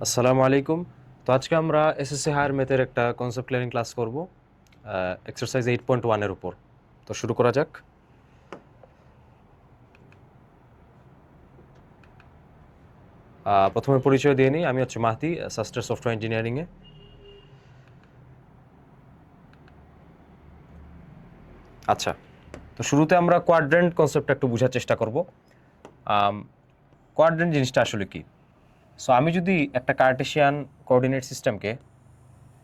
আসসালামু আলাইকুম। তো আজকে আমরা এসএসসি হায়ার ম্যাথের একটা কনসেপ্ট ক্লিয়ারিং ক্লাস করব এক্সারসাইজ 8.1 এর উপর। তো শুরু করা যাক। প্রথমে পরিচয় দিয়ে নিই, আমি হচ্ছে মাহদি, সাস্টার সফটওয়্যার ইঞ্জিনিয়ারিংয়ে। আচ্ছা, তো শুরুতে আমরা কোয়াড্রেন্ট কনসেপ্টটা একটু বোঝার চেষ্টা করব। কোয়াড্রেন্ট জিনিসটা আসলে কি? সো আমি যদি একটা কার্টেশিয়ান কোঅর্ডিনেট সিস্টেমকে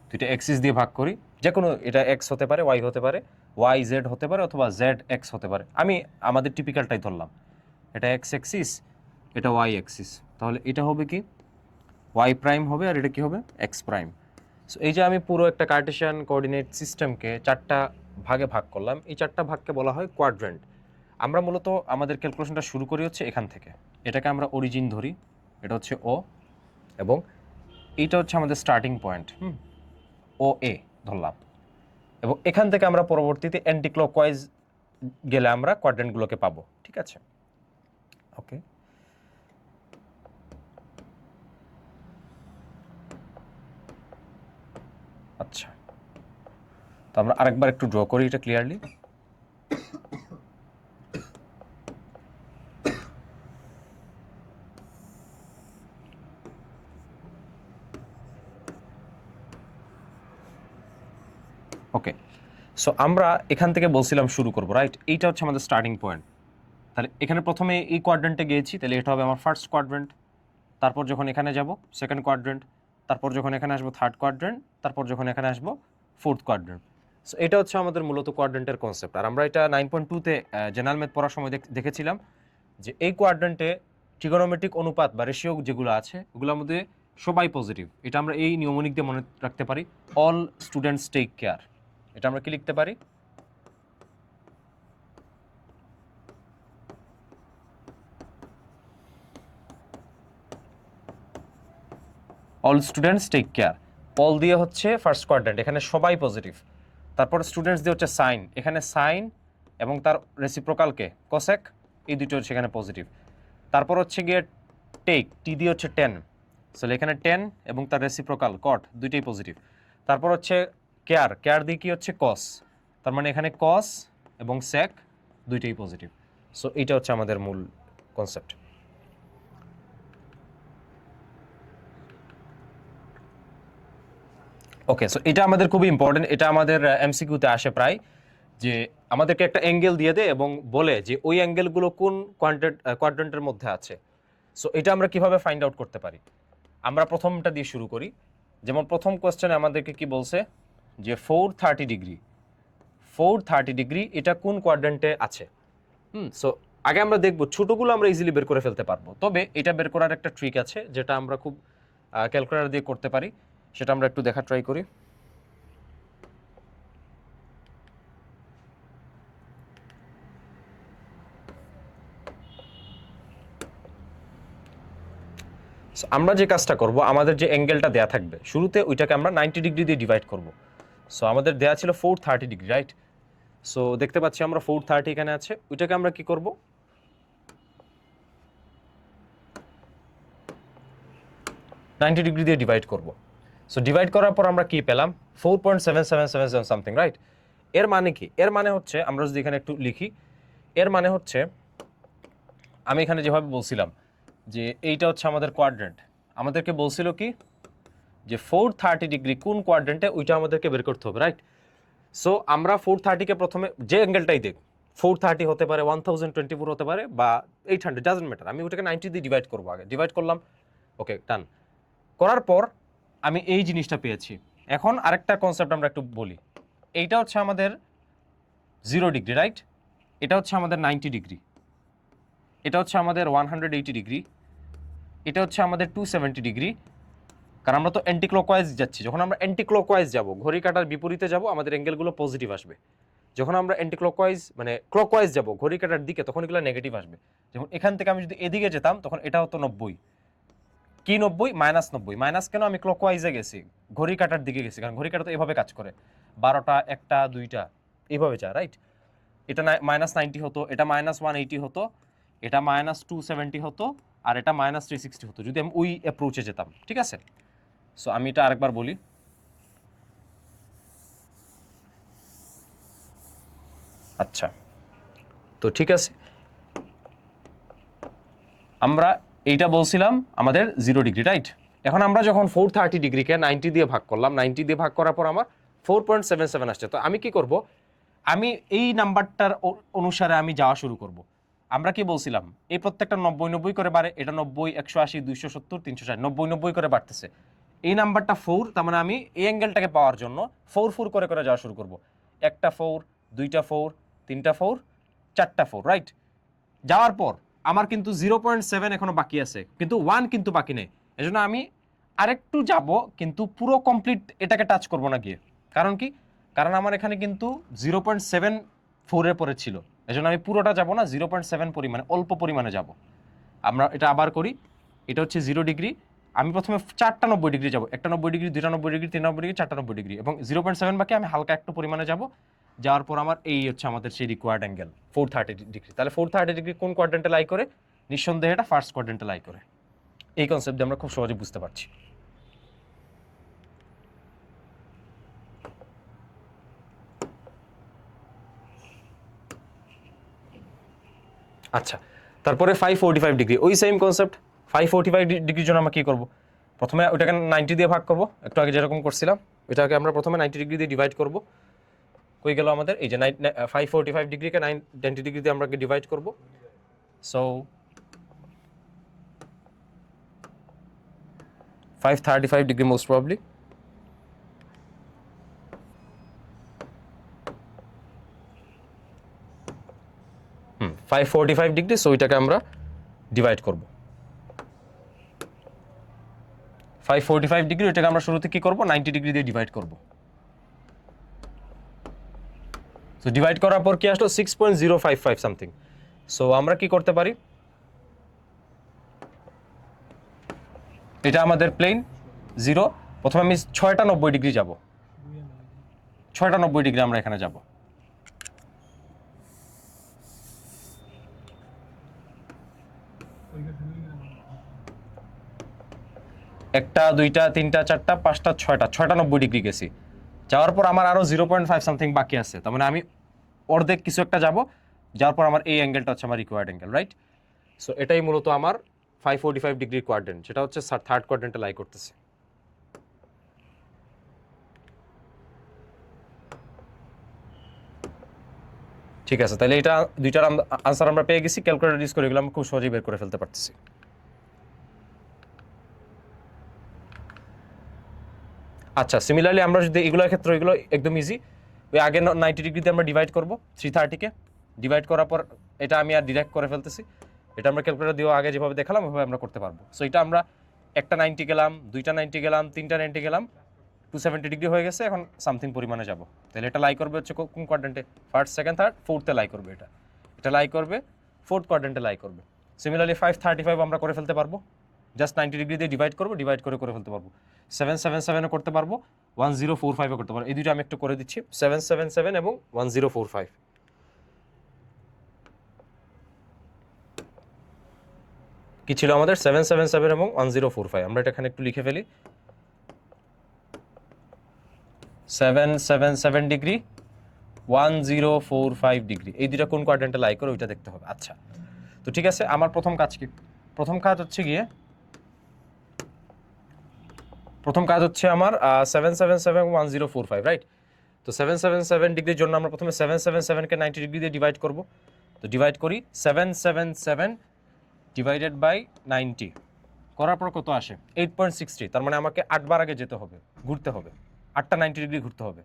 দুইটা এক্সিস দিয়ে ভাগ করি, যে কোনো, এটা এক্স হতে পারে, ওয়াই হতে পারে, ওয়াই জেড হতে পারে, অথবা জেড এক্স হতে পারে। আমি আমাদের টিপিক্যালটাই ধরলাম, এটা এক্স এক্সিস, এটা ওয়াই এক্সিস। তাহলে এটা হবে কি, ওয়াই প্রাইম হবে, আর এটা কি হবে, এক্স প্রাইম। সো এই যে আমি পুরো একটা কার্টেশিয়ান কোঅর্ডিনেট সিস্টেমকে চারটা ভাগে ভাগ করলাম, এই চারটা ভাগকে বলা হয় কোয়াড্রেন্ট। আমরা মূলত আমাদের ক্যালকুলেশনটা শুরু করি হচ্ছে এখান থেকে। এটাকে আমরা অরিজিন ধরি, এটা হচ্ছে ও, এবং এইটা হচ্ছে আমাদের স্টার্টিং পয়েন্ট, ও এ ধরলাম। এবং এখান থেকে আমরা পরবর্তীতে অ্যান্টি ক্লকওয়াইজ গেলে আমরা কোয়াড্রেন্টগুলোকে পাবো। ঠিক আছে, ওকে। আচ্ছা, তো আমরা আরেকবার একটু ড্র করি এটা ক্লিয়ারলি। ওকে, সো আমরা এখান থেকে বলছিলাম শুরু করবো, রাইট? এইটা হচ্ছে আমাদের স্টার্টিং পয়েন্ট। তাহলে এখানে প্রথমে এই কোয়াড্রেন্টে গিয়েছি, তাহলে এটা হবে আমার ফার্স্ট কোয়াড্রেন্ট। তারপর যখন এখানে যাব সেকেন্ড কোয়াড্রেন্ট, তারপর যখন এখানে আসবো থার্ড কোয়াড্রেন্ট, তারপর যখন এখানে আসবো ফোর্থ কোয়াড্রেন্ট। সো এটা হচ্ছে আমাদের মূলত কোয়াড্রেন্টের কনসেপ্ট। আর আমরা এটা 9.2-তে জেনারেল ম্যাথ পড়ার সময় দেখেছিলাম যে এই কোয়াড্রেন্টে ট্রিগোনোমেট্রিক অনুপাত বা রেশিও যেগুলো আছে ওগুলোর মধ্যে সবাই পজিটিভ। এটা আমরা এই নিয়মনিক দিয়ে মনে রাখতে পারি, অল স্টুডেন্টস টেক কেয়ার। এটা আমরা কি লিখতে পারি, all students take care. All দিয়ে হচ্ছে ফার্স্ট কোয়াড্রেন্ট, এখানে সবাই পজিটিভ। তারপর স্টুডেন্টস দিয়ে হচ্ছে সাইন, এখানে সাইন এবং তার রেসিপ্রোকালকে কোসেক, এই দুটো হচ্ছে এখানে পজিটিভ। তারপর হচ্ছে গিয়ে টেক, টি দিয়ে হচ্ছে 10, তাহলে এখানে 10 এবং তার রেসিপ্রোকাল কট দুইটাই পজিটিভ। তারপর হচ্ছে কেয়ার, কেয়ার দিয়ে কি হচ্ছে কস, তার মানে এখানে কস এবং সেক দুইটাই পজিটিভ। সো এইটা হচ্ছে আমাদের মূল কনসেপ্ট। ওকে, সো এটা আমাদের খুবই ইম্পর্টেন্ট, এটা আমাদের এমসিকিউতে আসে প্রায়, যে আমাদেরকে একটা অ্যাঙ্গেল দিয়ে দেয় এবং বলে যে ওই অ্যাঙ্গেলগুলো কোন কোয়াড্রেন্টের মধ্যে আছে। সো এটা আমরা কিভাবে ফাইন্ড আউট করতে পারি? আমরা প্রথমটা দিয়ে শুরু করি। যেমন প্রথম কোয়েশ্চেনে আমাদেরকে কি বলছে, যে 430 ডিগ্রি, 430 ডিগ্রি এটা কোন কোয়াড্রেন্টে আছে। সো আগে আমরা দেখব, ছোটগুলো আমরা ইজিলি বের করে ফেলতে পারবো, তবে এটা বের করার একটা ট্রিক আছে যেটা আমরা খুব ক্যালকুলেটর দিয়ে করতে পারি, সেটা আমরা একটু দেখা ট্রাই করি। আমরা যে কাজটা করব, আমাদের যে অ্যাঙ্গেলটা দেয়া থাকবে শুরুতে, ওইটাকে আমরা 90 ডিগ্রি দিয়ে ডিভাইড করব। সো আমাদের দেয়া ছিল 430 ডিগ্রি, রাইট? সো দেখতে পাচ্ছি আমরা 430 এখানে আছে, ওইটাকে আমরা কি করব, 90 ডিগ্রি দিয়ে ডিভাইড করব। সো ডিভাইড করার পর আমরা কি পেলাম, 4.7777 সামথিং, রাইট? এর মানে কি? এর মানে হচ্ছে, আমরা যদি এখানে একটু লিখি, এর মানে হচ্ছে, আমি এখানে যেভাবে বলছিলাম যে এইটা হচ্ছে আমাদের কোয়াড্রেন্ট, আমাদেরকে বলছিল কি যে 430 ডিগ্রি কোন কোয়াড্রেন্টে, ওইটা আমাদেরকে বের করতে হবে, রাইট? সো আমরা 430-কে প্রথমে যে অ্যাঙ্গেলটাই দেখ, 430 হতে পারে, 1024 হতে পারে, বা 800, ডাজন্ট ম্যাটার, আমি ওটাকে 90 দিয়ে ডিভাইড করবো। আগে ডিভাইড করলাম, ওকে ডান। করার পর আমি এই জিনিসটা পেয়েছি। এখন আরেকটা কনসেপ্ট আমরা একটু বলি, এইটা হচ্ছে আমাদের 0 ডিগ্রি, রাইট? এটা হচ্ছে আমাদের 90 ডিগ্রি, এটা হচ্ছে আমাদের 180 ডিগ্রি, এটা হচ্ছে আমাদের 270 ডিগ্রি। কারণ আমরা তো অ্যান্টি ক্লকওয়াইজ যাচ্ছি, যখন আমরা অ্যান্টি ক্লকওয়াইজ যাব, ঘড়ি কাটার বিপরীতে যাব, আমাদের অ্যাঙ্গেলগুলো পজিটিভ আসবে। যখন আমরা অ্যান্টি ক্লকওয়াইজ মানে ক্লকওয়াইজ যাব, ঘড়ি কাটার দিকে, তখন এগুলো নেগেটিভ আসবে। যেমন এখান থেকে আমি যদি এদিকে যেতাম, তখন এটা হতো 90। কি 90? -90। মাইনাস কেন? আমি ক্লকওয়াইজে গেছি, ঘড়ি কাটার দিকে গেছি, কারণ ঘড়ি কাটা তো এভাবে কাজ করে, 12টা, 1টা, 2টা, এইভাবে যায়, রাইট? এটা -90 হতো, এটা -180 হতো, এটা -270 হতো আর এটা -360 হতো যদি আমি ওই অ্যাপ্রোচে যেতাম, ঠিক আছে? সো আমি এটা আরেকবার বলি। আচ্ছা, তো ঠিক আছে, আমরা এইটা বলছিলাম আমাদের 0 ডিগ্রি, রাইট? এখন আমরা যখন 430 ডিগ্রিকে 90 দিয়ে ভাগ করলাম, 90 দিয়ে ভাগ করার পর আমার 4.77 আসছে। তো আমি কি করব, আমি এই নাম্বারটার অনুসারে আমি যাওয়া শুরু করব। আমরা কি বলছিলাম, এই প্রত্যেকটা 90 90 করে বাড়ে, এটা 90, 180, 270, 360, 90 90 করে বাড়তেছে। এই নাম্বারটা 4, তার মানে আমি এই অ্যাঙ্গেলটাকে পাওয়ার জন্য 4 4 করে করে যাওয়া শুরু করব। একটা 4, দুইটা 4, তিনটা 4, চারটা 4, রাইট? যাওয়ার পর আমার কিন্তু 0.7 এখনো বাকি আছে, কিন্তু 1 কিন্তু বাকি নেই। এজন্য আমি আরেকটু যাব, কিন্তু পুরো কমপ্লিট এটাকে টাচ করব না গিয়ে। কারণ কি, কারণ আমার এখানে কিন্তু 0.74 এর পরে ছিল, এজন্য আমি পুরোটা যাব না, 0.7 পরিমাণে, অল্প পরিমাণে যাব। আমরা এটা আবার করি, এটা হচ্ছে 0 ডিগ্রি, আমি প্রথমে 4টা 90 ডিগ্রি যাব, একটা 90 ডিগ্রি, 2টা 90 ডিগ্রি, 3টা 90 ডিগ্রি, 4টা 90 ডিগ্রি, এবং 0.7 বাকি, আমি হালকা একটু পরিমাণে যাব। যাওয়ার পর আমার এই হচ্ছে আমাদের সেই রিকোয়ার্ড অ্যাঙ্গেল 430 ডিগ্রি। তাহলে 430 ডিগ্রি কোন কোয়াড্রেন্টে লাই করে? নিঃসন্দেহে এটা ফার্স্ট কোয়াড্রেন্টে লাই করে। এই কনসেপ্ট আমরা খুব সহজে বুঝতে পারছি। আচ্ছা, তারপরে 545 ডিগ্রি, ওই সেম কনসেপ্ট। 545 ডিগ্রির জন্য আমরা কি করব, প্রথমে ওইটাকে 90 দিয়ে ভাগ করব, একটু আগে যেরকম করছিলাম। ওইটাকে আমরা প্রথমে 90 ডিগ্রি দিয়ে ডিভাইড করব। কই গেল আমাদের, এই যে 545 ডিগ্রিকে 90 ডিগ্রি দিয়ে আমরা ডিভাইড করব। So 535 degree most probably. 545 degree, so ওইটাকে আমরা ডিভাইড করব। 545 ডিগ্রি, ওইটাকে আমরা শুরুতে কি করব, 90 ডিগ্রি দিয়ে ডিভাইড করব। সো ডিভাইড করার পর কি আসলো, 6.055 সামথিং। সো আমরা কি করতে পারি, এটা আমাদের প্লেন 0, প্রথমে আমি 6টা 90 ডিগ্রি যাব, 6টা 90 ডিগ্রি আমরা এখানে যাব। একটা, দুইটা, তিনটা, চারটা, পাঁচটা, ছয়টা 90 ডিগ্রি গেছি। যাওয়ার পর আমার আরো 0.5 সামথিং বাকি আছে, তার মানে আমি অর্ধেক কিছু একটা যাব। যাওয়ার পর আমার এই অ্যাঙ্গেলটা হচ্ছে আমার রিকোয়ার্ড অ্যাঙ্গেল, রাইট? সো এটাই মূলত আমার 545 ডিগ্রি কোয়াড্রেন্ট, সেটা হচ্ছে থার্ড কোয়াড্রেন্টে লাই করতেছে। ঠিক আছে, তাহলে এটা দুইটার আনসার আমরা পেয়ে গেছি। ক্যালকুলেটর ইউজ করে এগুলো আমরা খুব সহজেই বের করে ফেলতে পারতেছি। আচ্ছা, সিমিলারলি আমরা যদি এগুলোর ক্ষেত্রে, এগুলো একদম ইজি। ওই আগে 90 ডিগ্রিতে আমরা ডিভাইড করব 330কে। ডিভাইড করার পর এটা আমি আর ডিরেক্ট করে ফেলতেছি। এটা আমরা ক্যালকুলেটর দিয়েও আগে যেভাবে দেখালাম ওইভাবে আমরা করতে পারবো। সো এটা আমরা একটা 90 গেলাম, দুইটা 90 গেলাম, তিনটা 90 গেলাম, 270 ডিগ্রি হয়ে গেছে। এখন সামথিং পরিমাণে যাব, তাহলে এটা লাই করবে হচ্ছে কোন কোয়াড্রেন্টে, ফার্স্ট, সেকেন্ড, থার্ড, ফোর্থে লাই করবে। এটা লাই করবে ফোর্থ কোয়াড্রেন্টে লাই করবে। সিমিলারলি 535 আমরা করে ফেলতে পারবো, জাস্ট 90 ডিগ্রি দিয়ে ডিভাইড করবো, ডিভাইড করে করে ফেলতে পারবো। 777ও করতে পারবো, 1045ও করতে পারবো। এই দুটো আমি একটু করে দিচ্ছি, 777 এবং 1045। কি ছিল আমাদের, 777 এবং 1045। আমরা এটা এখানে একটু লিখে ফেলি, 777 ডিগ্রি, 1045 ডিগ্রি। এই দুটা কোন কোয়াড্রেন্টে লাই করে ওইটা দেখতে হবে। আচ্ছা, তো ঠিক আছে, আমার প্রথম কাজ কি, প্রথম কাজ হচ্ছে গিয়ে, প্রথম কাজ হচ্ছে আমার 777 1045, রাইট? তো 777 ডিগ্রির জন্য আমরা প্রথমে 777কে 90 ডিগ্রি দিয়ে ডিভাইড করব। তো ডিভাইড করি, 777 ডিভাইডেড বাই 90 করার পর কত আসে, 8.63। তার মানে আমাকে 8 বার আগে যেতে হবে, ঘুরতে হবে, 8টা 90 ডিগ্রি ঘুরতে হবে।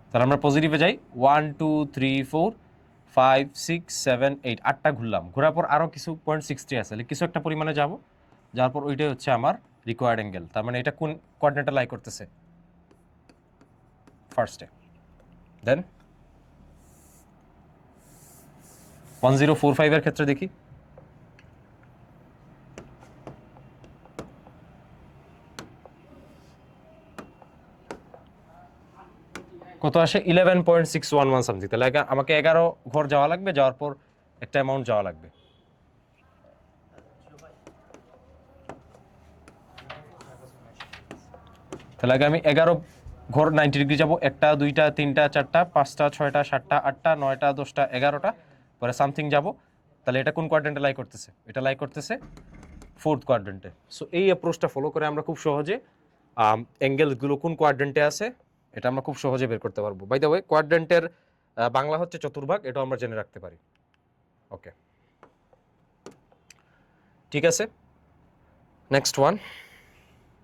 তাহলে আমরা পজিটিভে যাই, 1 2 3 4 5 6 7 8, 8টা ঘুরলাম। ঘোরার পর আরও কিছু 0.63 আছে, কিছু একটা পরিমাণে যাব। যাওয়ার পর ওইটাই হচ্ছে আমার রিকোয়ার্ড অ্যাঙ্গেল। তার মানে এটা কোন কোঅর্ডিনেটে লাই করতেছে, ফার্স্টে। দেন 1045 এর ক্ষেত্রে দেখি, কত আসে 11.611 সামথিং। তাহলে আমাকে 11 ঘর যাওয়া লাগবে, যাওয়ার পর একটা অ্যামাউন্ট যাওয়া লাগবে। তাহলে আগে আমি 11 ঘর 90 ডিগ্রি যাবো, 1টা 2টা 3টা 4টা 5টা 6টা 7টা 8টা 9টা 10টা 11টা, পরে সামথিং যাব। তাহলে এটা কোন কোয়াড্রেন্টে লাই করতেছে? এটা লাই করতেছে ফোর্থ কোয়াড্রেন্টে। সো এই অ্যাপ্রোচটা ফলো করে আমরা খুব সহজে অ্যাঙ্গেলগুলো কোন কোয়াড্রেন্টে আছে এটা আমরা খুব সহজে বের করতে পারবো। বাই দ্য ওয়ে, কোয়াড্রেন্টের বাংলা হচ্ছে চতুর্ভাগ, এটাও আমরা জেনে রাখতে পারি। ওকে, ঠিক আছে। নেক্সট ওয়ান,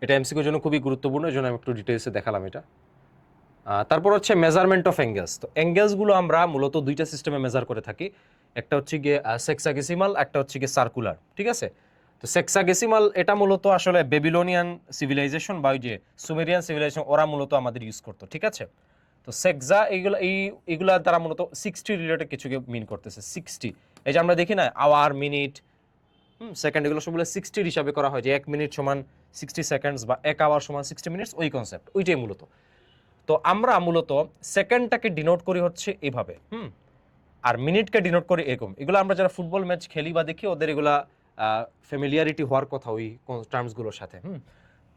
এটা এমসিকিউর জন্য খুবই গুরুত্বপূর্ণ, এই জন্য আমি একটু ডিটেলসে দেখালাম এটা। তারপর হচ্ছে মেজারমেন্ট অফ অ্যাঙ্গেলস। তো অ্যাঙ্গেলসগুলো আমরা মূলত দুইটা সিস্টেমে মেজার করে থাকি, একটা হচ্ছে গিয়ে সেক্সাগেসিমাল, একটা হচ্ছে গিয়ে সার্কুলার, ঠিক আছে। তো সেক্সাগেসিমাল এটা মূলত আসলে বেবিলনিয়ান সিভিলাইজেশন বা ওই যে সুমেরিয়ান সিভিলাইজেশন ওরা মূলত আমাদের ইউজ করতো, ঠিক আছে। তো সেক্সা এইগুলা দ্বারা মূলত 60 রিলেটেড কিছুকে মিন করতেছে। 60, এই যে আমরা দেখি না আওয়ার, মিনিট, সেকেন্ড, এগুলো সবগুলো 60 হিসাবে করা হয়, যে 1 মিনিট সমান 60 সেকেন্ডস বা 1 আওয়ার সমান 60 মিনিটস, ওই কনসেপ্ট ওইটাই মূলত। তো আমরা মূলত সেকেন্ডটাকে ডিনোট করি হচ্ছে এইভাবে, আর মিনিটকে ডিনোট করি এরকম। এগুলো আমরা যারা ফুটবল ম্যাচ খেলি বা দেখি ওদের এগুলা ফ্যামিলিয়ারিটি হওয়ার কথা ওই টার্মসগুলোর সাথে।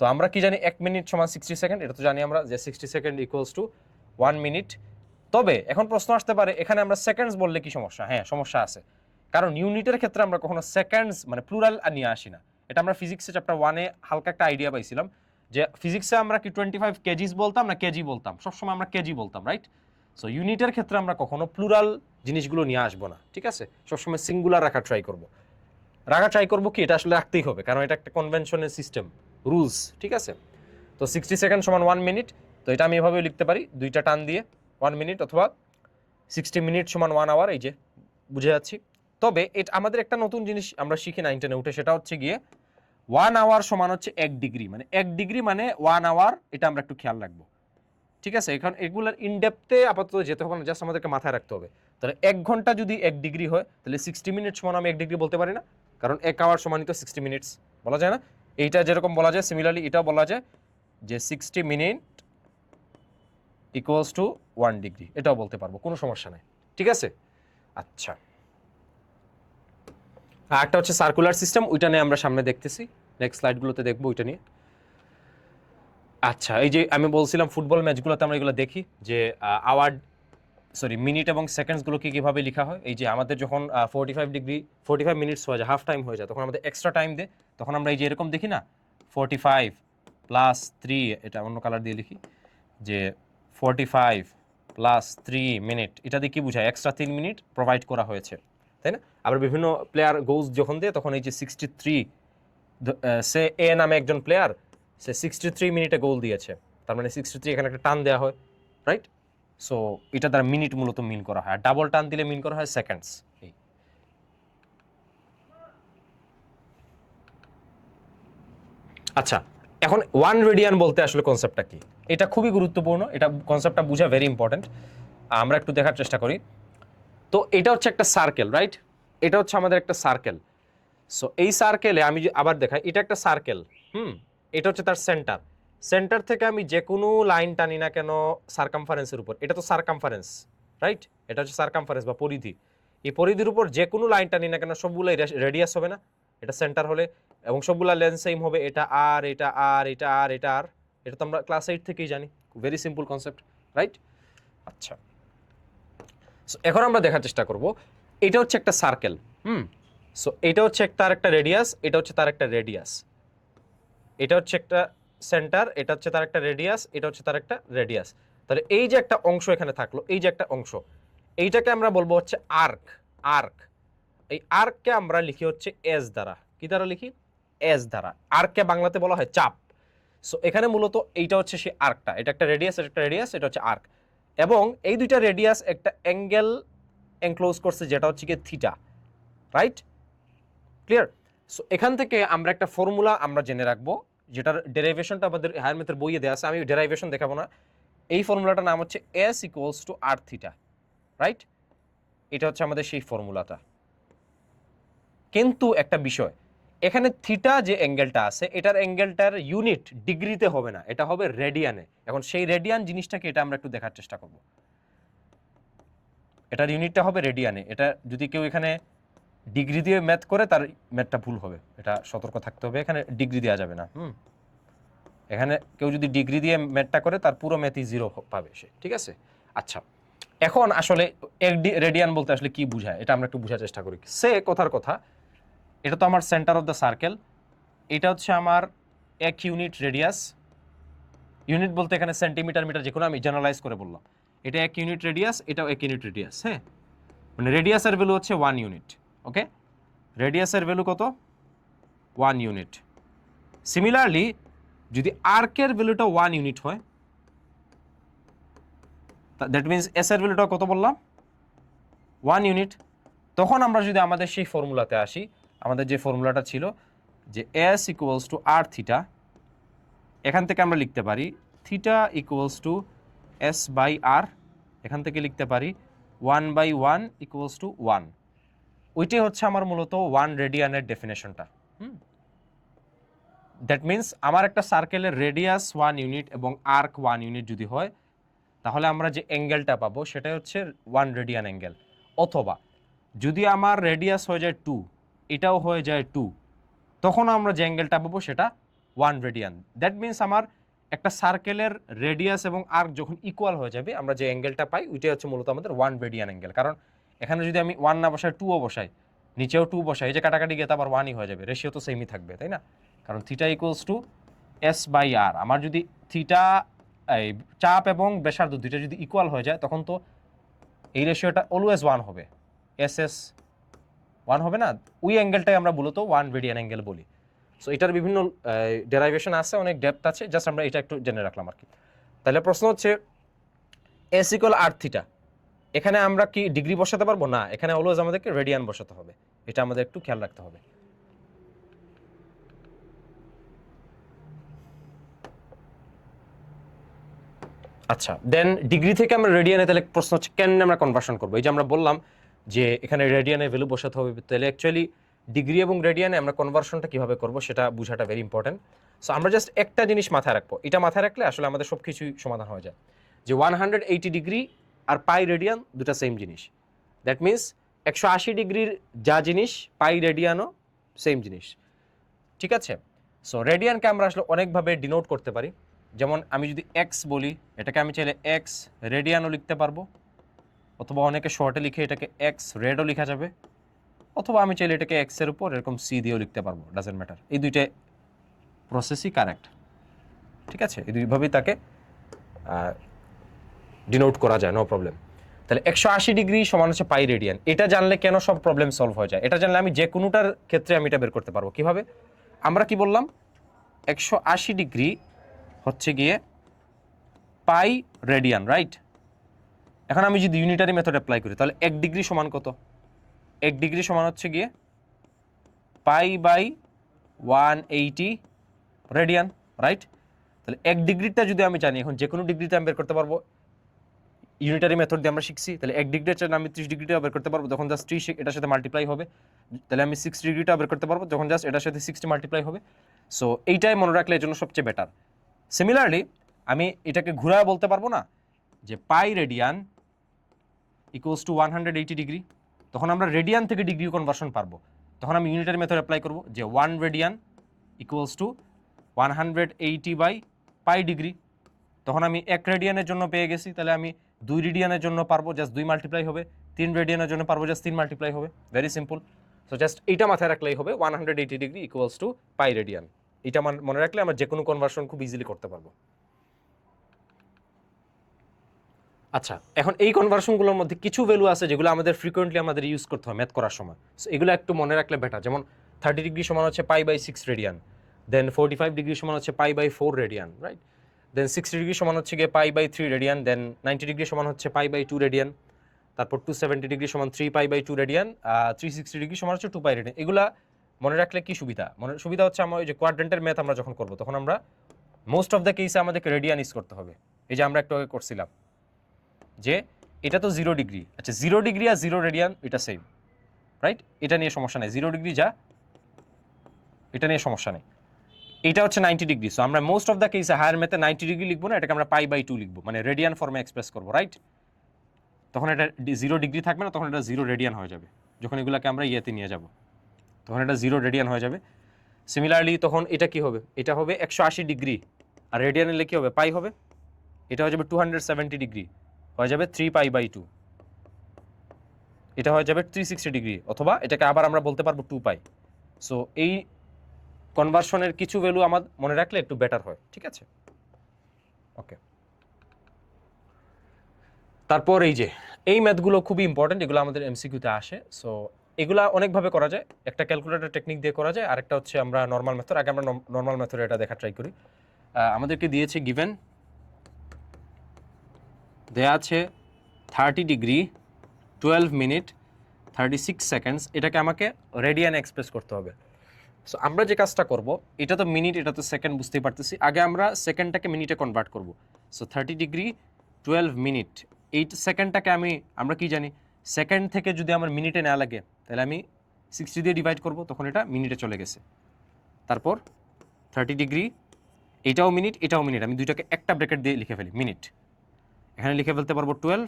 তো আমরা কি জানি 1 মিনিট সমান 60 সেকেন্ড, এটা তো জানি আমরা যে 60 সেকেন্ড ইকুয়ালস টু 1 মিনিট। তবে এখন প্রশ্ন আসতে পারে এখানে আমরা সেকেন্ডস বললে কি সমস্যা? হ্যাঁ, সমস্যা আছে, কারণ ইউনিটের ক্ষেত্রে আমরা কখনো সেকেন্ডস মানে প্লুরাল নিয়ে আসি না। এটা আমরা ফিজিক্সে চ্যাপ্টার 1-এ হালকা একটা আইডিয়া পাইছিলাম যে ফিজিক্সে আমরা কি 25 কেজিস বলতাম না কেজি বলতাম, সবসময় আমরা কেজি বলতাম, রাইট? সো ইউনিটের ক্ষেত্রে আমরা কখনো প্লুরাল জিনিসগুলো নিয়ে আসবো না, ঠিক আছে। সবসময় সিঙ্গুলার রাখা ট্রাই করবো কি, এটা আসলে রাখতেই হবে, কারণ এটা একটা কনভেনশনের সিস্টেম, রুলস, ঠিক আছে। তো 60 সেকেন্ড সমান 1 মিনিট, তো এটা আমি এভাবেও লিখতে পারি, দুইটা টান দিয়ে 1 মিনিট, অথবা 60 মিনিট সমান 1 আওয়ার, এই যে বুঝে যাচ্ছি। তবে এটা আমাদের একটা নতুন জিনিস আমরা শিখি 9 10-এ উঠে, সেটা হচ্ছে গিয়ে 1 আওয়ার সমান হচ্ছে 1 ডিগ্রি, মানে 1 ডিগ্রি মানে 1 আওয়ার, এটা আমরা একটু খেয়াল রাখবো, ঠিক আছে। এখন এগুলোর ইনডেপথে আপাতত যেতে হবে না, জাস্ট আমাদেরকে মাথায় রাখতে হবে। তাহলে 1 ঘন্টা যদি 1 ডিগ্রি হয়, তাহলে 60 মিনিট সমান আমি 1 ডিগ্রি বলতে পারি না, কারণ 1 আওয়ার সমানই তো 60 মিনিটস, বলা যায় না? এইটা যেরকম বলা যায়, সিমিলারলি এটাও বলা যায় যে 60 মিনিট ইকুয়ালস টু 1 ডিগ্রি, এটাও বলতে পারবো, কোনো সমস্যা নেই, ঠিক আছে। আচ্ছা, একটা হচ্ছে সার্কুলার সিস্টেম, ওইটা নিয়ে আমরা সামনে দেখতেছি, নেক্সট স্লাইডগুলোতে দেখবো ওইটা নিয়ে। আচ্ছা, এই যে আমি বলছিলাম ফুটবল ম্যাচগুলোতে আমরা এগুলো দেখি যে মিনিট এবং সেকেন্ডসগুলো কিভাবে লেখা হয়। এই যে আমাদের যখন 45 মিনিটস হয়ে যায়, হাফ টাইম হয়ে যায়, তখন আমাদের এক্সট্রা টাইম দেয়, তখন আমরা এই যে এরকম দেখি না 45 প্লাস 3, এটা অন্য কালার দিয়ে লিখি, যে 45 প্লাস 3 মিনিট, এটা দিয়ে কি বোঝায়? এক্সট্রা 3 মিনিট প্রোভাইড করা হয়েছে, তাই না? আবার বিভিন্ন প্লেয়ার গোলস যখন দেয়, তখন এই যে 63, সে এ নামে একজন প্লেয়ার, সে 63 মিনিটে গোল দিয়েছে, তার মানে 63 এখানে একটা টান দেওয়া হয়, রাইট? সো এটা দ্বারা মিনিট মূলত মিন করা হয়, আর ডাবল টান দিলে মিন করা হয় সেকেন্ডস। আচ্ছা, এখন 1 রেডিয়ান বলতে আসলে কনসেপ্টটা কি? এটা খুবই গুরুত্বপূর্ণ, এটা কনসেপ্টটা বোঝা ভেরি ইম্পর্টেন্ট। আমরা একটু দেখার চেষ্টা করি। তো এটা হচ্ছে একটা সার্কেল, রাইট? এটা হচ্ছে আমাদের একটা সার্কেল। সো এই সার্কেলে আমি আবার দেখাই, এটা একটা সার্কেল, এটা হচ্ছে তার সেন্টার। সেন্টার থেকে আমি যে কোনো লাইন টানি না কেন সারকামফারেন্সের উপর, এটা তো সারকামফারেন্স, রাইট? এটা হচ্ছে সারকামফারেন্স বা পরিধি। এই পরিধির উপর যে কোনো লাইন টানি না কেন সবগুলো রেডিয়াস হবে না, এটা সেন্টার হলে, এবং সবগুলা লেন্থ সেম হবে, এটা আর, এটা আর, এটা আর, এটা আর। এটা তো আমরা ক্লাস 8 থেকেই জানি, ভেরি সিম্পল কনসেপ্ট, রাইট? আচ্ছা, সো এখন আমরা দেখার চেষ্টা করব, এটা হচ্ছে একটা সার্কেল, সো এটা হচ্ছে তার একটা রেডিয়াস, এটা হচ্ছে তার একটা রেডিয়াস, এটা হচ্ছে একটা সেন্টার, এটা হচ্ছে তার একটা রেডিয়াস, এটা হচ্ছে তার একটা রেডিয়াস। তাহলে এই যে একটা অংশ এখানে থাকলো, এই যে একটা অংশ, এইটাকে আমরা বলবো হচ্ছে আর্ক। আর্ক, এই আর্ককে আমরা লিখি হচ্ছে এস দ্বারা। কি দ্বারা লিখি? এস দ্বারা। আর্ককে বাংলাতে বলা হয় চাপ। সো এখানে মূলত এইটা হচ্ছে সেই আর্কটা, এটা একটা রেডিয়াস, এটা একটা রেডিয়াস, এটা হচ্ছে আর্ক, এবং এই দুইটা রেডিয়াস একটা অ্যাঙ্গেল এনক্লোজ করছে, যেটা হচ্ছে কি থিটা, রাইট? ক্লিয়ার? সো এখান থেকে আমরা একটা ফর্মুলা আমরা জেনে রাখবো, যেটার ডেরাইভেশনটা আমাদের হায়ার ম্যাথের বইয়ে দেওয়া আছে, আমি ডেরাইভেশন দেখাবো না। এই ফর্মুলাটার নাম হচ্ছে S equals to R theta, right? এটা হচ্ছে আমাদের সেই ফর্মুলাটা। কিন্তু একটা বিষয়, এখানে থিটা যে অ্যাঙ্গেলটা আছে এটার অ্যাঙ্গেলটার ইউনিট ডিগ্রিতে হবে না, এটা হবে রেডিয়ানে। এখন সেই রেডিয়ান জিনিসটাকে এটা আমরা একটু দেখার চেষ্টা করব। এটার ইউনিটটা হবে রেডিয়ানে। এটা যদি কেউ এখানে ডিগ্রি দিয়ে ম্যাথ করে তার ম্যাথটা ভুল হবে, এটা সতর্ক থাকতে হবে। এখানে ডিগ্রি দেওয়া যাবে না। এখানে কেউ যদি ডিগ্রি দিয়ে ম্যাথটা করে তার পুরো ম্যাথই 0 পাবে সে, ঠিক আছে? আচ্ছা, এখন আসলে রেডিয়ান বলতে আসলে কি বোঝায় এটা আমরা একটু বোঝার চেষ্টা করি। সে কথার কথা, এটা তো আমার সেন্টার অফ দ্য সার্কেল, এটা হচ্ছে আমার 1 ইউনিট রেডিয়াস। ইউনিট বলতে এখানে সেন্টিমিটার মিটার যে কোনো, আমি জেনারেলাইজ করে বললাম। এটা 1 ইউনিট রেডিয়াস, এটাও 1 ইউনিট রেডিয়াস। হ্যাঁ, মানে রেডিয়াসের ভ্যালু হচ্ছে 1 ইউনিট। ওকে, রেডিয়াসের ভ্যালু কত? 1 ইউনিট। সিমিলারলি যদি আর্কের ভ্যালুটা 1 ইউনিট হয়, দ্যাট মিনস এস এর ভ্যালুটা কত বললাম? 1 ইউনিট। তখন আমরা যদি আমাদের সেই ফর্মুলাতে আসি, আমাদের যে ফর্মুলাটা ছিল যে S equals to R theta, এখান থেকে আমরা লিখতে পারি theta equals to S by R, এখান থেকে লিখতে পারি 1/1 ইকুয়ালস টু 1। ওইটাই হচ্ছে আমার মূলত 1 রেডিয়ানের ডেফিনেশনটা। দ্যাট মিনস আমার একটা সার্কেলের রেডিয়াস 1 ইউনিট এবং আর্ক 1 ইউনিট যদি হয়, তাহলে আমরা যে অ্যাঙ্গেলটা পাবো সেটা হচ্ছে 1 রেডিয়ান অ্যাঙ্গেল। অথবা যদি আমার রেডিয়াস হয়ে যায় 2, এটাও হয়ে যায় 2, তখন আমরা যে অ্যাঙ্গেলটা পাবো সেটা 1 রেডিয়ান। দ্যাট মিনস আমার একটা সার্কেলের রেডিয়াস এবং আর্ক যখন ইকুয়াল হয়ে যাবে, আমরা যে অ্যাঙ্গেলটা পাই ওইটাই হচ্ছে মূলত আমাদের 1 রেডিয়ান অ্যাঙ্গেল। কারণ এখানে যদি আমি 1 না বসাই 2ও বসাই, নিচেও 2 বসাই, এই যে কাটাকাটি গিয়ে তো আবার 1ই হয়ে যাবে, রেশিও তো সেমই থাকবে, তাই না? কারণ theta equals to S by R. আমার যদি থিটা এই চাপ এবং ব্যাসার্ধ দুইটা যদি ইকুয়াল হয়ে যায়, তখন তো এই রেশিওটা অলওয়েজ 1 হবে, এস এস 1 হবে না? ওই অ্যাঙ্গেলটাই আমরা মূলত 1 রেডিয়ান অ্যাঙ্গেল বলি। সো এটার বিভিন্ন ডেরাইভেশন আছে, অনেক ডেপথ আছে, জাস্ট আমরা এটা একটু জেনে রাখলাম আর কি। তাহলে প্রশ্ন হচ্ছে এস ইকুয়াল আর থিটা, এখানে আমরা কি ডিগ্রি বসাতে পারবো না? এখানে অলওয়েজ আমাদেরকে রেডিয়ান বসাতে হবে, এটা আমাদের একটু খেয়াল রাখতে হবে। আচ্ছা, দেন ডিগ্রি থেকে আমরা রেডিয়ানে, তাহলে প্রশ্ন হচ্ছে কেন আমরা কনভার্সন করবো? এই যে আমরা বললাম যে এখানে রেডিয়ানে ভ্যালু বসাতে হবে, তাহলে অ্যাকচুয়ালি ডিগ্রি এবং রেডিয়ানে আমরা কনভার্সনটা কিভাবে করব সেটা বোঝাটা ভেরি ইম্পর্টেন্ট। সো আমরা জাস্ট একটা জিনিস মাথায় রাখবো, এটা মাথায় রাখলে আসলে আমাদের সব কিছুই সমাধান হয়ে যায়। যে 180 ডিগ্রি আর পাই রেডিয়ান দুটা সেম জিনিস। দ্যাট মিনস 180 ডিগ্রির যা জিনিস, পাই রেডিয়ানও সেম জিনিস, ঠিক আছে? সো রেডিয়ানকে আমরা আসলে অনেকভাবে ডিনোট করতে পারি। যেমন আমি যদি এক্স বলি, এটাকে আমি চাইলে এক্স রেডিয়ানও লিখতে পারবো, অথবা অনেকে শর্টে লিখে এটাকে এক্স রেডও লেখা যাবে, অথবা আমি চাইলে এটাকে এক্সের উপর এরকম সি দিয়েও লিখতে পারবো, ডাজেন্ট ম্যাটার। এই দুইটা প্রসেসই কারেক্ট, ঠিক আছে? এই দুইভাবেই তাকে ডিনোট করা যায়, নো প্রবলেম। তাহলে 180 ডিগ্রি সমান হচ্ছে পাই রেডিয়ান। এটা জানলে কেন সব প্রবলেম সলভ হয়ে যায়, এটা জানলে আমি যে কোনোটার ক্ষেত্রে আমি এটা বের করতে পারবো। কিভাবে? আমরা কি বললাম? 180 ডিগ্রি হচ্ছে গিয়ে পাই রেডিয়ান, রাইট? এখন আমি যদি ইউনিটারি মেথড অ্যাপ্লাই করি, তাহলে 1 ডিগ্রি সমান কত? 1 ডিগ্রি সমান হচ্ছে গিয়ে পাই বাই 180 রেডিয়ান, রাইট? তাহলে 1 ডিগ্রিটা যদি আমি জানি, এখন যে কোনো ডিগ্রিতে আমি বের করতে পারবো। ইউনিটারি মেথড দিয়ে আমরা শিখছি, তাহলে 1 ডিগ্রির জন্য আমি 30 ডিগ্রিটা বের করতে পারবো, যখন জাস্ট 30 এটার সাথে মাল্টিপ্লাই হবে। তাহলে আমি 60 ডিগ্রিটা বের করতে পারবো, যখন জাস্ট এটার সাথে 60 মাল্টিপ্লাই হবে। সো এইটাই মনে রাখলে এর জন্য সবচেয়ে বেটার। সিমিলারলি আমি এটাকে ঘুরায় বলতে পারবো না যে পাই রেডিয়ান ইকুয়ালস টু 180 ডিগ্রি, তখন আমরা রেডিয়ান থেকে ডিগ্রি কনভার্সন পারবো। তখন আমি ইউনিটারি মেথড অ্যাপ্লাই করবো যে 1 radian equals to 180 by pi degree. তখন আমি 1 রেডিয়ানের জন্য পেয়ে গেছি, তাহলে আমি 2 রেডিয়ানের জন্য পারবো, জাস্ট 2 মাল্টিপ্লাই হবে। 3 রেডিয়ানের জন্য পারবো, জাস্ট 3 মাল্টিপ্লাই হবে। Very simple. সো জাস্ট এইটা মাথায় রাখলেই হবে, 180 degree equals to pi radian. এটা মনে রাখলে আমরা যে কোনো কনভার্সন খুব ইজিলি করতে পারবো। আচ্ছা, এখন এই কনভার্সনগুলোর মধ্যে কিছু ভ্যালু আছে যেগুলো আমাদের ফ্রিকোয়েন্টলি আমাদের ইউজ করতে হয় ম্যাথ করার সময়। সো এগুলো একটু মনে রাখলে বেটার। যেমন 30 ডিগ্রি সমান হচ্ছে pi by 6 radian, then 45 degree সমান হচ্ছে pi by 4 radian, right? Then 60 degree সমান হচ্ছে গিয়ে pi by 3 radian, then 90 degree সমান হচ্ছে পাই বাই 2 রেডিয়ান, তারপর 270 ডিগ্রি সমান 3 পাই বাই 2 রেডিয়ান, 360 ডিগ্রি সমান হচ্ছে 2 পাই রেডিয়ান। এগুলা মনে রাখলে কি সুবিধা? সুবিধা হচ্ছে আমার ওই যে কোয়াড্রেন্টের ম্যাথ আমরা যখন করবো, তখন আমরা মোস্ট অফ দ্য কেসে আমাদেরকে রেডিয়ান ইউজ করতে হবে। এই যে আমরা একটু আগে করছিলাম যে এটা তো 0 ডিগ্রি, আচ্ছা 0 ডিগ্রি আর 0 রেডিয়ান এটা সেম, রাইট? এটা নিয়ে সমস্যা নেই, 0 ডিগ্রি যা এটা নিয়ে সমস্যা নেই। এটা হচ্ছে 90 ডিগ্রি। সো আমরা মোস্ট অফ দ্য কেসে হায়ার ম্যাথে 90 ডিগ্রি লিখবো না, এটাকে আমরা π/2 লিখবো, মানে রেডিয়ান ফর্মে এক্সপ্রেস করবো, রাইট? তখন এটা 0 ডিগ্রি থাকবে না, তখন এটা 0 রেডিয়ান হয়ে যাবে। যখন এগুলোকে আমরা ইয়েতে নিয়ে যাব তখন এটা 0 রেডিয়ান হয়ে যাবে। সিমিলারলি তখন এটা কি হবে, এটা হবে 180 ডিগ্রি, আর রেডিয়ান এলে কি হবে, পাই হবে। এটা হয়ে যাবে 270 ডিগ্রি, হয়ে যাবে 3π/2। এটা হয়ে যাবে 360 ডিগ্রি, অথবা এটাকে আবার আমরা বলতে পারবো 2π। সো এই কনভার্সনের কিছু ভ্যালু আমার মনে রাখলে একটু বেটার হয়, ঠিক আছে? ওকে, তারপর এই ম্যাথগুলো খুবই ইম্পর্টেন্ট, এগুলো আমাদের এমসিকিউতে আসে। সো এগুলা অনেকভাবে করা যায়, একটা ক্যালকুলেটর টেকনিক দিয়ে করা যায়, আরেকটা হচ্ছে আমরা নর্মাল মেথড। আগে আমরা নর্মাল মেথডে এটা দেখা ট্রাই করি। আমাদেরকে দিয়েছে গিভেন, দেয়া আছে 30 ডিগ্রি 12 মিনিট 36 সেকেন্ডস, এটাকে আমাকে রেডিয়ান এক্সপ্রেস করতে হবে। সো আমরা যে কাজটা করব, এটা তো মিনিট, এটা তো সেকেন্ড, বুঝতেই পারতেছি। আগে আমরা সেকেন্ডটাকে মিনিটে কনভার্ট করব। সো 30 ডিগ্রি 12 মিনিট, এই সেকেন্ডটাকে আমরা কি জানি, সেকেন্ড থেকে যদি আমার মিনিটে না লাগে তাহলে আমি 60 দিয়ে ডিভাইড করব, তখন এটা মিনিটে চলে গেছে। তারপর 30 ডিগ্রি, এটাও মিনিট এটাও মিনিট, আমি দুইটাকে একটা ব্র্যাকেট দিয়ে লিখে ফেলি মিনিট। এখানে লিখে ফেলতে পারবো 12,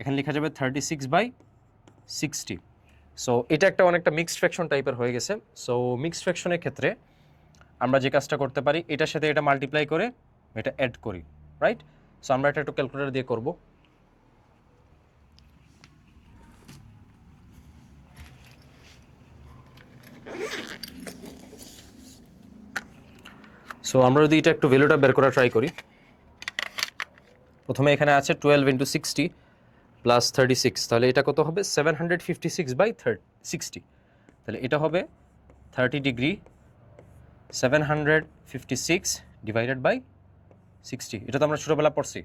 এখানে লেখা যাবে 36/60। সো এটা একটা অনেকটা মিক্সড ফ্র্যাকশন টাইপের হয়ে গেছে। সো মিক্সড ফ্র্যাকশনের ক্ষেত্রে আমরা যে কাজটা করতে পারি, এটার সাথে এটা মাল্টিপ্লাই করে এটা অ্যাড করি, রাইট? সো আমরা এটা একটু ক্যালকুলেটর দিয়ে করব। সো আমরা যদি এটা একটু ভ্যালুটা বের করা ট্রাই করি, প্রথমে এখানে আছে 12 × 60 প্লাস 36, তাহলে এটা কত হবে, 756/60। তাহলে এটা হবে 30 ডিগ্রি 756 ডিভাইডেড বাই 60। এটা তো আমরা ছোটোবেলা পড়ছি,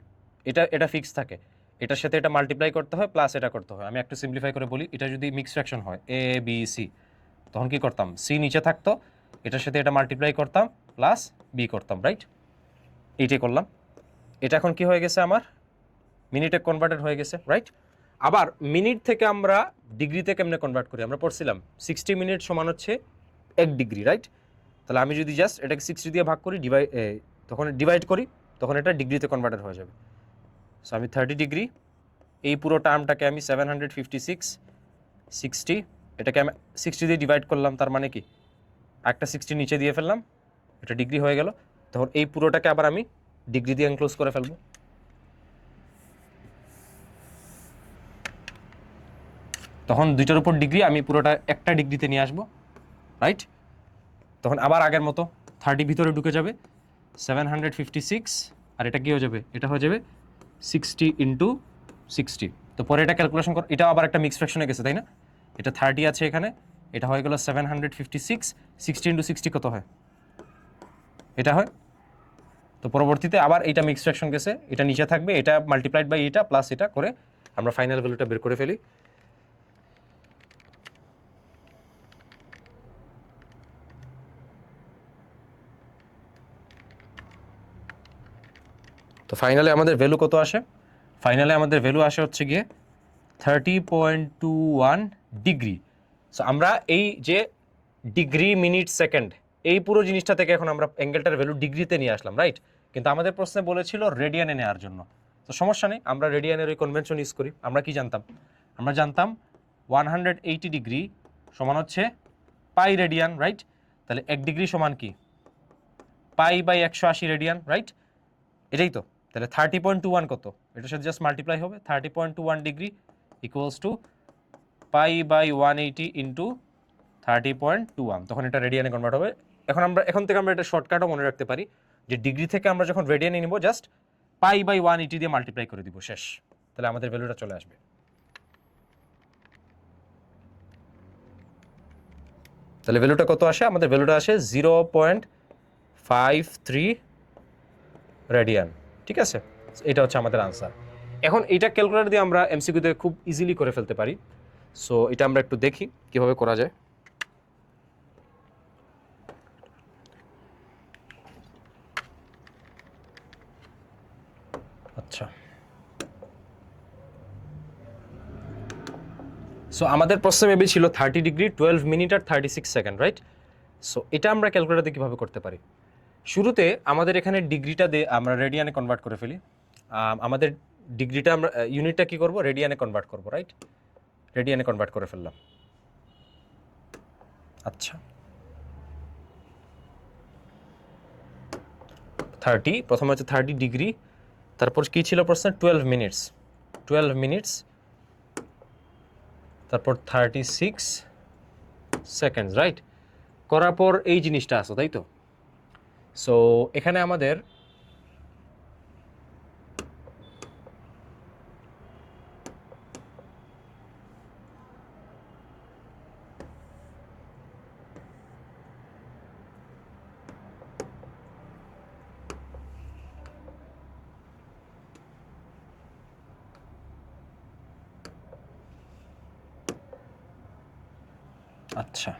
এটা ফিক্স থাকে, এটার সাথে এটা মাল্টিপ্লাই করতে হয় প্লাস এটা করতে হয়। আমি একটু সিম্পলিফাই করে বলি, এটা যদি মিক্স ফ্র্যাকশন হয় এ বি সি, তখন কি করতাম, সি নিচে থাকতো, এটার সাথে এটা মাল্টিপ্লাই করতাম প্লাস বি করতাম, রাইট? এইটাই করলাম। এটা এখন কি হয়ে গেছে, আমার মিনিটে কনভার্টেড হয়ে গেছে, রাইট? আবার মিনিট থেকে আমরা ডিগ্রিতে কেমনে কনভার্ট করি, আমরা পড়ছিলাম 60 মিনিট সমান হচ্ছে 1 ডিগ্রি, রাইট? তাহলে আমি যদি জাস্ট এটাকে 60 দিয়ে ভাগ করি, তখন ডিভাইড করি, তখন এটা ডিগ্রিতে কনভার্টেড হয়ে যাবে। সো আমি 30 ডিগ্রি, এই পুরো টার্মটাকে আমি 756/60, এটাকে আমি 60 দিয়ে ডিভাইড করলাম, তার মানে কি একটা 60 নিচে দিয়ে ফেললাম, এটা ডিগ্রি হয়ে গেল। তখন এই পুরোটাকে আবার আমি ডিগ্রি দিয়ে এনক্লোজ করে ফেলবো। তখন দুইটার উপর ডিগ্রি, আমি পুরোটা একটা ডিগ্রিতে নিয়ে আসবো, রাইট? তখন আবার আগের মতো 30 ভিতরে ঢুকে যাবে, 756, আর এটা কি হয়ে যাবে, এটা হয়ে যাবে 60 × 60। তো পরে এটা ক্যালকুলেশন কর, এটা আবার একটা মিক্স ফ্র্যাকশনে গেছে, তাই না? এটা 30 আছে এখানে, এটা হয়ে গেল 756, 60 × 60 কত হয়, এটা হয়। তো পরবর্তীতে আবার এইটা মিক্স ফ্র্যাকশন গেছে, এটা নিচে থাকবে, এটা মাল্টিপ্লাইড বাই এটা প্লাস এটা করে আমরা ফাইনাল ভ্যালুটা বের করে ফেলি। তো ফাইনালে আমাদের ভ্যালু কত আসে, ফাইনালে আমাদের ভ্যালু আসে হচ্ছে গিয়ে 30.21 ডিগ্রি। সো আমরা এই যে ডিগ্রি মিনিট সেকেন্ড, এই পুরো জিনিসটা থেকে এখন আমরা অ্যাঙ্গেলটার ভ্যালু ডিগ্রিতে নিয়ে আসলাম, রাইট? কিন্তু আমাদের প্রশ্নে বলেছিল রেডিয়ানে নেওয়ার জন্য। তো সমস্যা নেই, আমরা রেডিয়ানের ওই কনভেনশন ইউজ করি। আমরা কি জানতাম, আমরা জানতাম 180 ডিগ্রি সমান হচ্ছে পাই রেডিয়ান, রাইট? তাহলে 1 ডিগ্রি সমান কি, π/180 রেডিয়ান, রাইট? এটাই তো। তাহলে 30.21 কত, এটার সাথে জাস্ট মাল্টিপ্লাই হবে, 30.21 ডিগ্রি ইকুয়ালস টু π/180 ইন্টু 30.21, তখন এটা রেডিয়ানে কনভার্ট হবে। এখন থেকে আমরা এটা শর্টকাটও মনে রাখতে পারি, যে ডিগ্রি থেকে আমরা যখন রেডিয়ানে নিব, জাস্ট π/180 দিয়ে মাল্টিপ্লাই করে দিব, শেষ। তাহলে আমাদের ভ্যালুটা চলে আসবে। তাহলে ভ্যালুটা কত আসে, আমাদের ভ্যালুটা আসে 0.53 রেডিয়ান, ঠিক আছে? এটা হচ্ছে আমাদের আনসার। এখন এইটা ক্যালকুলেটর দিয়ে আমরা এমসিকিউতে খুব ইজিলি করে ফেলতে পারি। সো এটা আমরা একটু দেখি কিভাবে করা যায়। আচ্ছা, সো আমাদের প্রশ্নে মেবি ছিল 30 ডিগ্রি 12 মিনিট আর 36 সেকেন্ড, রাইট? সো এটা আমরা ক্যালকুলেটরে কীভাবে করতে পারি? শুরুতে আমাদের এখানে ডিগ্রিটা দিয়ে আমরা রেডিয়ানে কনভার্ট করে ফেলি। আমাদের ডিগ্রিটা আমরা ইউনিটটা কী করব, রেডিয়ানে কনভার্ট করব, রাইট? রেডিয়ানে কনভার্ট করে ফেললাম। আচ্ছা, 30 প্রথমে হচ্ছে 30 ডিগ্রি, তারপর কী ছিল প্রশ্ন? 12 মিনিটস, 12 মিনিটস, তারপর 36 সেকেন্ডস, রাইট? করার পর এই জিনিসটা আসো, তাই তো? সো এখানে আমাদের আচ্ছা,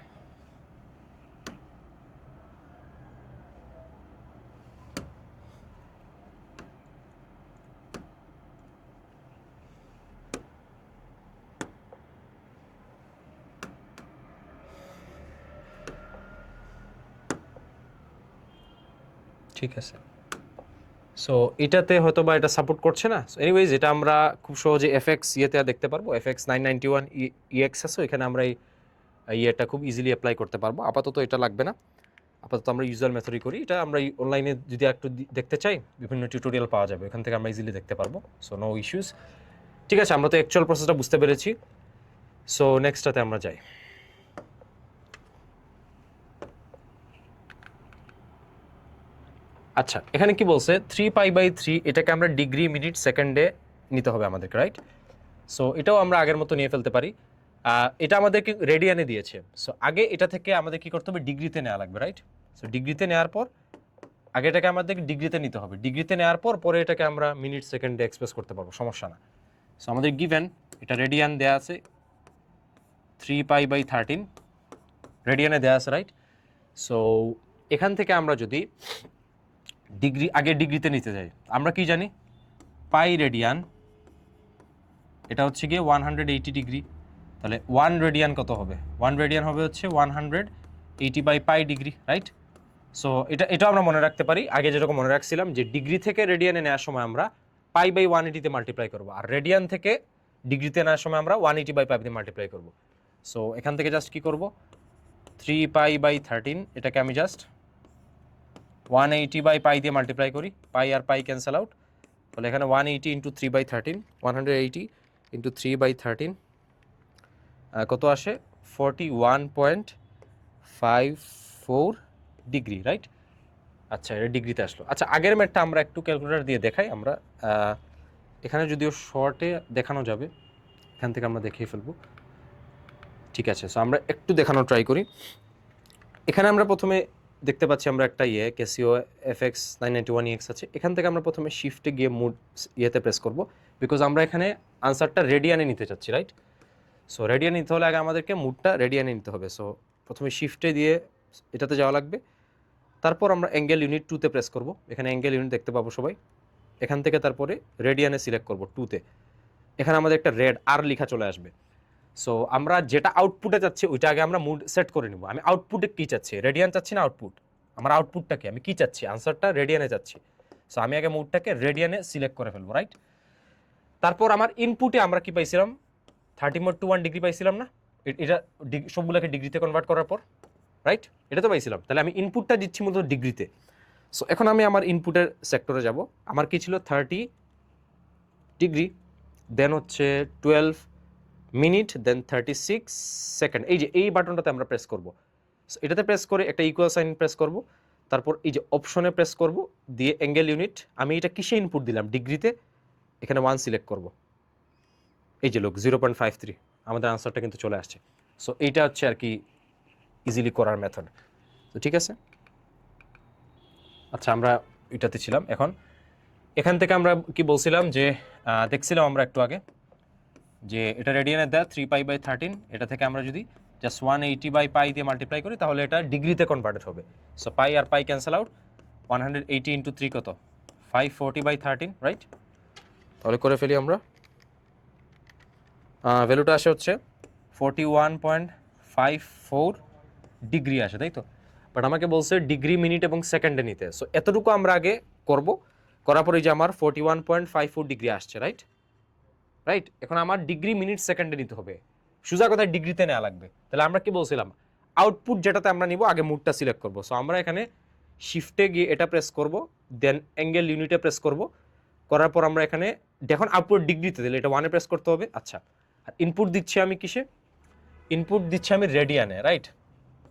ঠিক আছে। সো এটাতে হয়তো বা এটা সাপোর্ট করছে না। সো এনিওয়েজ এটা আমরা খুব সহজে এফএক্স ইয়েতে দেখতে পারবো। এফএক্স 991 ইএক্স আছে, এখানে আমরা এই ইয়েটা খুব ইজিলি অ্যাপ্লাই করতে পারবো। আপাতত এটা লাগবে না, আপাতত আমরা ইউজুয়াল মেথডই করি। এটা আমরা অনলাইনে যদি একটু দেখতে চাই, বিভিন্ন টিউটোরিয়াল পাওয়া যাবে, এখান থেকে আমরা ইজিলি দেখতে পারবো। So no issues. ঠিক আছে, আমরা তো অ্যাকচুয়াল প্রসেসটা বুঝতে পেরেছি। সো নেক্সটটাতে আমরা যাই। আচ্ছা, এখানে কি বলছে? 3π/3 এটাকে আমরা ডিগ্রি মিনিট সেকেন্ডে নিতে হবে আমাদেরকে, রাইট? সো এটাও আমরা আগের মতো নিয়ে ফেলতে পারি। এটা আমাদেরকে রেডিয়ানে দিয়েছে। সো আগে এটা থেকে আমাদের কি করতে হবে? ডিগ্রিতে নেওয়া লাগবে, রাইট? সো ডিগ্রিতে নেওয়ার পর আগে এটাকে আমাদের ডিগ্রিতে নিতে হবে। ডিগ্রিতে নেওয়ার পর পরে এটাকে আমরা মিনিট সেকেন্ডে এক্সপ্রেস করতে পারবো, সমস্যা না। সো আমাদের গিভেন এটা রেডিয়ান দেওয়া আছে 3π/13 রেডিয়ানে দেওয়া আছে, রাইট? সো এখান থেকে আমরা যদি আগে ডিগ্রিতে নিতে যাই, আমরা কি জানি? পাই রেডিয়ান, এটা হচ্ছে গিয়ে 180 ডিগ্রি। তাহলে 1 রেডিয়ান কত হবে? 1 রেডিয়ান হবে হচ্ছে 180/পাই ডিগ্রি, রাইট? সো এটাও আমরা মনে রাখতে পারি, আগে যেরকম মনে রাখছিলাম যে ডিগ্রি থেকে রেডিয়ানে নেওয়ার সময় আমরা π/180 মাল্টিপ্লাই করবো, আর রেডিয়ান থেকে ডিগ্রিতে নেওয়ার সময় আমরা 180/পাই দিয়ে মাল্টিপ্লাই করবো। সো এখান থেকে জাস্ট কি করব? 3π/13 এটাকে আমি জাস্ট 180/পাই দিয়ে মাল্টিপ্লাই করি, পাই আর পাই ক্যান্সেল আউট। তাহলে এখানে 180 × 3/13, 180 × 3/13 কত আসে? 41.54 ডিগ্রি, রাইট? আচ্ছা, এটা ডিগ্রিতে আসলো। আচ্ছা, আগের ম্যাথটা আমরা একটু ক্যালকুলেটর দিয়ে দেখাই। আমরা এখানে যদিও শর্টে দেখানো যাবে, এখান থেকে আমরা দেখিয়ে ফেলবো। ঠিক আছে, সো আমরা একটু দেখানো ট্রাই করি। এখানে আমরা প্রথমে দেখতে পাচ্ছি আমরা একটা ক্যাসিও FX 991EX আছে। এখান থেকে আমরা প্রথমে শিফটে গিয়ে মুড ইয়েতে প্রেস করব, বিকজ আমরা এখানে আনসারটা রেডিয়ানে নিতে চাচ্ছি, রাইট? সো রেডিয়ানে নিতে হলে আগে আমাদেরকে মুডটা রেডিয়ানে নিতে হবে। সো প্রথমে শিফটে দিয়ে এটাতে যাওয়া লাগবে, তারপর আমরা অ্যাঙ্গেল ইউনিট 2তে প্রেস করব। এখানে অ্যাঙ্গেল ইউনিট দেখতে পাবো সবাই। এখান থেকে তারপরে রেডিয়ানে সিলেক্ট করব 2তে। এখানে আমাদের একটা রেড আর লেখা চলে আসবে। সো আমরা যেটা আউটপুটে চাচ্ছি ওইটা আগে আমরা মুড সেট করে নিব। আমি আউটপুটে কী চাচ্ছি? রেডিয়ান চাচ্ছি না আউটপুট? আমার আউটপুটটা কি? আমি কী চাচ্ছি? আনসারটা রেডিয়ানে চাচ্ছি। সো আমি আগে মুডটাকে রেডিয়ানে সিলেক্ট করে ফেলবো, রাইট? তারপর আমার ইনপুটে আমরা কি পাইছিলাম? 30.21 ডিগ্রি পাইছিলাম না? এটা সবগুলোকে ডিগ্রিতে কনভার্ট করার পর, রাইট? এটা তো পাইছিলাম। তাহলে আমি ইনপুটটা দিচ্ছি মূলত ডিগ্রিতে। সো এখন আমি আমার ইনপুটের সেক্টরে যাব। আমার কি ছিল? 30 ডিগ্রি, দেন হচ্ছে 12 মিনিট, দেন 36 সেকেন্ড। এই যে এই বাটনটাতে আমরা প্রেস করব। সো এটাতে প্রেস করে একটা ইকুয়াল সাইন প্রেস করব, তারপর এই যে অপশনে প্রেস করব, দিয়ে অ্যাঙ্গেল ইউনিট আমি এটা কিসে ইনপুট দিলাম? ডিগ্রিতে। এখানে 1 সিলেক্ট করব। এই যে লোক 0.53 আমাদের আনসারটা কিন্তু চলে আসছে। সো এইটা হচ্ছে আর কি ইজিলি করার মেথড। তো ঠিক আছে, আচ্ছা আমরা এটাতে ছিলাম। এখন এখান থেকে আমরা কি বলছিলাম যে দেখছিলাম আমরা একটু আগে যে এটা রেডিয়ানের দেয় 3π/13, এটা থেকে আমরা যদি জাস্ট 180/পাই দিয়ে মাল্টিপ্লাই করি তাহলে এটা ডিগ্রিতে কনভার্টেড হবে। সো পাই আর পাই ক্যান্সেল আউট, 180 × 3 কত? 540/13, রাইট? তাহলে করে ফেলি আমরা। ভ্যালুটা আসে হচ্ছে 41.54 ডিগ্রি আসে, তাই তো? বাট আমাকে বলছে ডিগ্রি, মিনিট এবং সেকেন্ডে নিতে। সো এতটুকু আমরা আগে করব, করার পরে যে আমার 41.54 ডিগ্রি আসছে, রাইট। এখন আমার ডিগ্রি, মিনিট, সেকেন্ডে নিতে হবে, সোজা কথায় ডিগ্রিতে নেওয়া লাগবে। তাহলে আমরা কি বলছিলাম, আউটপুট যেটাতে আমরা নিব আগে মুডটা সিলেক্ট করব। সো আমরা এখানে শিফটে গিয়ে এটা প্রেস করব, দেন অ্যাঙ্গেল ইউনিটে প্রেস করব, করার পর আমরা এখানে দেখুন আউটপুট ডিগ্রিতে দিলে এটা 1-এ প্রেস করতে হবে। আচ্ছা, আর ইনপুট দিচ্ছি আমি কিসে, ইনপুট দিচ্ছি আমি রেডিয়ানে, রাইট।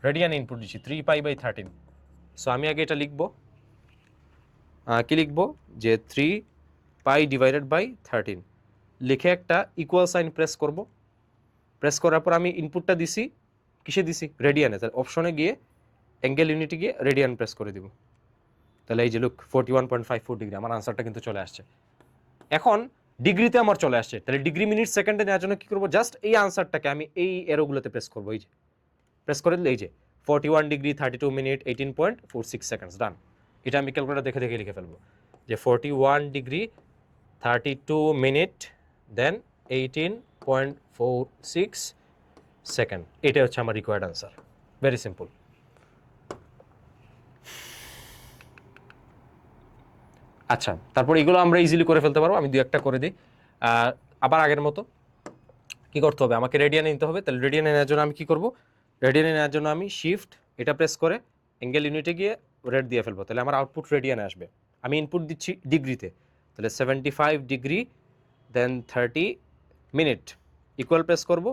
রেডিয়ানে ইনপুট দিচ্ছি 3π/13। সো আমি আগে এটা লিখব, কি লিখব, যে 3π/13 লিখে একটা ইকুয়াল সাইন প্রেস করব। প্রেস করার পর আমি ইনপুটটা দিছি কিসে দিছি, রেডিয়ানে। তাহলে অপশনে গিয়ে অ্যাঙ্গেল ইউনিটে গিয়ে রেডিয়ান প্রেস করে দিব। তাহলে এই যে লুক 41.54 ডিগ্রি, আমার আনসারটা কিন্তু চলে আসছে। এখন ডিগ্রিতে আমার চলে আসছে। তাহলে ডিগ্রি, মিনিট, সেকেন্ডে নেওয়ার জন্য কি করব, জাস্ট এই আনসারটাকে আমি এই এরোগুলোতে প্রেস করবো। এই যে প্রেস করে দিলে এই যে 41 ডিগ্রি 32 মিনিট 18.46 সেকেন্ডস, ডান। এটা আমি ক্যালকুলেটর দেখে দেখে লিখে ফেলবো যে 41 ডিগ্রি 32 মিনিট দেন 18.46 সেকেন্ড। এটা হচ্ছে আমার রিকোয়ার্ড আনসার। Very simple. আচ্ছা, তারপর এগুলো আমরা ইজিলি করে ফেলতে পারবো। আমি 2-1টা করে দিই। আবার আগের মতো কি করতে হবে, আমাকে রেডিয়ানে নিতে হবে। তাহলে রেডিয়ানে নেওয়ার জন্য আমি কি করব, রেডিয়ানে নেওয়ার জন্য আমি শিফট এটা প্রেস করে অ্যাঙ্গেল ইউনিটে গিয়ে রেড দিয়ে ফেলবো। তাহলে আমার আউটপুট রেডিয়ানে আসবে। আমি ইনপুট দিচ্ছি ডিগ্রিতে, তাহলে 75 ডিগ্রি দেন 30 মিনিট ইকুয়াল প্রেস করব।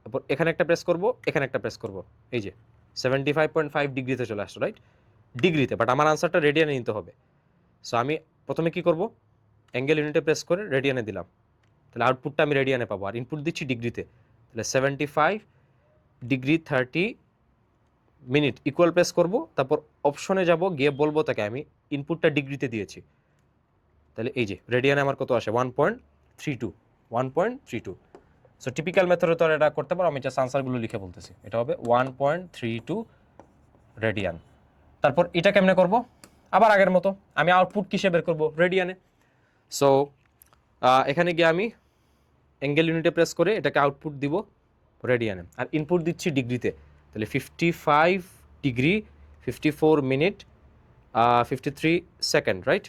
তারপর এখানে একটা প্রেস করব, এখানে একটা প্রেস করব। এই যে 75.5 ডিগ্রিতে চলে আসলো, রাইট, ডিগ্রিতে। বাট আমার আনসারটা রেডিয়ানে নিতে হবে। সো আমি প্রথমে কি করব, অ্যাঙ্গেল ইউনিটে প্রেস করে রেডিয়ানে দিলাম। তাহলে আউটপুটটা আমি রেডিয়ানে পাবো, আর ইনপুট দিচ্ছি ডিগ্রিতে। তাহলে 75 ডিগ্রি 30 মিনিট ইকুয়াল প্রেস করব। তারপর অপশনে যাব, গিয়ে বলবো তাকে আমি ইনপুটটা ডিগ্রিতে দিয়েছি। তাহলে এই যে রেডিয়ানে আমার কত আসে, 1.32। সো টিপিক্যাল মেথডে তো এটা করতে পারো। আমি জাস্ট আনসারগুলো লিখে বলতেছি। এটা হবে 1.32 রেডিয়ান। তারপর এটা কেমনে করব, আবার আগের মতো আমি আউটপুট কিসে বের করব, রেডিয়ানে। সো এখানে গিয়ে আমি অ্যাঙ্গেল ইউনিটে প্রেস করে এটাকে আউটপুট দিব রেডিয়ানে, আর ইনপুট দিচ্ছি ডিগ্রিতে। তাহলে 55 ডিগ্রি 54 মিনিট 53 সেকেন্ড, রাইট।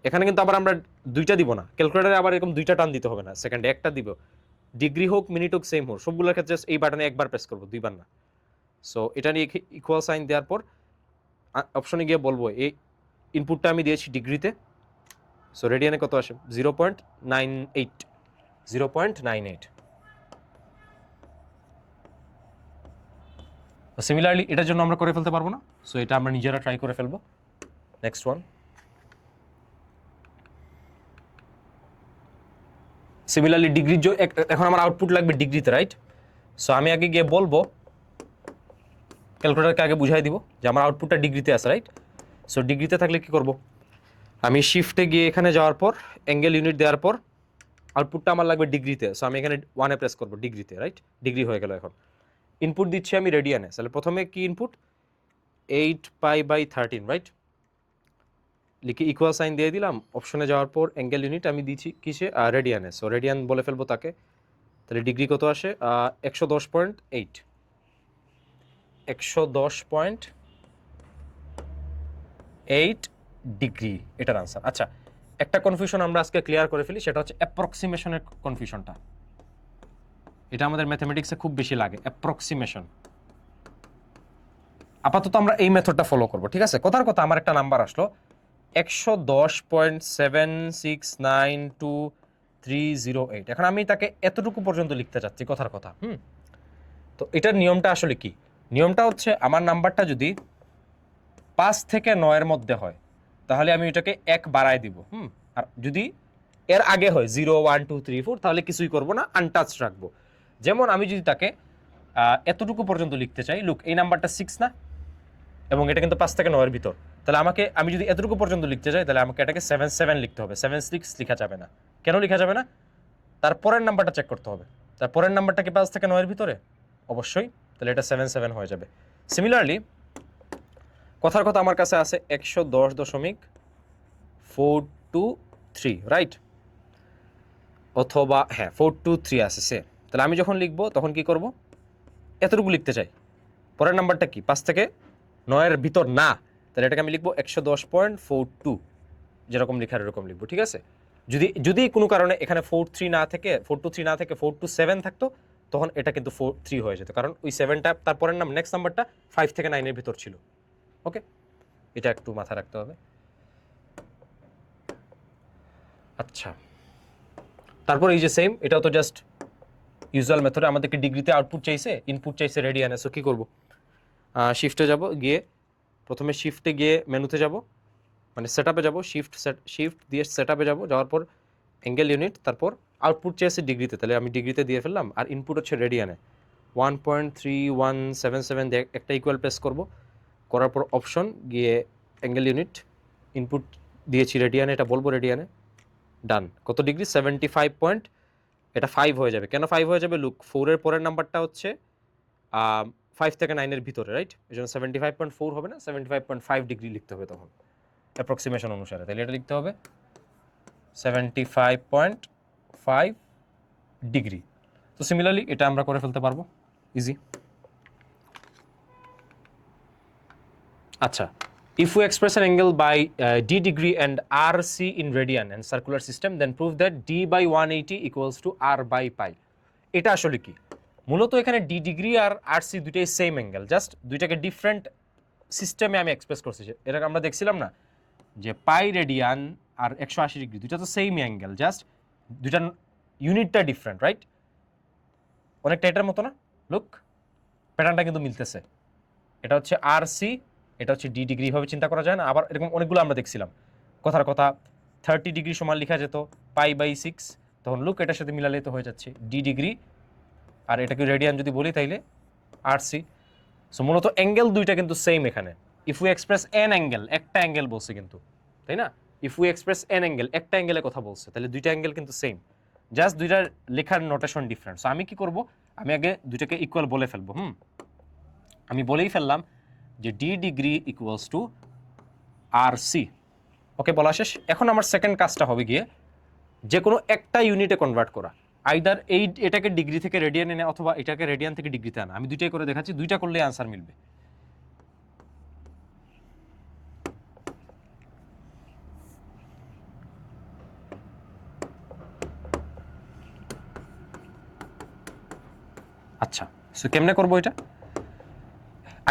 এখানে কিন্তু আবার আমরা 2টা দিব না, ক্যালকুলেটারে আবার এরকম 2টা টান দিতে হবে না, সেকেন্ডে একটা দিব। ডিগ্রি হোক, মিনিট হোক, সেম হোক, সবগুলোর ক্ষেত্রে এই বাটনে একবার প্রেস করবো, 2বার না। সো এটা নিয়ে ইকুয়াল সাইন দেওয়ার পর অপশনে গিয়ে বলবো এই ইনপুটটা আমি দিয়েছি ডিগ্রিতে। সো রেডিয়ানে কত আসে, 0.98। সিমিলারলি এটার জন্য আমরা করে ফেলতে পারবো না। সো এটা আমরা নিজেরা ট্রাই করে ফেলবো। নেক্সট ওয়ান, সিমিলারলি ডিগ্রি, এখন আমার আউটপুট লাগবে ডিগ্রিতে, রাইট। সো আমি আগে গিয়ে বলবো, ক্যালকুলেটারকে আগে বুঝাই দিব যে আমার আউটপুটটা ডিগ্রিতে আছে, রাইট। সো ডিগ্রিতে থাকলে কি করব, আমি শিফটে গিয়ে এখানে যাওয়ার পর অ্যাঙ্গেল ইউনিট দেওয়ার পর আউটপুটটা আমার লাগবে ডিগ্রিতে। সো আমি এখানে 1-এ প্রেস করবো, ডিগ্রিতে, রাইট। ডিগ্রি হয়ে গেল। এখন ইনপুট দিচ্ছি আমি রেডিয়ানে। তাহলে প্রথমে কি ইনপুট, 8π/13, রাইট। লিখে ইকুয়াল সাইন দিয়ে দিলাম। অপশনে যাওয়ার পর অ্যাঙ্গেল ইউনিট আমি দিচ্ছি কিসে, রেডিয়ানে। সো রেডিয়ান বলে ফেলবো তাকে। তাহলে ডিগ্রি কত আসে, 110.8। 110.8 ডিগ্রি এটার আনসার। আচ্ছা, একটা কনফিউশন আমরা আজকে ক্লিয়ার করে ফেলি, সেটা হচ্ছে অ্যাপ্রক্সিমেশনের কনফিউশনটা। এটা আমাদের ম্যাথমেটিক্সে খুব বেশি লাগে, অ্যাপ্রক্সিমেশন। আপাতত আমরা এই মেথডটা ফলো করব, ঠিক আছে। কথার কথা আমার একটা নাম্বার আসলো 110.76922308। এখন আমি তাকে এতটুকু পর্যন্ত লিখতে চাচ্ছি, কথার কথা। তো এটার নিয়মটা আসলে কি, নিয়মটা হচ্ছে আমার নাম্বারটা যদি 5 থেকে 9-এর মধ্যে হয় তাহলে আমি এটাকে 1 বাড়ায় দিব। আর যদি এর আগে হয় 0 1 2 3 4 তাহলে কিছুই করব না, আনটাচ রাখবো। যেমন আমি যদি তাকে এতটুকু পর্যন্ত লিখতে চাই, লুক এই নাম্বারটা 6 না, এবং এটা কিন্তু 5 থেকে 9-এর ভিতর। তাহলে আমি যদি এতটুকু পর্যন্ত লিখতে চাই তাহলে আমাকে এটাকে 7 7 লিখতে হবে, 7 6 লেখা যাবে না। কেন লেখা যাবে না, তার পরের নাম্বারটা চেক করতে হবে। তার পরের নাম্বারটা কি 5 থেকে 9-এর ভিতরে, অবশ্যই। তাহলে এটা 7 7 হয়ে যাবে। সিমিলারলি কথার কথা আমার কাছে আছে 110.423, রাইট, অথবা হ্যাঁ 423 আছে সে। তাহলে আমি যখন লিখবো তখন কি করব, এতটুকু লিখতে চাই। পরের নাম্বারটা কি, 5 থেকে 9-এর ভিতর না, তাহলে এটাকে আমি লিখবো 110.42, যেরকম লেখার এরকম লিখবো, ঠিক আছে? যদি কোনো কারণে এখানে 4.3 না থেকে 4.23 না থেকে 4.27 থাকতো, তখন এটা কিন্তু 4.3 হয়ে যেত, কারণ ওই 7টা তারপরের নেক্সট নাম্বারটা 5 থেকে 9-এর ভিতর ছিল। ওকে, এটা একটু মাথায় রাখতে হবে। আচ্ছা, তারপর এই যে সেম, এটাও তো জাস্ট ইউজুয়াল মেথডে আমাদেরকে ডিগ্রিতে আউটপুট চাইছে, ইনপুট চাইছে রেডিয়ানে। সো কী করবো, শিফটে যাব, গিয়ে প্রথমে শিফটে গিয়ে মেনুতে যাব, মানে সেট আপে যাবো, শিফট দিয়ে সেট আপে যাবো, যাওয়ার পর অ্যাঙ্গেল ইউনিট, তারপর আউটপুট চেয়েছে ডিগ্রিতে, তাহলে আমি ডিগ্রিতে দিয়ে ফেললাম, আর ইনপুট হচ্ছে রেডিয়ানে 1.3177 দিয়ে একটা ইকুয়াল প্রেস করব, করার পর অপশন গিয়ে অ্যাঙ্গেল ইউনিট, ইনপুট দিয়েছি রেডিয়ানে, এটা বলবো রেডিয়ানে, ডান। কত ডিগ্রি? 75 পয়েন্ট, এটা 5 হয়ে যাবে। কেন 5 হয়ে যাবে? লুক, 4-এর পরের নাম্বারটা হচ্ছে 5 থেকে 9-এর ভিতরে, রাইট? এই জন্য 75.4 হবে না, 75.5 ডিগ্রি লিখতে হবে তখন অ্যাপ্রক্সিমেশন অনুসারে, তাহলে এটা লিখতে হবে 75.5 ডিগ্রি। তো সিমিলারলি এটা আমরা করে ফেলতে পারবো, ইজি। আচ্ছা, if we express an angle by d degree and rc in radian and circular system, then prove that d by 180 equals to r by pi. এটা আসলে কি? মূলত এখানে d ডিগ্রি আর rc দুইটাই সেম অ্যাঙ্গেল, জাস্ট দুইটাকে different সিস্টেমে আমি express করছি। এটা আমরা দেখছিলাম না যে পাই রেডিয়ান আর 180 ডিগ্রি দুইটা তো সেম অ্যাঙ্গেল, জাস্ট দুইটা ইউনিটটা ডিফারেন্ট, রাইট? অনেকটা এটার মতো না? লুক, প্যাটার্নটা কিন্তু মিলতেছে। এটা হচ্ছে আরসি, এটা হচ্ছে ডি ডিগ্রি, ভাবে চিন্তা করা যায় না? আবার এরকম অনেকগুলো আমরা দেখছিলাম, কথার কথা 30 ডিগ্রি সমান লেখা যেত π/6, তখন লুক এটার সাথে মিলালে তো হয়ে যাচ্ছে ডি ডিগ্রি, আর এটাকে রেডিয়ান যদি বলি তাইলে আরসি। সো মূলত অ্যাঙ্গেল দুইটা কিন্তু সেম এখানে। If we express N angle, একটা অ্যাঙ্গেল বলছে কিন্তু, তাই না? If we express N angle, একটা অ্যাঙ্গেলের কথা বলছে, তাহলে দুইটা অ্যাঙ্গেল কিন্তু সেম, জাস্ট দুইটার লেখার নোটেশন ডিফারেন্ট। সো আমি কি করব, আমি আগে দুইটাকে ইকুয়াল বলে ফেলবো। আমি বলেই ফেললাম যে D degree equals to R C. Okay, বলা শেষ। এখন আমার সেকেন্ড কাজটা হবে গিয়ে যে কোনো একটা ইউনিটে কনভার্ট করা, আইদার এটাকে ডিগ্রি থেকে রেডিয়ান এনে অথবা এটাকে রেডিয়ান থেকে ডিগ্রিতে আনা। আমি দুইটাই করে দেখাচ্ছি, দুইটা করলে আনসার মিলবে। আচ্ছা, সো কেমনে করবো এটা?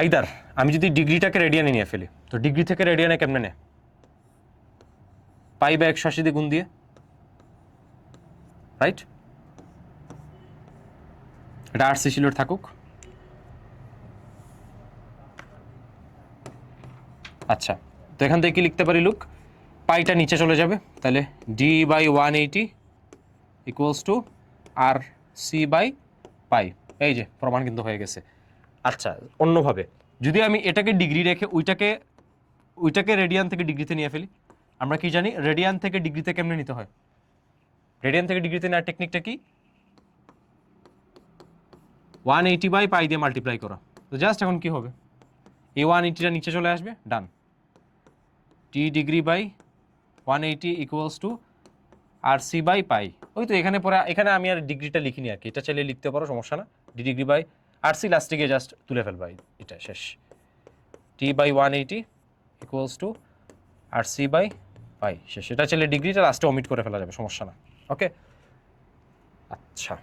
আইদার আমি যদি ডিগ্রিটাকে রেডিয়ানে নিয়ে ফেলি, তো ডিগ্রি থেকে রেডিয়ানে কেমনে নেয়? π/180 দিয়ে গুণ দিয়ে, রাইট? এটা আরসি ছিল, থাকুক। আচ্ছা, তো এখান থেকে কি লিখতে পারি? লুক, পাইটা নিচে চলে যাবে, তাহলে d/180 equals to R C by pi. এই যে প্রমাণ কিন্তু হয়ে গেছে। আচ্ছা, অন্যভাবে যদি আমি এটাকে ডিগ্রি রেখে ওইটাকে রেডিয়ান থেকে ডিগ্রিতে নিয়ে ফেলি, আমরা কি জানি রেডিয়ান থেকে ডিগ্রিতে কেমনে নিতে হয়? রেডিয়ান থেকে ডিগ্রিতে নেওয়ার টেকনিকটা কি? 180/পাই দিয়ে মাল্টিপ্লাই করা। তো জাস্ট এখন কি হবে, এই 180টা নিচে চলে আসবে, done. T degree by 180 equals to R C by pi. ওই তো এখানে পরে, এখানে আমি আর ডিগ্রিটা লিখিনি আর কি, এটা চাইলে লিখতে পারো, সমস্যা না। D degree by r c লাস্টে গিয়ে জাস্ট তুলে ফেলবা, এটা শেষ। t/180 equals to R C by pi, শেষ। এটা চাইলে ডিগ্রিটা লাস্টে অমিট করে ফেলা যাবে, সমস্যা না। ওকে, আচ্ছা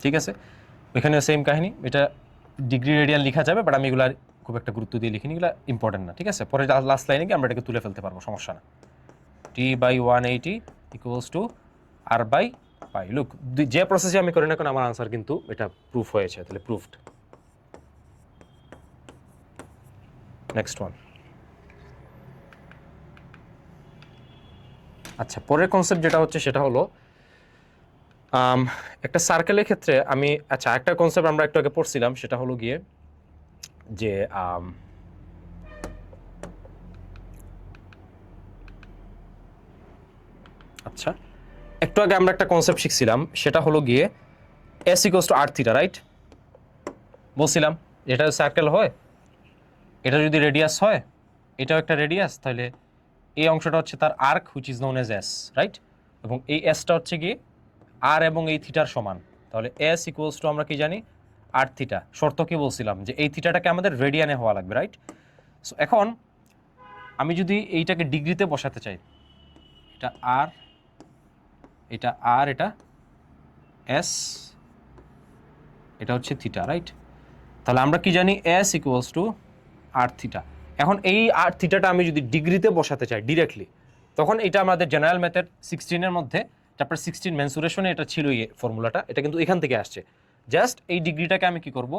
ঠিক আছে। এখানে সেম কাহিনী, এটা ডিগ্রি রেডিয়ান লেখা যাবে, বাট আমি এগুলো খুব একটা গুরুত্ব দিয়ে লিখিনি, এগুলো ইম্পর্টেন্ট না, ঠিক আছে? পরে লাস্ট লাইনে গিয়ে আমরা এটাকে তুলে ফেলতে পারবো, সমস্যা না। t/180 equals to r by pi. Look, যে প্রসেসে আমি করি না কেন আমার আনসার কিন্তু এটা প্রুফ হয়েছে, তাহলে প্রুফড। Next one. আচ্ছা, পরের কনসেপ্ট যেটা হচ্ছে সেটা হলো একটা সার্কেলের ক্ষেত্রে আমি, আচ্ছা একটা কনসেপ্ট আমরা একটু আগে পড়ছিলাম, সেটা হলো গিয়ে যে আচ্ছা একটু আগে আমরা একটা কনসেপ্ট শিখছিলাম, সেটা হলো গিয়ে S equals to R theta, right? বলছিলাম এটা সার্কেল হয়, এটা যদি রেডিয়াস হয়, এটাও একটা রেডিয়াস, তাহলে এই অংশটা হচ্ছে তার arc, which is known as S, right? এবং এই এসটা হচ্ছে গিয়ে আর এবং এই থিটার সমান, তাহলে এস ইকুয়ালস টু আমরা কি জানি? আর থিটা, শর্ত কি বলছিলাম যে এই থিটাটাকে আমাদের রেডিয়ানে হওয়া লাগবে, রাইট? সো এখন আমি যদি এইটাকে ডিগ্রিতে বসাতে চাই, এটা আর, এটা আর, এটা এস, এটা হচ্ছে থিটা, রাইট? তাহলে আমরা কি জানি S equals to R theta. এখন এই আর থিটাটা আমি যদি ডিগ্রিতে বসাতে চাই ডিরেক্টলি, তখন এটা আমাদের জেনারেল মেথড 16-এর মধ্যে চ্যাপ্টার 16 মেনসুরেশনে এটা ছিল এই ফর্মুলাটা, এটা কিন্তু এখান থেকে আসছে। জাস্ট এই ডিগ্রিটাকে আমি কি করব,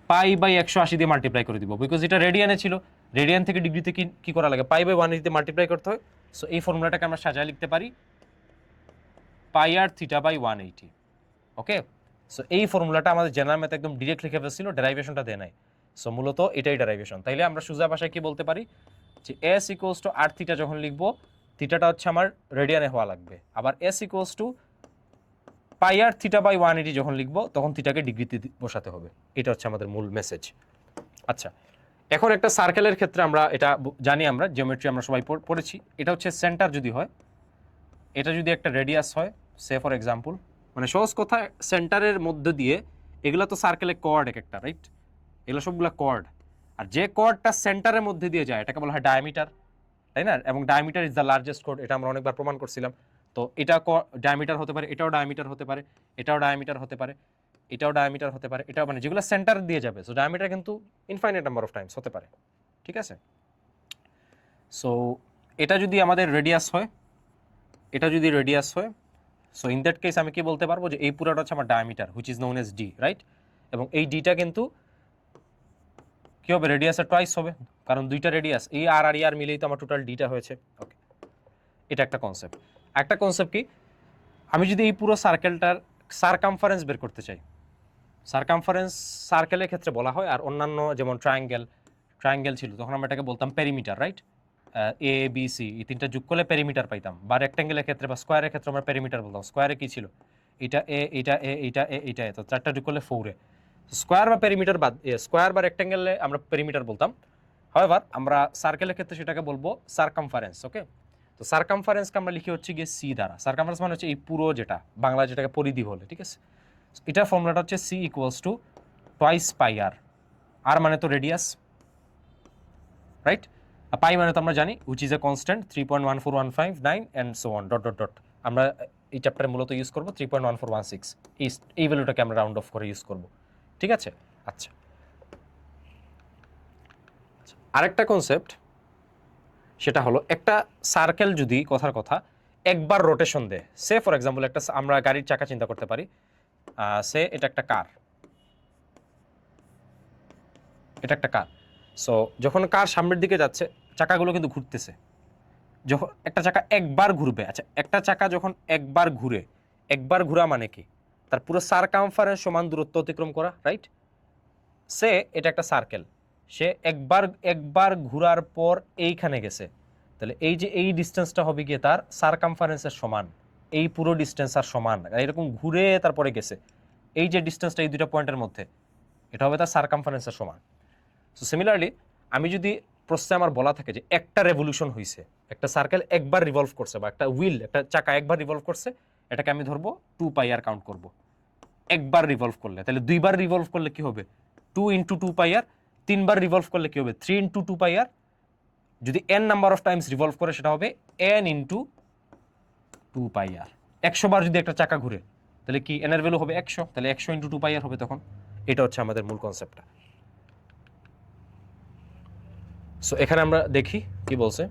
পাই বাই 180 দিয়ে মাল্টিপ্লাই করে দিব, বিকজ এটা রেডিয়ানে ছিল, রেডিয়ান থেকে ডিগ্রিতে কি করা লাগে, পাই বাই 180 দিয়ে মাল্টিপ্লাই করতে হয়। সো এই ফর্মুলাটাকে আমরা সাজায় লিখতে পারি পাই r theta by 180। Okay, so এই ফর্মুলাটা আমাদের জেনারেল ম্যাথ একদম ডিরেক্ট লিখে ফেলছিল, ডেরাইভেশনটা দেয় নাই। সো মূলত এটাই ডেরাইভেশন। তাইলে আমরা সোজা ভাষায় কি বলতে পারি যে S equals to R theta যখন লিখবো, থিটাটা হচ্ছে আমার রেডিয়ানে হওয়া লাগবে, আবার S equals to pi r theta by 180 যখন লিখবো, তখন থিটাকে ডিগ্রিতে বসাতে হবে। এটা হচ্ছে আমাদের মূল মেসেজ। আচ্ছা, এখন একটা সার্কেলের ক্ষেত্রে আমরা এটা জানি, আমরা জিওমেট্রি আমরা সবাই পড়েছি, এটা হচ্ছে সেন্টার যদি হয়, এটা যদি একটা রেডিয়াস হয়, সে ফর এক্সাম্পল, মানে সহজ কথা, সেন্টারের মধ্যে দিয়ে, এগুলো তো সার্কেলে কর্ড এক একটা, রাইট? এগুলো সবগুলো কর্ড, আর যে কর্ডটা সেন্টারের মধ্যে দিয়ে যায় এটাকে বলা হয় ডায়ামিটার, তাই না? এবং diameter is the largest chord, এটা আমরা অনেকবার প্রমাণ করছিলাম। তো এটা ডায়ামিটার হতে পারে, এটাও ডায়ামিটার হতে পারে, এটাও ডায়ামিটার হতে পারে, এটাও ডায়ামিটার হতে পারে, এটাও, মানে যেগুলো সেন্টার দিয়ে যাবে। সো ডায়ামিটার কিন্তু ইনফাইনাইট নাম্বার অফ টাইমস হতে পারে, ঠিক আছে? সো এটা যদি আমাদের রেডিয়াস হয়, এটা যদি রেডিয়াস হয়, সো ইন দ্যাট কেস আমি কি বলতে পারবো যে এই পুরোটা হচ্ছে আমার diameter, which is known age D, right? এবং এই ডিটা কিন্তু কি হবে, রেডিয়াসের টুয়াইস হবে, কারণ দুইটা রেডিয়াস, এই আর আর আর মিলেই তো আমার টোটাল ডিটা হয়েছে। ওকে, এটা একটা কনসেপ্ট। একটা কনসেপ্ট কি, আমি যদি এই পুরো সার্কেলটার সারকামফারেন্স বের করতে চাই, সারকামফারেন্স সার্কেলের ক্ষেত্রে বলা হয়, আর অন্যান্য যেমন ট্রায়াঙ্গেল ছিল তখন আমরা এটাকে বলতাম perimeter, right? A B C এই তিনটা যোগ করলে পেরিমিটার পাইতাম, বা রেক্ট্যাঙ্গেলের ক্ষেত্রে বা স্কোয়ারের ক্ষেত্রে আমরা পেরিমিটার বলতাম। স্কোয়ারে কি ছিল, এটা এ, এটা এ, এটা এ, এটা এ, তো চারটা যোগ করলে 4 স্কোয়ার বা পেরিমিটার বাদ, স্কোয়ার বা রেক্ট্যাঙ্গেলে আমরা পেরিমিটার বলতাম। হাওয়েভার আমরা সার্কেলের ক্ষেত্রে সেটাকে বলবো সারকামফারেন্স। ওকে, তো সারকামফারেন্সকে আমরা লিখি হচ্ছে গিয়ে সি দ্বারা। সারকামফারেন্স মানে হচ্ছে এই পুরো, যেটা বাংলা যেটাকে পরিধি বলে, ঠিক আছে? এটা ফর্মুলাটা হচ্ছে C equals to twice pi R, R মানে তো রেডিয়াস, রাইট? পাই মানে তো আমরা জানি which is a constant 3.14159 and so on dot dot dot. আমরা এই চ্যাপ্টারে মূলত ইউজ করবো 3.1416, এই ভ্যালুটাকে আমরা রাউন্ড অফ করে ইউজ করব, ঠিক আছে? আচ্ছা, আরেকটা কনসেপ্ট, সেটা হলো একটা সার্কেল যদি কথার কথা একবার রোটেশন দেয়, সে ফর এক্সাম্পল একটা, আমরা গাড়ির চাকা চিন্তা করতে পারি, সে এটা একটা কার, এটা একটা কার। সো যখন কার সামনের দিকে যাচ্ছে, চাকাগুলো কিন্তু ঘুরতেছে, যখন একটা চাকা একবার ঘুরবে, আচ্ছা একটা চাকা যখন একবার ঘুরে, একবার ঘোরা মানে কি, তার পুরো সারকামফারেন্স সমান দূরত্ব অতিক্রম করা, রাইট? সে এটা একটা সার্কেল, সে একবার ঘোরার পর এইখানে গেছে, তাহলে এই যে এই ডিস্টেন্সটা হবে গিয়ে তার সারকামফারেন্সের সমান, এই পুরো ডিস্টেন্স আর সমান, এরকম ঘুরে তারপরে গেছে, এই যে ডিস্টেন্সটা এই দুটো পয়েন্টের মধ্যে, এটা হবে তার সারকামফারেন্সের সমান। সো সিমিলারলি আমি যদি প্রশ্নে আমার বলা থাকে যে একটা রেভলিউশন হয়েছে, একটা সার্কেল একবার রিভলভ করছে, বা একটা হুইল, একটা চাকা একবার রিভলভ করছে, এটাকে আমি ধরবো 2 পাই আর কাউন্ট করব। একবার রিভলভ করলে, তাহলে দুইবার রিভলভ করলে কি হবে 2 ইন্টু 2 পাই আর, তিনবার রিভলভ করলে কি হবে 3 ইন্টু 2 পাই আর, যদি n number of Times revolve করে সেটা হবে n ইন্টু 2 পাই আর। 100 বার যদি একটা চাকা ঘুরে তাহলে কি n এর ভ্যালু হবে 100, তাহলে 100 ইন্টু 2 পাই আর হবে তখন। এটা হচ্ছে আমাদের মূল কনসেপ্টটা। সো এখানে আমরা দেখি কি বলছে।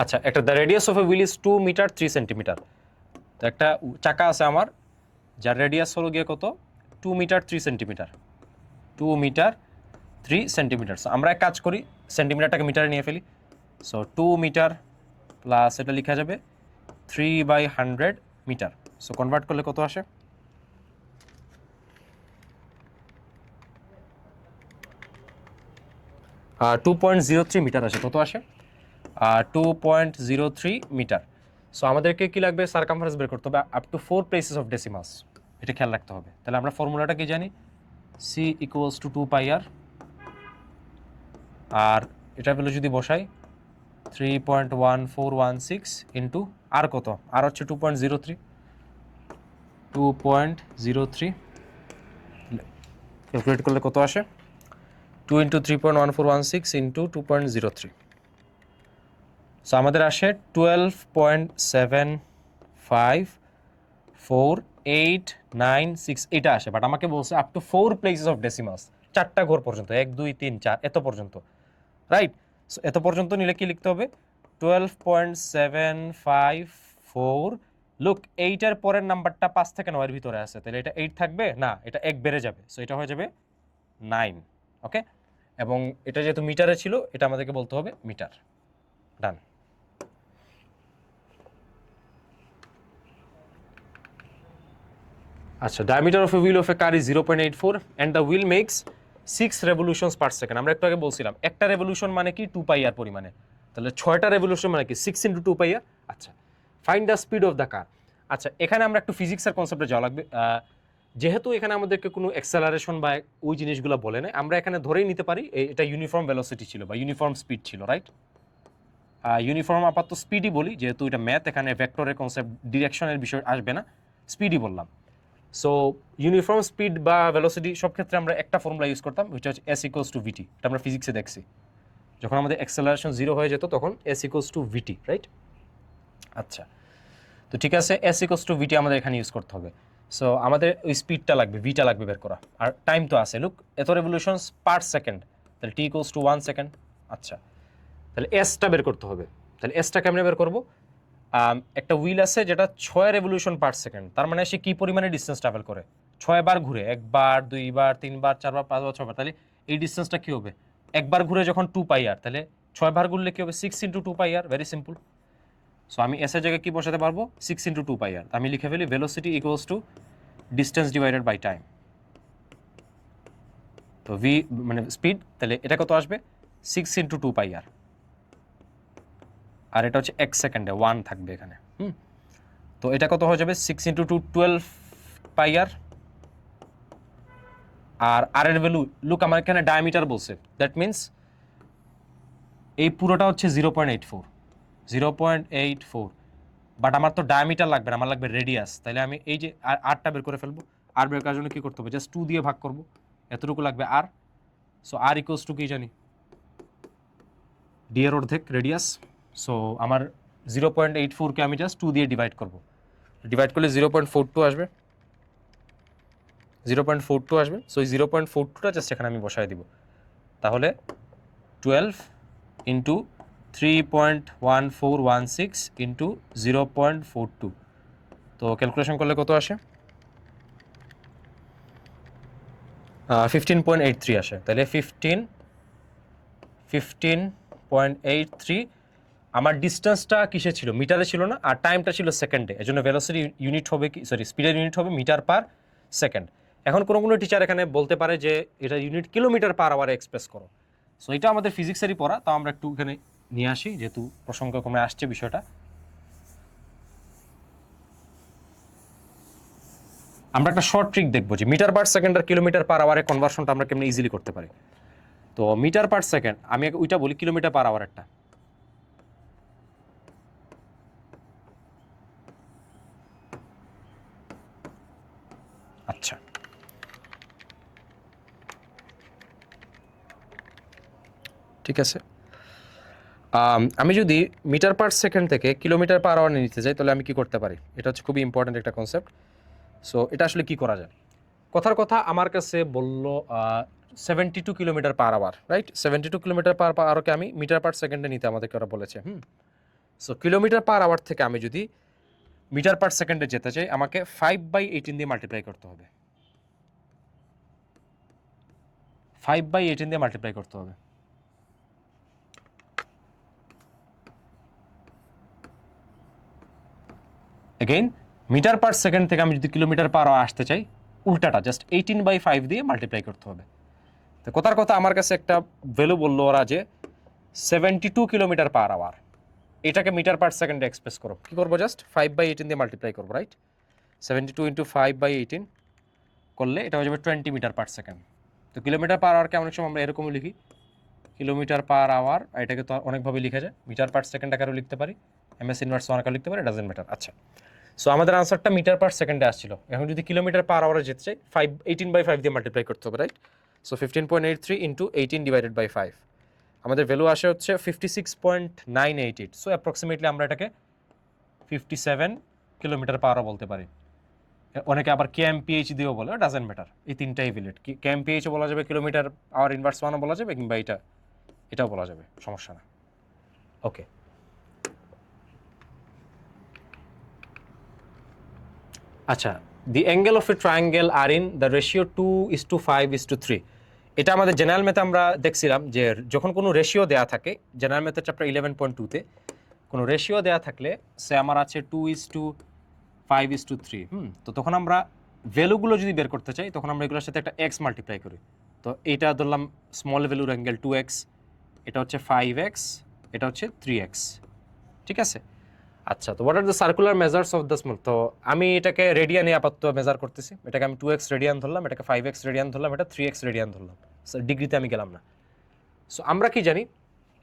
আচ্ছা, একটা the radius of a wheel is 2 metre 3 centimetre. তো একটা চাকা আছে আমার, যার রেডিয়াস হলো গিয়ে কত, 2 metre 3 centimetre, 2 metre 3 centimetre. So আমরা এক কাজ করি, সেন্টিমিটারটাকে মিটারে নিয়ে ফেলি। সো 2 মিটার প্লাস এটা লেখা যাবে 3/100 মিটার। সো কনভার্ট করলে কত আসে, 2.03 মিটার আসে। কত আসে, 2.03 মিটার। সো আমাদেরকে কি লাগবে, সারকামফারেন্স বের করতে হবে up to 4 places of decimals, এটা খেয়াল রাখতে হবে। তাহলে আমরা ফর্মুলাটা কি জানি, সি ইকুয়ালস টু 2 পাই আর, আর এটা ভ্যালু যদি বসাই 3.1416 ইন্টু আর কত, আর হচ্ছে 2.03, 2.03 ক্যালকুলেট করলে কত আসে, 2 ইন্টু 3.1416 ইন্টু 2.03, সো আমাদের আসে 12.754896 এটা আসে। বাট আমাকে বলছে up to 4 places of decimals, 4টা ঘর পর্যন্ত, 1 2 3 4 এত পর্যন্ত, রাইট? সো এত পর্যন্ত নিলে কি লিখতে হবে, 12.754, লুক এইটার পরের নাম্বারটা 5 থেকে 9 এর ভিতরে আছে, তাহলে এটা 8 থাকবে না, এটা 1 বেড়ে যাবে, সো এটা হয়ে যাবে 9, ওকে? এবং এটা যেহেতু মিটারে ছিল, এটা আমাদেরকে বলতে হবে মিটার। ডান। আচ্ছা, diameter of a wheel of a car is 0.84 and the wheel makes 6 revolutions per second. আমরা একটু আগে বলছিলাম একটা রেভলিউশন মানে কি 2 পাই আর পরিমাণে, তাহলে 6টা রেভলিউশন মানে কি 6 ইন্টু 2 পাই আর। আচ্ছা, find the speed of the car. আচ্ছা, এখানে আমরা একটু ফিজিক্সের কনসেপ্টে যাওয়া লাগবে। যেহেতু এখানে আমাদেরকে কোনো অ্যাক্সেলারেশন বা ওই জিনিসগুলো বলে না, আমরা এখানে ধরেই নিতে পারি এটা ইউনিফর্ম ভেলোসিটি ছিল বা ইউনিফর্ম স্পিড ছিল, রাইট? ইউনিফর্ম আপাতত স্পিডই বলি, যেহেতু এটা ম্যাথ, এখানে ভেক্টরের কনসেপ্ট ডিরেকশনের বিষয় আসবে না, স্পিডই বললাম। সো ইউনিফর্ম স্পিড বা ভেলোসিটি সব ক্ষেত্রে আমরা একটা ফর্মুলা ইউজ করতাম, যেটা হচ্ছে এস ইকুয়ালস টু ভিটি। এটা আমরা ফিজিক্সে দেখছি, যখন আমাদের অ্যাক্সেলারেশন 0 হয়ে যেত তখন S equals to VT, right? আচ্ছা, তো ঠিক আছে, এস ইকুয়ালস টু ভিটি আমাদের এখানে ইউজ করতে হবে। সো আমাদের ওই স্পিডটা লাগবে, ভিটা লাগবে বের করা, আর টাইম তো আছে, লুক এত রেভলিউশনস পার সেকেন্ড, তাহলে টি ইকুয়ালস টু 1 সেকেন্ড। আচ্ছা, তাহলে এসটা বের করতে হবে। তাহলে এসটা কেমনে বের করবো? একটা হুইল আছে যেটা 6 রেভলিউশন পার সেকেন্ড, তার মানে সে কি পরিমাণে ডিস্টেন্স ট্রাভেল করে, 6 বার ঘুরে, 1 বার 2 বার 3 বার 4 বার 5 বার 6 বার, তাহলে এই ডিস্টেন্সটা কি হবে, একবার ঘুরে যখন 2 পাই আর, তাহলে 6 বার ঘুরলে কি হবে 6 ইন্টু 2 পাই আর, ভেরি সিম্পল। সো আমি এস এর জায়গায় কি বসাতে পারবো, 6 ইন্টু 2 পাই আর, আমি লিখে ফেলি velocity equals to distance divided by time. তো ভি মানে স্পিড, তাহলে এটা কত আসবে 6 ইন্টু 2 পাই আর, আর এটা হচ্ছে 1 সেকেন্ডে 1 থাকবে এখানে। তো এটা কত হয়ে যাবে 6 ইন্টু 2 12 পাই আর। আর আর এর ভ্যালু, লুক আমার এখানে ডায়ামিটার বলছে, দ্যাট মিনস এই পুরোটা হচ্ছে 0.84, 0.84, বাট আমার তো ডায়ামিটার লাগবে না, আমার লাগবে রেডিয়াস। তাহলে আমি এই যে আরটা বের করে ফেলবো, আর বের করার জন্য কী করতে হবে, জাস্ট 2 দিয়ে ভাগ করবো, এতটুকু লাগবে আর। সো আর ইকুয়ালস টু কি জানি, ডি এর অর্ধেক রেডিয়াস। সো আমার 0.84কে আমি জাস্ট 2 দিয়ে ডিভাইড করবো, ডিভাইড করলে 0.42 আসবে, 0.42 আসবে। সো এই 0.42টা জাস্ট এখানে আমি বসাই দিব, তাহলে 12 ইন্টু 3.1416 ইন্টু 0.42, তো ক্যালকুলেশন করলে কত আসে, 15.83 আসে। তাহলে 15.83 আমার ডিস্টেন্সটা কিসে ছিল, মিটারে ছিল না, আর টাইমটা ছিল সেকেন্ডে, এজন্য ভেলোসিটি ইউনিট হবে কি, সরি স্পিডের ইউনিট হবে মিটার পার সেকেন্ড। এখন কোনো টিচার এখানে বলতে পারে যে এটা ইউনিট কিলোমিটার পার আওয়ারে এক্সপ্রেস করো। সো এটা আমাদের ফিজিক্সেরই পড়া, তাও আমরা একটু এখানে নিয়ে আসি যেহেতু প্রসঙ্গক্রমে আসছে বিষয়টা। আমরা একটা শর্ট ট্রিক দেখবো যে মিটার পার সেকেন্ড আর কিলোমিটার পার আওয়ারে কনভার্সনটা আমরা কেমন ইজিলি করতে পারি। তো মিটার পার সেকেন্ড, আমি ওইটা বলি কিলোমিটার পার আওয়ার একটা। আচ্ছা, ঠিক আছে, আমি যদি মিটার পার সেকেন্ড থেকে কিলোমিটার পার আওয়ার নিতে যাই, তাহলে আমি কি করতে পারি, এটা হচ্ছে খুবই ইম্পর্টেন্ট একটা কনসেপ্ট। সো এটা আসলে কি করা যায়, কথার কথা আমার কাছে বললো 72 kilometre per hour, right? 72 kilometre per আওয়ারকে আমি মিটার পার সেকেন্ডে নিতে আমাদেরকে ওরা বলেছে। সো কিলোমিটার পার আওয়ার থেকে আমি যদি মিটার পার সেকেন্ডে যেতে চাই, আমাকে 5/18 দিয়ে মাল্টিপ্লাই করতে হবে, 5/18 দিয়ে মাল্টিপ্লাই করতে হবে। এগেইন মিটার পার সেকেন্ড থেকে আমি যদি কিলোমিটার পার আওয়ার আসতে চাই, উল্টাটা জাস্ট 18/5 দিয়ে মাল্টিপ্লাই করতে হবে। তো কথার কথা আমার কাছে একটা ভ্যালু বললো ওরা যে 72 কিলোমিটার পার আওয়ার, এটাকে মিটার পার সেকেন্ডে এক্সপ্রেস করো, কী করবো, জাস্ট 5/18 দিয়ে মাল্টিপ্লাই করবো, রাইট? 72 ইন্টু 5/18 করলে এটা হয়ে যাবে 20 মিটার পার সেকেন্ড। তো কিলোমিটার পার আওয়ারকে অনেক সময় আমরা এরকমই লিখি কিলোমিটার পার আওয়ার, এটাকে তো অনেকভাবে লিখা যায়, মিটার পার সেকেন্ড আকারেও লিখতে পারি, এমএস ইনভার্স ওয়ান আকারে লিখতে পারি, ডাজেন্ট ম্যাটার। আচ্ছা, সো আমাদের আনসারটা মিটার পার সেকেন্ডে আসছিল। এখন যদি কিলোমিটার পার আওয়ারে যেতে চাই 18/5 দিয়ে মাল্টিপ্লাই করতে হবে, right? So 15.83 into 18 divided by 5, আমাদের ভ্যালু আসে হচ্ছে 56.988। সো অ্যাপ্রক্সিমেটলি আমরা এটাকে 57 কিলোমিটার পার বলতে পারি। অনেকে আবার কেএমপিএইচ দিয়েও বলে, ডাজেন্ট ম্যাটার, এই তিনটাই ভ্যালিড। কেএমপিএইচও বলা যাবে, কিলোমিটার আওয়ার ইনভার্স ওয়ানও বলা যাবে, কিংবা এটাও বলা যাবে, সমস্যা না। ওকে, আচ্ছা, the angle of a triangle are in the ratio 2:5:3। এটা আমাদের জেনারেল ম্যাথে আমরা দেখছিলাম যে যখন কোনো রেশিও দেওয়া থাকে, জেনারেল ম্যাথের চ্যাপ্টার 11.2-তে কোনো রেশিও দেওয়া থাকলে, সে আমার আছে 2:5:3, তো তখন আমরা ভ্যালুগুলো যদি বের করতে চাই, তখন আমরা এগুলোর সাথে একটা এক্স মাল্টিপ্লাই করি। তো এইটা ধরলাম স্মল ভ্যালুর অ্যাঙ্গেল 2x, এটা হচ্ছে 5x, এটা হচ্ছে 3x, ঠিক আছে? আচ্ছা, তো what are the circular measures of the small? তো আমি এটাকে রেডিয়ানে আপাতত মেজার করতেছি। এটাকে আমি 2x রেডিয়ান ধরলাম, এটাকে 5x রেডিয়ান ধরলাম, এটা 3x রেডিয়ান ধরলাম। ডিগ্রিতে আমি গেলাম না। সো আমরা কি জানি,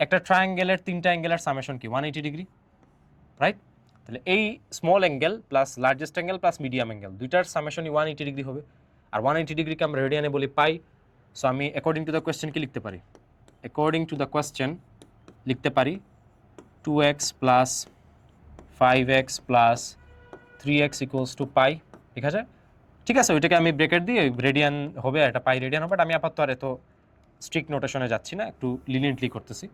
একটা ট্রায়াঙ্গেলের তিনটা অ্যাঙ্গেলের সামেশন কি 180 ডিগ্রি, রাইট? তাহলে এই small angle plus largest angle plus medium angle দুইটার সামেশনই 180 ডিগ্রি হবে। আর 180 ডিগ্রিকে আমরা রেডিয়ানে বলি পাই। সো আমি অ্যাকর্ডিং টু দ্য কোয়েশ্চেন কি লিখতে পারি? অ্যাকর্ডিং টু দ্য কোয়েশ্চেন লিখতে পারি 2x plus 5x plus 3x equals to pi, ঠিক আছে? ঠিক আছে, ওইটাকে আমি ব্রেকেট দিয়ে রেডিয়ান হবে, এটা পাই রেডিয়ান হবে। আমি আপাতত আর এত স্ট্রিক্ট নোটেশনে যাচ্ছি না, একটু লিনিয়েন্টলি করতেছি।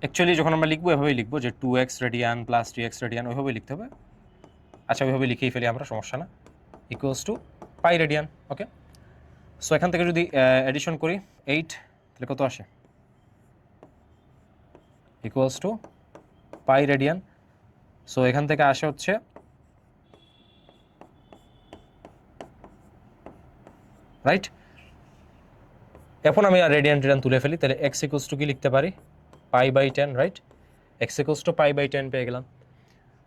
অ্যাকচুয়ালি যখন আমরা লিখবো এভাবেই লিখবো যে 2x radian plus 3x radian, ওইভাবেই লিখতে হবে। আচ্ছা, ওইভাবে লিখেই ফেলি আমরা, সমস্যা না। Equals to pi radian, okay? So এখান থেকে যদি অ্যাডিশন করি 8, তাহলে কত আসে? Equals to pi radian. So এখান থেকে আসে হচ্ছে রাইট। এখন আমি আর রেডিয়ান তুলে ফেলি, তাহলে x ইকুয়ালস টু কি লিখতে পারি? π/10, রাইট? x ইকুয়ালস টু π/10 পেয়ে গেলাম।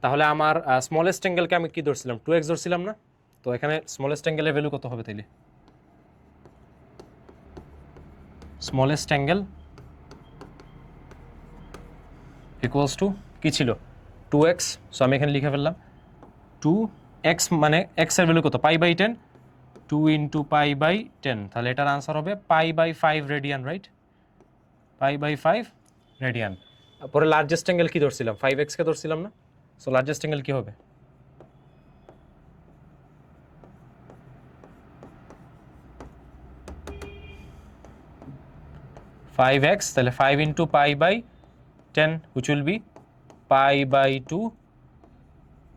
তাহলে আমার স্মলেস্ট অ্যাঙ্গেলকে আমি কি ধরছিলাম? 2x ধরছিলাম না? তো এখানে স্মলেস্ট অ্যাঙ্গেলের ভ্যালু কত হবে তাইলে? স্মলেস্ট অ্যাঙ্গেল ইকুয়ালস টু কি ছিল? 2x। সো আমি এখানে লিখে ফেললাম 2x, মানে x এর ভ্যালু কত? π/10, 2 ইন্টু π/10, তাহলে এটার আনসার হবে π/5 রেডিয়ান, রাইট? π/5 রেডিয়ান। পরে লার্জেস্ট অ্যাঙ্গেল কি ধরছিলাম? 5x কে ধরছিলাম না? সো লার্জেস্ট অ্যাঙ্গেল কি হবে? (5x), তাহলে 5 into π/10 which will be π/2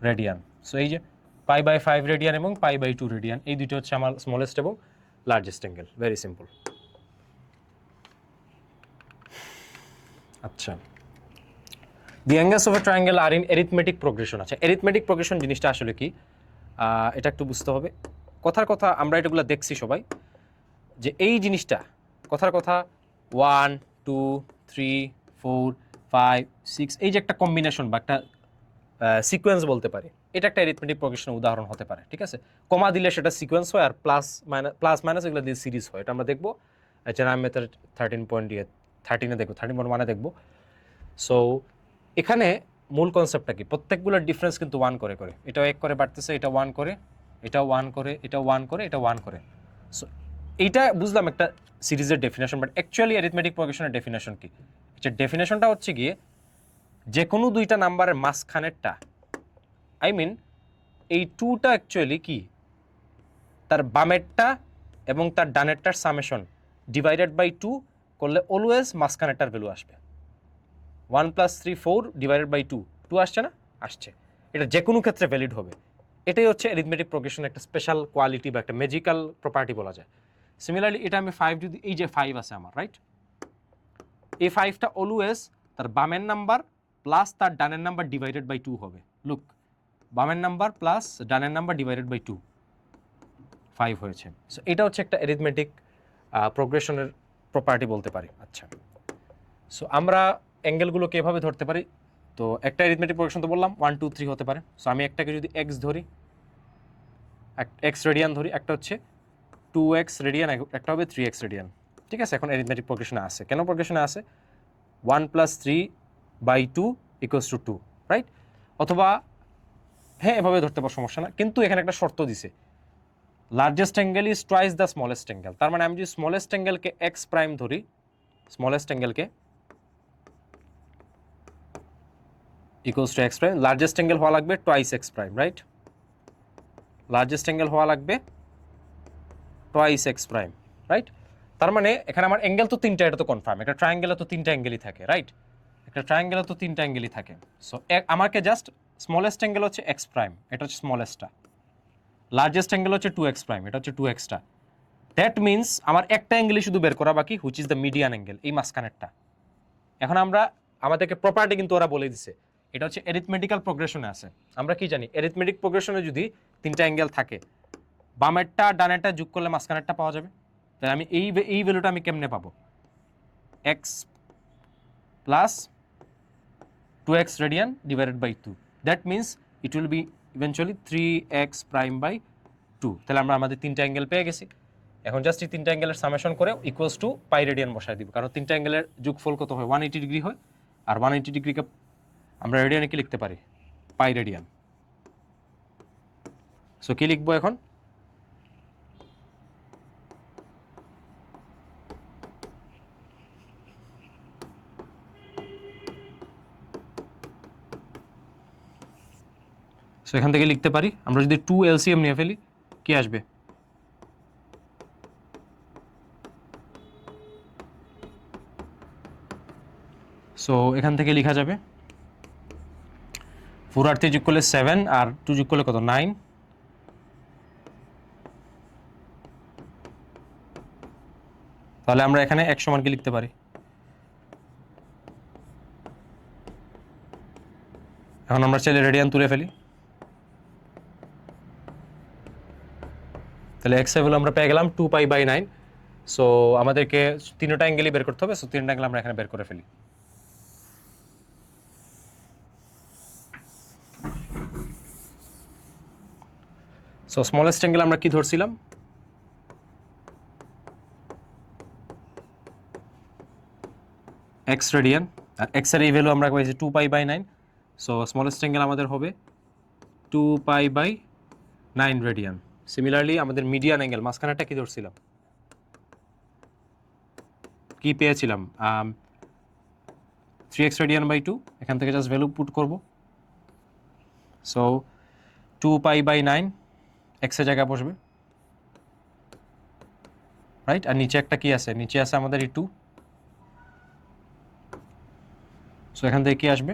radian. So এই যে π/5 রেডিয়ান এবং π/2 রেডিয়ান, এই দুটো হচ্ছে আমার স্মলেস্ট এবং লার্জেস্ট অ্যাঙ্গেল। Very simple. আচ্ছা, the angles of a triangle are in arithmetic progression. আচ্ছা, অ্যারিথমেটিক প্রোগ্রেশন জিনিসটা আসলে কি, এটা একটু বুঝতে হবে। কথার কথা আমরা এটাগুলো দেখছি সবাই, যে এই জিনিসটা কথার কথা 1 2 3 4 5 6, এই যে একটা কম্বিনেশন বা একটা সিকোয়েন্স বলতে পারি, এটা একটা অ্যারিথমেটিক প্রোগ্রেশনের উদাহরণ হতে পারে, ঠিক আছে? কমা দিলে সেটা সিকোয়েন্স হয়, আর প্লাস মাইনাস এগুলো দিয়ে সিরিজ হয়। এটা আমরা দেখবো জেনারেল ম্যাথের 13.13-এ দেখবো, 13.1-এ দেখবো। সো এখানে মূল কনসেপ্টটা কি, প্রত্যেকগুলোর ডিফারেন্স কিন্তু 1 করে করে, এটাও 1 করে বাড়তেছে, এটা 1 করে, এটাও 1 করে, এটাও 1 করে, এটা 1 করে। সো এইটা বুঝলাম একটা সিরিজের ডেফিনেশন, বাট অ্যাকচুয়ালি অ্যারিথমেটিক প্রোগ্রেশনের ডেফিনেশন কি? এটা ডেফিনেশনটা হচ্ছে গিয়ে যে কোনো দুইটা নাম্বারের মাঝখানেরটা, আই মিন এই 2টা অ্যাকচুয়ালি কি, তার বামেরটা এবং তার ডানেরটার সামেশন ডিভাইডেড বাই 2 করলে অলওয়েজ মাঝখানেরটার ভ্যালু আসবে। 1 + 3 4 ডিভাইডেড বাই 2 আসছে না? আসছে। এটা যে কোনো ক্ষেত্রে ভ্যালিড হবে। এটাই হচ্ছে অ্যারিথমেটিক প্রোগ্রেশনের একটা স্পেশাল কোয়ালিটি বা একটা ম্যাজিক্যাল প্রপার্টি বলা যায়। সিমিলারলি এটা আমি 5 যদি, এই যে 5 আছে আমার, রাইট? এই 5টা অলওয়েজ তার বামের নাম্বার প্লাস তার ডানের নাম্বার ডিভাইডেড বাই 2 হবে। লুক, বামের নাম্বার প্লাস ডানের নাম্বার ডিভাইডেড বাই 2, 5 হয়েছে। সো এটা হচ্ছে একটা অ্যারিথমেটিক প্রোগ্রেশনের প্রপার্টি বলতে পারি। আচ্ছা, সো আমরা অ্যাঙ্গেলগুলোকে এভাবে ধরতে পারি। তো একটা অ্যারিথমেটিক প্রোগ্রেশন তো বললাম 1 2 3 হতে পারে। সো আমি একটাকে যদি x ধরি, x রেডিয়ান ধরি, একটা হচ্ছে 2x রেডিয়ান, একটা হবে 3x রেডিয়ান, ঠিক ঠিক আছে, এখন অ্যারিথমেটিক প্রোগ্রেশনে আছে। কেন প্রোগ্রেশনে আছে? 1 + 3/2 = 2, রাইট? অথবা হ্যাঁ এভাবে ধরতে পারো, সমস্যা না, কিন্তু এখানে একটা শর্ত দিছে, largest angle is twice the smallest angle. তার মানে আমি যদি স্মলেস্ট অ্যাঙ্গেলকে এক্স প্রাইম ধরি, স্মলেস্ট অ্যাঙ্গেলকে equals to X prime, largest angle হওয়া লাগবে twice X prime, right? Largest angle হওয়া লাগবে টুয়াইস এক্স প্রাইম, রাইট? তার মানে এখানে আমার অ্যাঙ্গেল তো তিনটা, এটা তো কনফার্ম। একটা ট্রায়াঙ্গেলে তো তিনটা অ্যাঙ্গেলই থাকে, রাইট? একটা ট্রায়াঙ্গেলে তো তিনটা অ্যাঙ্গেলই থাকে। সো আমাকে জাস্ট স্মলেস্ট অ্যাঙ্গেল হচ্ছে এক্স প্রাইম, এটা হচ্ছে স্মলেস্টটা। লার্জেস্ট অ্যাঙ্গেল হচ্ছে 2x প্রাইম, এটা হচ্ছে 2xটা। দ্যাট মিনস আমার একটা অ্যাঙ্গেলই শুধু বের করা বাকি, which is the median angle, এই মাঝখানেরটা। এখন আমরা আমাদেরকে প্রপার্টি কিন্তু ওরা বলে দিছে, এটা হচ্ছে অ্যারিথমেটিক্যাল প্রোগ্রেশনে আছে। আমরা কি জানি, অ্যারিথমেটিক প্রোগ্রেশনে যদি তিনটা অ্যাঙ্গেল থাকে, বামেরটা ডানেরটা যোগ করলে মাঝখানেরটা পাওয়া যাবে। তাহলে আমি এই ভ্যালুটা আমি কেমনে পাবো? x + 2x radian divided by 2, that means it will be eventually 3x prime by 2। তাহলে আমরা আমাদের তিনটা অ্যাঙ্গেল পেয়ে গেছি। এখন জাস্ট এই তিনটা অ্যাঙ্গেলের সামেশন করে ইকুয়ালস টু পাই রেডিয়ান বসায় দিব, কারণ তিনটা অ্যাঙ্গেলের যোগফল কত হয়? 180 ডিগ্রি হয়। আর 180 ডিগ্রিকে আমরা রেডিয়ানে কি লিখতে পারি? পাই রেডিয়ান। সো কি লিখবো এখন? সো এখান থেকে লিখতে পারি, আমরা যদি 2 LCM নিয়ে ফেলি কি আসবে? সো এখান থেকে লেখা যাবে 4 আর 3 যোগ করলে 7 আর 2 যোগ করলে কত? 9। তাহলে আমরা এখানে 1 সমান কি লিখতে পারি? এখন আমরা চাইলে রেডিয়ান তুলে ফেলি, তাহলে x এর ভ্যালু আমরা পেয়ে গেলাম 2π/9। সো আমাদেরকে তিনটা অ্যাঙ্গেলই বের করতে হবে। সো তিনটা অ্যাঙ্গেল আমরা এখানে বের করে ফেলি। সো স্মলেস্ট অ্যাঙ্গেল আমরা কি ধরছিলাম? x রেডিয়ান, আর x এর এই ভ্যালু আমরা পেয়েছি 2π/9। সো স্মলেস্ট অ্যাঙ্গেল আমাদের হবে 2π/9 রেডিয়ান। সিমিলারলি আমাদের মিডিয়ান অ্যাঙ্গেল, মাঝখানেরটা কি ধরছিলাম? কি পেয়েছিলাম? 3x radian by 2। এখান থেকে জাস্ট ভ্যালু পুট করব। সো 2π/9 x এর জায়গায় বসবে, রাইট? আর নিচে একটা কি আছে? নিচে আছে আমাদের এই 2। সো এখান থেকে কি আসবে?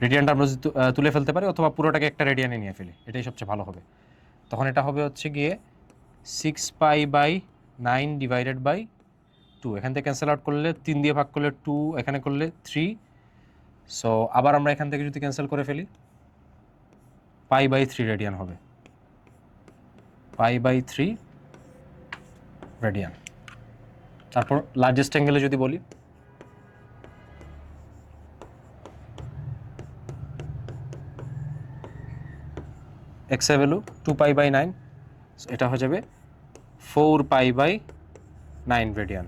রেডিয়ানটা আমরা তুলে ফেলতে পারি, অথবা পুরোটাকে একটা রেডিয়ানে নিয়ে ফেলি, এটাই সবচেয়ে ভালো হবে। তখন এটা হবে হচ্ছে গিয়ে 6π/9 ডিভাইডেড বাই 2। এখান থেকে ক্যান্সেল আউট করলে 3 দিয়ে ভাগ করলে 2, এখানে করলে 3। সো আবার আমরা এখান থেকে যদি ক্যান্সেল করে ফেলি, π/3 রেডিয়ান হবে, π/3 রেডিয়ান। তারপর লার্জেস্ট অ্যাঙ্গেলে যদি বলি, x এর ভ্যালু 2π/9, এটা হয়ে যাবে 4π/9 রেডিয়ান।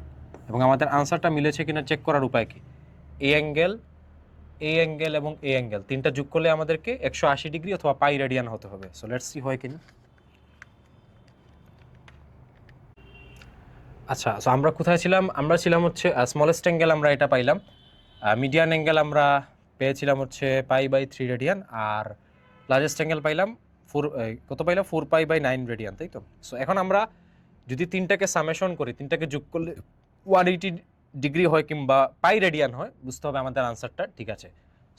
এবং আমাদের আনসারটা মিলেছে কিনা চেক করার উপায় কি? এই অ্যাঙ্গেল, এই অ্যাঙ্গেল এবং এই অ্যাঙ্গেল তিনটা যোগ করলে আমাদেরকে 180 ডিগ্রি অথবা পাই রেডিয়ান হতে হবে। সো লেটস সি হয় কিনা। আচ্ছা, সো আমরা কোথায় ছিলাম? আমরা ছিলাম হচ্ছে স্মলেস্ট অ্যাঙ্গেল আমরা এটা পাইলাম, মিডিয়ান অ্যাঙ্গেল আমরা পেয়েছিলাম হচ্ছে π/3 রেডিয়ান, আর লার্জেস্ট অ্যাঙ্গেল পাইলাম কত পাইলাম? 4π/9 রেডিয়ান, তাই তো? সো এখন আমরা যদি তিনটাকে সামেশন করি, তিনটাকে যোগ করলে 180 ডিগ্রি হয় কিংবা পাই রেডিয়ান হয়, বুঝতে হবে আমাদের আনসারটা ঠিক আছে।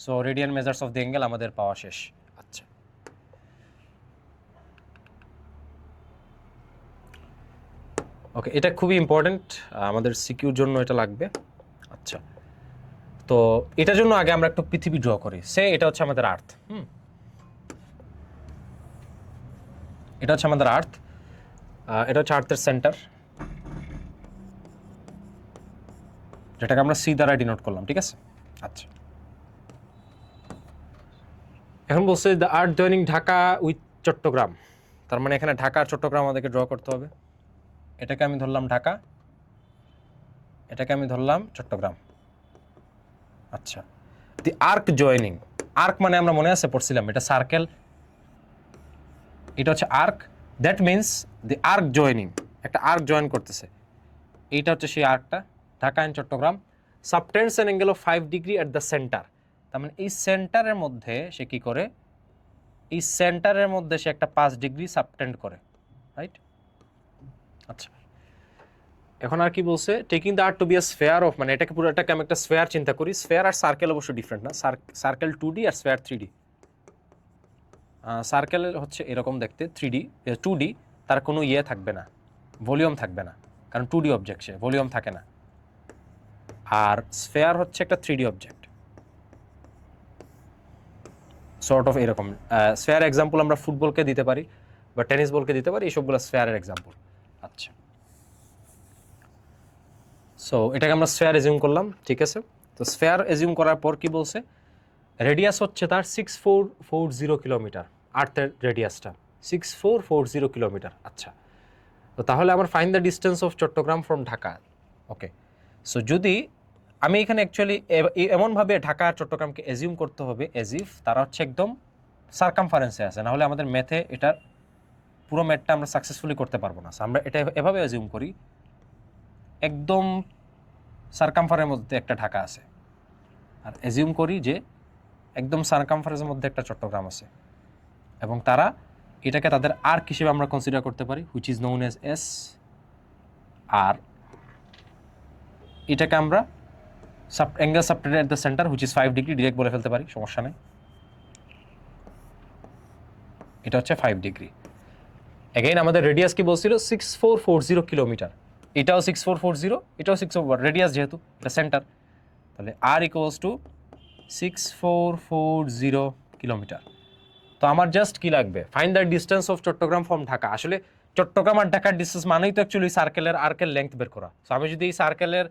So radian measures of the angle আমাদের পাওয়া শেষ। আচ্ছা, ওকে, এটা খুবই ইম্পর্টেন্ট, আমাদের সিকিউর জন্য এটা লাগবে। আচ্ছা, তো এটার জন্য আগে আমরা একটু পৃথিবী ড্র করি। সে এটা হচ্ছে আমাদের আর্থ, এটা হচ্ছে আমাদের আর্থ, এটা হচ্ছে আর্থের সেন্টার, যেটাকে আমরা সি দ্বারা ডিনোট করলাম, ঠিক আছে? আচ্ছা, এখন বলছে the earth joining Dhaka with Chittagong. তার মানে এখানে ঢাকা আর চট্টগ্রাম আমাদেরকে ড্র করতে হবে। এটাকে আমি ধরলাম ঢাকা, এটাকে আমি ধরলাম চট্টগ্রাম। আচ্ছা, দি আর্ক জয়েনিং, আর্ক মানে আমরা মনে আছে পড়ছিলাম এটা সার্কেল, এটা হচ্ছে arc, that means the arc joining, একটা আর্ক জয়েন করতেছে, এইটা হচ্ছে সেই আর্কটা, Dhaka and Chattogram, subtends an angle of 5 degree at the centre. তার মানে এই সেন্টারের মধ্যে সে কি করে, এই সেন্টারের মধ্যে সে একটা 5 ডিগ্রি সাবটেন্ড করে, রাইট? আচ্ছা, এখন আর কি বলছে, taking the art two be a sphere of, মানে এটাকে পুরোটাকে আমি একটা স্ফেয়ার চিন্তা করি, স্ফেয়ার আর সার্কেল অবশ্য ডিফারেন্ট না, সার্কেল 2D আর স্ফেয়ার 3D। সার্কেল হচ্ছে এরকম দেখতে, 3D 2D, তার কোনো ইয়ে থাকবে না, ভলিউম থাকবে না, কারণ 2D অবজেক্ট, সে ভলিউম থাকে না। আর স্ফেয়ার হচ্ছে একটা 3D অবজেক্ট, সর্ট অফ এরকম। স্ফেয়ার এক্সাম্পল আমরা ফুটবলকে দিতে পারি বা টেনিস বলকে দিতে পারি, এইসবগুলো স্ফেয়ারের এক্সাম্পল। আচ্ছা, সো এটাকে আমরা স্ফেয়ার এজিউম করলাম, ঠিক আছে। তো স্ফেয়ার এজিউম করার পর কি বলছে, রেডিয়াস হচ্ছে তার 6440 কিলোমিটার, আর্থের রেডিয়াসটা 6440 কিলোমিটার। আচ্ছা, তো তাহলে আমার find the distance of Chittagong from Dhaka. Okay, so যদি আমি এখানে অ্যাকচুয়ালি এমনভাবে ঢাকা আর চট্টগ্রামকে এজিউম করতে হবে এজ ইফ তারা হচ্ছে একদম সার্কামফারেন্সে আছে, নাহলে আমাদের ম্যাথে এটার পুরো ম্যাথটা আমরা সাকসেসফুলি করতে পারবো না। আমরা এটা এভাবে এজিউম করি, একদম সার্কামফারের মধ্যে একটা ঢাকা আছে, আর এজিউম করি যে একদম সার্কামফারেন্সের মধ্যে একটা চট্টগ্রাম আছে, এবং তারা এটাকে তাদের আর্ক হিসেবে আমরা কনসিডার করতে পারি, which is known as S R. এটাকে আমরা angle subtended at the centre which is 5 degree direct বলে ফেলতে পারি, সমস্যা নেই। এটা হচ্ছে 5 ডিগ্রি। এগেইন আমাদের রেডিয়াস কি বলছিল, 6440 কিলোমিটার, এটাও 6440, এটাও 64, রেডিয়াস যেহেতু এটা সেন্টার, তাহলে আর ইকুয়ালস টু 6440 কিলোমিটার। তো আমার জাস্ট কি লাগবে, find the distance of Chittagong from Dhaka. আসলে চট্টগ্রাম আর ঢাকার ডিস্টেন্স মানেই তো অ্যাকচুয়ালি সার্কেলের আর্কের লেংথ বের করা। সো আমি যদি এই সার্কেলের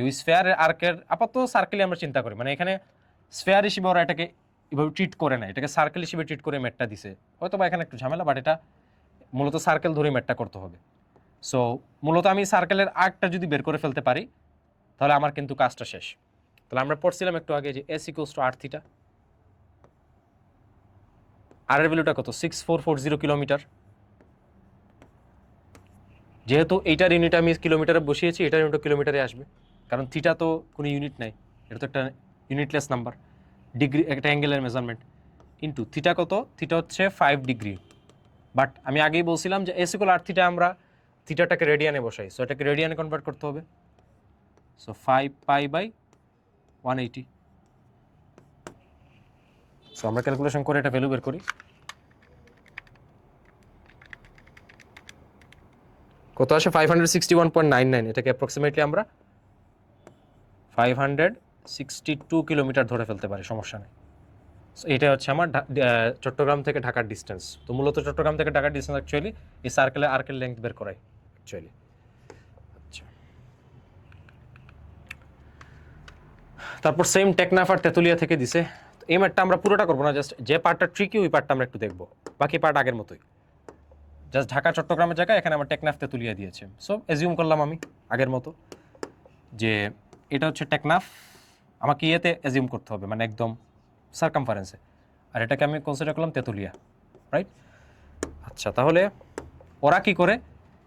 ওই স্ফেয়ারের আর্কের আপাতত সার্কেলে আমরা চিন্তা করি, মানে এখানে স্ফেয়ার হিসেবে ওরা এটাকে এভাবে ট্রিট করে না, এটাকে সার্কেল হিসেবে ট্রিট করে ম্যাটটা দিছে, হয়তো বা এখানে একটু ঝামেলা, বাট এটা মূলত সার্কেল ধরে ম্যাটটা করতে হবে। সো মূলত আমি সার্কেলের আর্কটা যদি বের করে ফেলতে পারি তাহলে আমার কিন্তু কাজটা শেষ। তাহলে আমরা পড়ছিলাম একটু আগে যে S equals to R theta, R এর ভ্যালুটা কত, 6440 কিলোমিটার। যেহেতু এইটার ইউনিট আমি কিলোমিটারে বসিয়েছি, এটার ইউনিট কিলোমিটারে আসবে, কারণ থিটা তো কোনো ইউনিট নাই, এটা তো একটা ইউনিটলেস নাম্বার, ডিগ্রি একটা অ্যাঙ্গেলের মেজারমেন্ট, ইন্টু থিটা কত, থিটা হচ্ছে 5 ডিগ্রি। বাট আমি আগেই বলছিলাম যে এস ইকুয়াল আর থিটা, আমরা থিটাটাকে রেডিয়ানে বসাই, সো এটাকে রেডিয়ানে কনভার্ট করতে হবে, সো 5 পাই বাই 180। সো আমরা ক্যালকুলেশন করে এটা ভ্যালু বের করি, কত আসে 561.99, এটাকে অ্যাপ্রক্সিমেটলি আমরা 562 কিলোমিটার ধরে ফেলতে পারি, সমস্যা নেই। সো এটা হচ্ছে আমার চট্টগ্রাম থেকে ঢাকার ডিস্টেন্স। তো মূলত চট্টগ্রাম থেকে ঢাকার ডিস্টেন্স অ্যাকচুয়ালি এই সার্কেলের আর্কের লেংথ বের করাই অ্যাকচুয়ালি। আচ্ছা, তারপর সেম টেকনাফ আর তেতুলিয়া থেকে দিছে। এই ম্যাটটা আমরা পুরোটা করবো না, জাস্ট যে পার্টটা ট্রিকি ওই পার্টটা আমরা একটু দেখবো, বাকি পার্ট আগের মতোই, জাস্ট ঢাকা চট্টগ্রামের জায়গায় এখানে আমার টেকনাফ তেতুলিয়া দিয়েছে। সো এজিউম করলাম আমি আগের মতো যে এটা হচ্ছে টেকনাফ, আমাকে ইয়েতে এজিউম করতে হবে, মানে একদম সার্কামফারেন্সে, আর এটাকে আমি কনসিডার করলাম তেতুলিয়া, রাইট? আচ্ছা, তাহলে ওরা কি করে,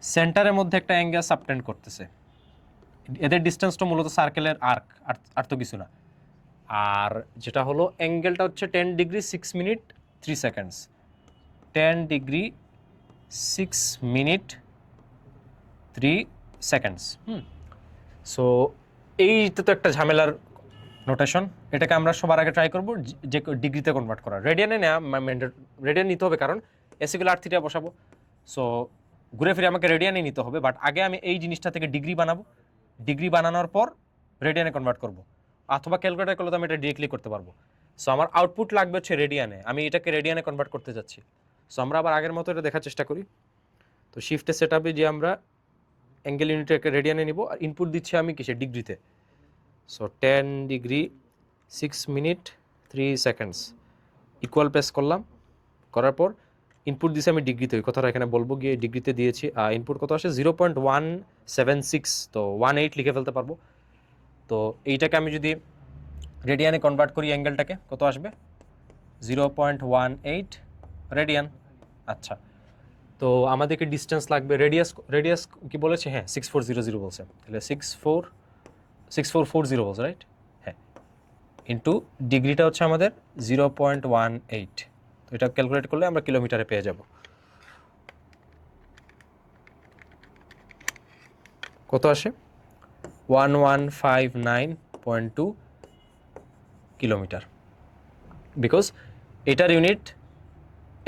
সেন্টারের মধ্যে একটা অ্যাঙ্গেল সাবটেন্ড করতেছে, এদের ডিস্টেন্সটা মূলত সার্কেলের আর্ক, আর তো কিছু না। আর যেটা হলো অ্যাঙ্গেলটা হচ্ছে 10 degree 6 minute 3 seconds, 10 degree 6 minute 3 seconds. So এইটা তো একটা ঝামেলার নোটেশন, এটাকে আমরা সবার আগে ট্রাই করবো যে ডিগ্রিতে কনভার্ট করা, রেডিয়ানে নেওয়া, রেডিয়ান নিতে হবে, কারণ এসিগুলো আর থিটা বসাবো, সো ঘুরে ফিরে আমাকে রেডিয়ানে নিতে হবে। বাট আগে আমি এই জিনিসটা থেকে ডিগ্রি বানাবো, ডিগ্রি বানানোর পর রেডিয়ানে কনভার্ট করব, অথবা ক্যালকুলেটার করলে তো আমি এটা ডিরেক্টলি করতে পারবো। সো আমার আউটপুট লাগবে হচ্ছে রেডিয়ানে, আমি এটাকে রেডিয়ানে কনভার্ট করতে যাচ্ছি। সো আমরা আবার আগের মতো এটা দেখার চেষ্টা করি। তো শিফটে সেট আপে যে আমরা অ্যাঙ্গেল ইউনিটটাকে রেডিয়ানে নিব, আর ইনপুট দিচ্ছি আমি কিসে, ডিগ্রিতে। So 10 degree 6 minute 3 seconds equal press করলাম, করার পর ইনপুট দিয়েছি আমি ডিগ্রিতে, ওই কথাটা এখানে বলবো গিয়ে ডিগ্রিতে দিয়েছি। ইনপুট কত আসে 0.176, তো 18 লিখে ফেলতে পারবো। তো এইটাকে আমি যদি রেডিয়ানে কনভার্ট করি অ্যাঙ্গেলটাকে কত আসবে 0.18 রেডিয়ান। আচ্ছা, তো আমাদেরকে ডিস্টেন্স লাগবে, রেডিয়াস কি বলেছে, হ্যাঁ 6400 বলছে, তাহলে 6440 বলছে, রাইট? হ্যাঁ, ইন্টু ডিগ্রিটা হচ্ছে আমাদের 0.18, তো এটা ক্যালকুলেট করলে আমরা কিলোমিটারে পেয়ে যাব। কত আসে 1159.2 কিলোমিটার। বিকজ এটার ইউনিট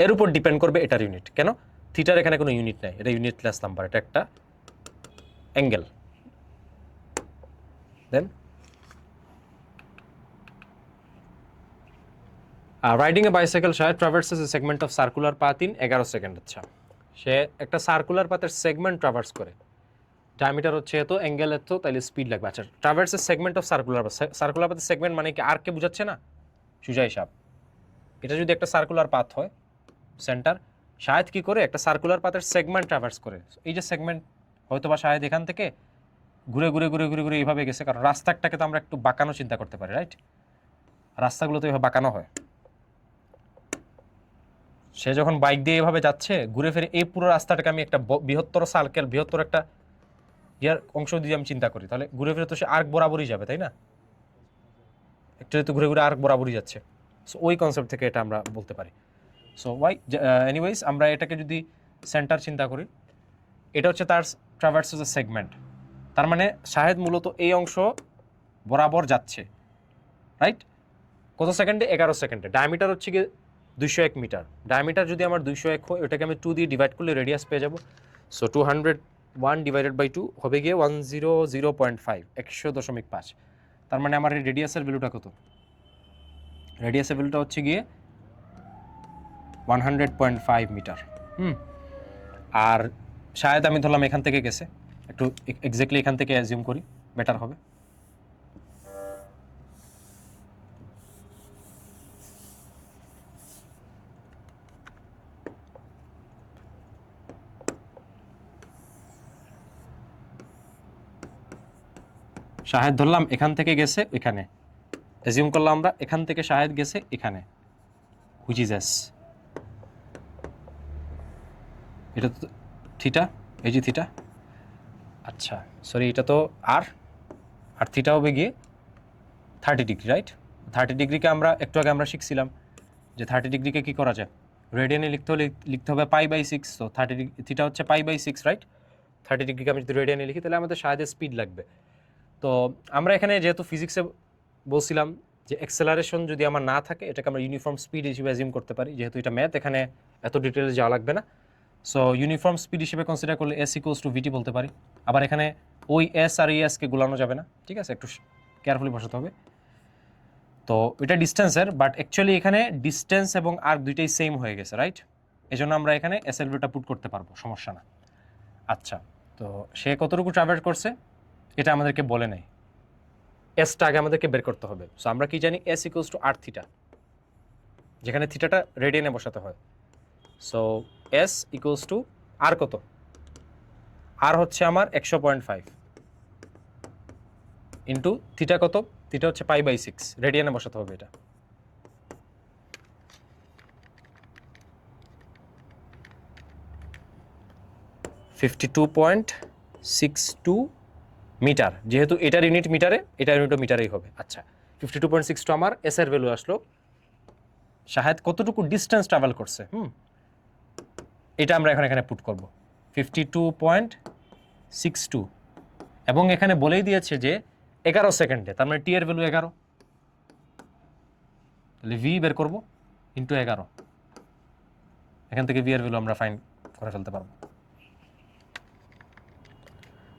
এর উপর ডিপেন্ড করবে, এটার ইউনিট কেন, থিটার এখানে কোনো ইউনিট নাই, এটা ইউনিটলেস নাম্বার, এটা একটা angle. Then riding a bicycle Shahed traverses a segment of circular path in 11 second. আচ্ছা, সে একটা সার্কুলার পাথের সেগমেন্ট ট্রাভার্স করে, ডায়ামিটার হচ্ছে এত, অ্যাঙ্গেল এত, তাহলে স্পিড লাগবে। আচ্ছা, traverses segment of circular path, circular পাথের সেগমেন্ট মানে কি আর্ককে বোঝাচ্ছে না, সুজা হিসাব। এটা যদি একটা সার্কুলার পাথ হয় সেন্টার, শাহেদ কি করে একটা সার্কুলার পাথের সেগমেন্ট ট্রাভার্স করে। এই যে সেগমেন্ট, হয়তো বা শাহেদ এখান থেকে ঘুরে ঘুরে ঘুরে ঘুরে ঘুরে এইভাবে গেছে, কারণ রাস্তাটাকে তো আমরা একটু বাঁকানো চিন্তা করতে পারি, রাইট? রাস্তাগুলো তো এভাবে বাঁকানো হয়। সে যখন বাইক দিয়ে এভাবে যাচ্ছে ঘুরে ফিরে, এই পুরো রাস্তাটাকে আমি একটা বৃহত্তর সার্কেল, বৃহত্তর একটা ইয়ার অংশ দিয়ে আমি চিন্তা করি, তাহলে ঘুরে ফিরে তো সে আর্ক বরাবরই যাবে, তাই না? একটু তো ঘুরে ঘুরে আর্ক বরাবরই যাচ্ছে। সো ওই কনসেপ্ট থেকে এটা আমরা বলতে পারি। সো এনিওয়েজ আমরা এটাকে যদি সেন্টার চিন্তা করি, এটা হচ্ছে তার ট্রাভার্সেস এ সেগমেন্ট, তার মানে শাহেদ মূলত এই অংশ বরাবর যাচ্ছে, রাইট? কত সেকেন্ডে? 11 সেকেন্ডে। ডায়ামিটার হচ্ছে কি 201 মিটার। ডায়ামিটার যদি আমার 201 হয়, ওটাকে আমি 2 দিয়ে ডিভাইড করলে রেডিয়াস পেয়ে যাব। সো 201 ডিভাইডেড বাই 2 হবে গিয়ে 100.5, 100.5। তার মানে আমার এই রেডিয়াসের ভ্যালুটা কত? রেডিয়াসের ভ্যালুটা হচ্ছে গিয়ে 100.5 মিটার। আর শায়দ আমি ধরলাম এখান থেকে গেছে, একটু এক্স্যাক্টলি এখান থেকে অ্যাজিউম করি, বেটার হবে। শাহেদ ধরলাম এখান থেকে গেছে এখানে, অ্যাজিউম করলাম আমরা এখান থেকে শাহেদ গেছে এখানে, হুইচ ইজ এস। এটা তো থিটা, এই যে থিটা। আচ্ছা সরি, এটা তো আর থিটা হবে গিয়ে 30 ডিগ্রি, রাইট? 30 ডিগ্রিকে আমরা একটু আগে আমরা শিখছিলাম যে 30 ডিগ্রিকে কী করা যায়, রেডিয়ানে লিখতে হবে π/6। তো 30 ডিগ্রি থিটা হচ্ছে π/6, রাইট? 30 ডিগ্রিকে আমি যদি রেডিয়ানে লিখি, তাহলে আমাদের শাহেদের স্পিড লাগবে। তো আমরা এখানে যেহেতু ফিজিক্সে বলছিলাম যে অ্যাক্সেলারেশন যদি আমার না থাকে, এটাকে আমরা ইউনিফর্ম স্পিড হিসেবে অ্যাজিউম করতে পারি, যেহেতু এটা ম্যাথ, এখানে এত ডিটেলে যাওয়া লাগবে না। সো ইউনিফর্ম স্পিড হিসেবে কনসিডার করলে S = VT বলতে পারি। আবার এখানে ওই এস আর কে গোলানো যাবে না, ঠিক আছে? একটু কেয়ারফুলি বসাতে হবে। তো এটা ডিস্টেন্সের, বাট অ্যাকচুয়ালি এখানে ডিস্টেন্স এবং আর দুইটাই সেম হয়ে গেছে, রাইট? এই জন্য আমরা এখানে এস এর ভ্যালুটা পুট করতে পারবো, সমস্যা না। আচ্ছা, তো সে কতটুকু ট্রাভেল করছে এটা আমাদেরকে বলে নেই, এসটা আগে আমাদেরকে বের করতে হবে। সো আমরা কি জানি, S = r থিটা, যেখানে থিটাটা রেডিয়ানে বসাতে হয়। সো S = r কত? আর হচ্ছে আমার 100.5 ইন্টু থিটা কত? থিটা হচ্ছে π/6, রেডিয়ানে বসাতে হবে এটা। (52.62 মিটার, যেহেতু এটার ইউনিট মিটারে, এটার ইউনিটও মিটারেই হবে। আচ্ছা, 52.62 আমার এস এর ভ্যালু আসলো। শাহেদ কতটুকু ডিস্টেন্স ট্রাভেল করছে, এটা আমরা এখানে পুট করব 52.62, এবং এখানে বলেই দিয়েছে যে 11 সেকেন্ডে, তার মানে টি এর ভ্যালু 11, তাহলে ভি বের করবো ইন্টু 11, এখান থেকে ভি এর ভ্যালু আমরা ফাইন্ড করে ফেলতে পারবো।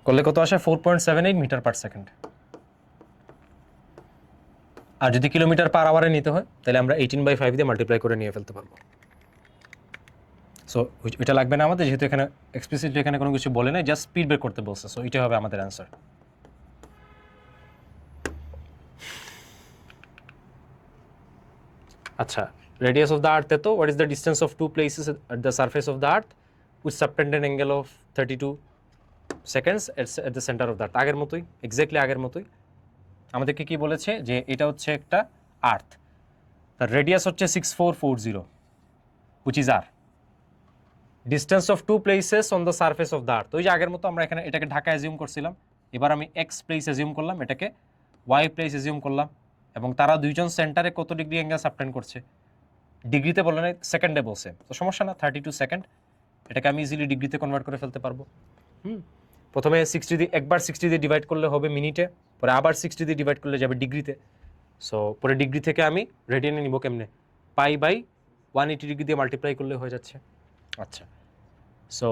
করলে কত আসে? 4.78 মিটার পার সেকেন্ড। আর যদি কিলোমিটার পার আওয়ারে নিতে হয়, তাহলে আমরা 18/5 দিয়ে মাল্টিপ্লাই করে নিয়ে ফেলতে পারবো। সো এটা লাগবে না আমাদের, যেহেতু এখানে এক্সপ্লিসিটলি এখানে কোনো কিছু বলে নাই, জাস্ট স্পিড বের করতে বলছে। সো এটা হবে আমাদের অ্যান্সার। আচ্ছা, রেডিয়াস অফ দ্য আর্থ এত, what is the distance of two places at the surface of the earth with subtended angle of 32 seconds at the centre of the earth. আগের মতোই, এক্স্যাক্টলি আগের মতোই। আমাদেরকে কি বলেছে যে এটা হচ্ছে একটা আর্থ, তার রেডিয়াস হচ্ছে 6440 which is r distance of two places on the surface of the earth. ওই যে আগের মতো আমরা এখানে এটাকে ঢাকা অ্যাজিউম করছিলাম, এবার আমি এক্স প্লেস অ্যাজিউম করলাম, এটাকে ওয়াই প্লেস অ্যাজিউম করলাম, এবং তারা দুইজন সেন্টারে কত ডিগ্রি অ্যাঙ্গেল সাবটেন্ড করছে, ডিগ্রিতে বলে না, সেকেন্ডে বলছে, তো সমস্যা না, 32 সেকেন্ড, এটাকে আমি ইজিলি ডিগ্রিতে কনভার্ট করে ফেলতে পারবো। প্রথমে 60 দিয়ে, একবার 60 দিয়ে ডিভাইড করলে হবে মিনিটে, পরে আবার 60 দিয়ে ডিভাইড করলে যাবে ডিগ্রিতে। সো পরে ডিগ্রি থেকে আমি রেডিয়ানে নিব কেমনে, পাই বাই 180 ডিগ্রি দিয়ে মাল্টিপ্লাই করলে হয়ে যাচ্ছে। আচ্ছা, সো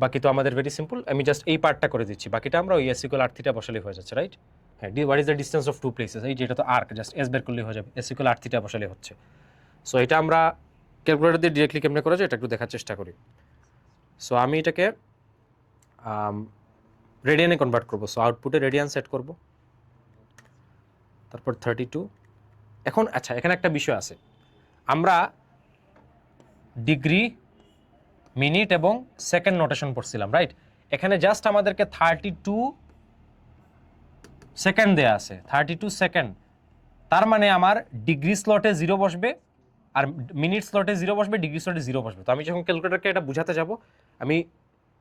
বাকি তো আমাদের ভেরি সিম্পল, আমি জাস্ট এই পার্টটা করে দিচ্ছি, বাকিটা আমরা ওই এস ইকুয়াল আর থিটা বসালে হয়ে যাচ্ছে, রাইট? হ্যাঁ, what is the distance of two places, এই যেটা তো আর্ক, জাস্ট এস বের করলে হয়ে যাবে, এস ইকুয়াল আর থিটা বসালে হচ্ছে। সো এটা আমরা ক্যালকুলেটর দিয়ে ডিরেক্টলি কেমনে করা যায় এটা একটু দেখার চেষ্টা করি। সো আমি এটাকে রেডিয়ানে কনভার্ট করবো, সো আউটপুটে রেডিয়ান সেট করব, তারপর 32। এখন আচ্ছা, এখানে একটা বিষয় আছে, আমরা ডিগ্রি, মিনিট এবং সেকেন্ড নোটেশন পড়ছিলাম, রাইট? এখানে জাস্ট আমাদেরকে 32 সেকেন্ড দেয়া আছে, 32 সেকেন্ড, তার মানে আমার ডিগ্রি স্লটে 0 বসবে, আর মিনিট স্লটে 0 বসবে, ডিগ্রি স্লটে 0 বসবে। তো আমি যখন ক্যালকুলেটরকে এটা বুঝাতে যাব, আমি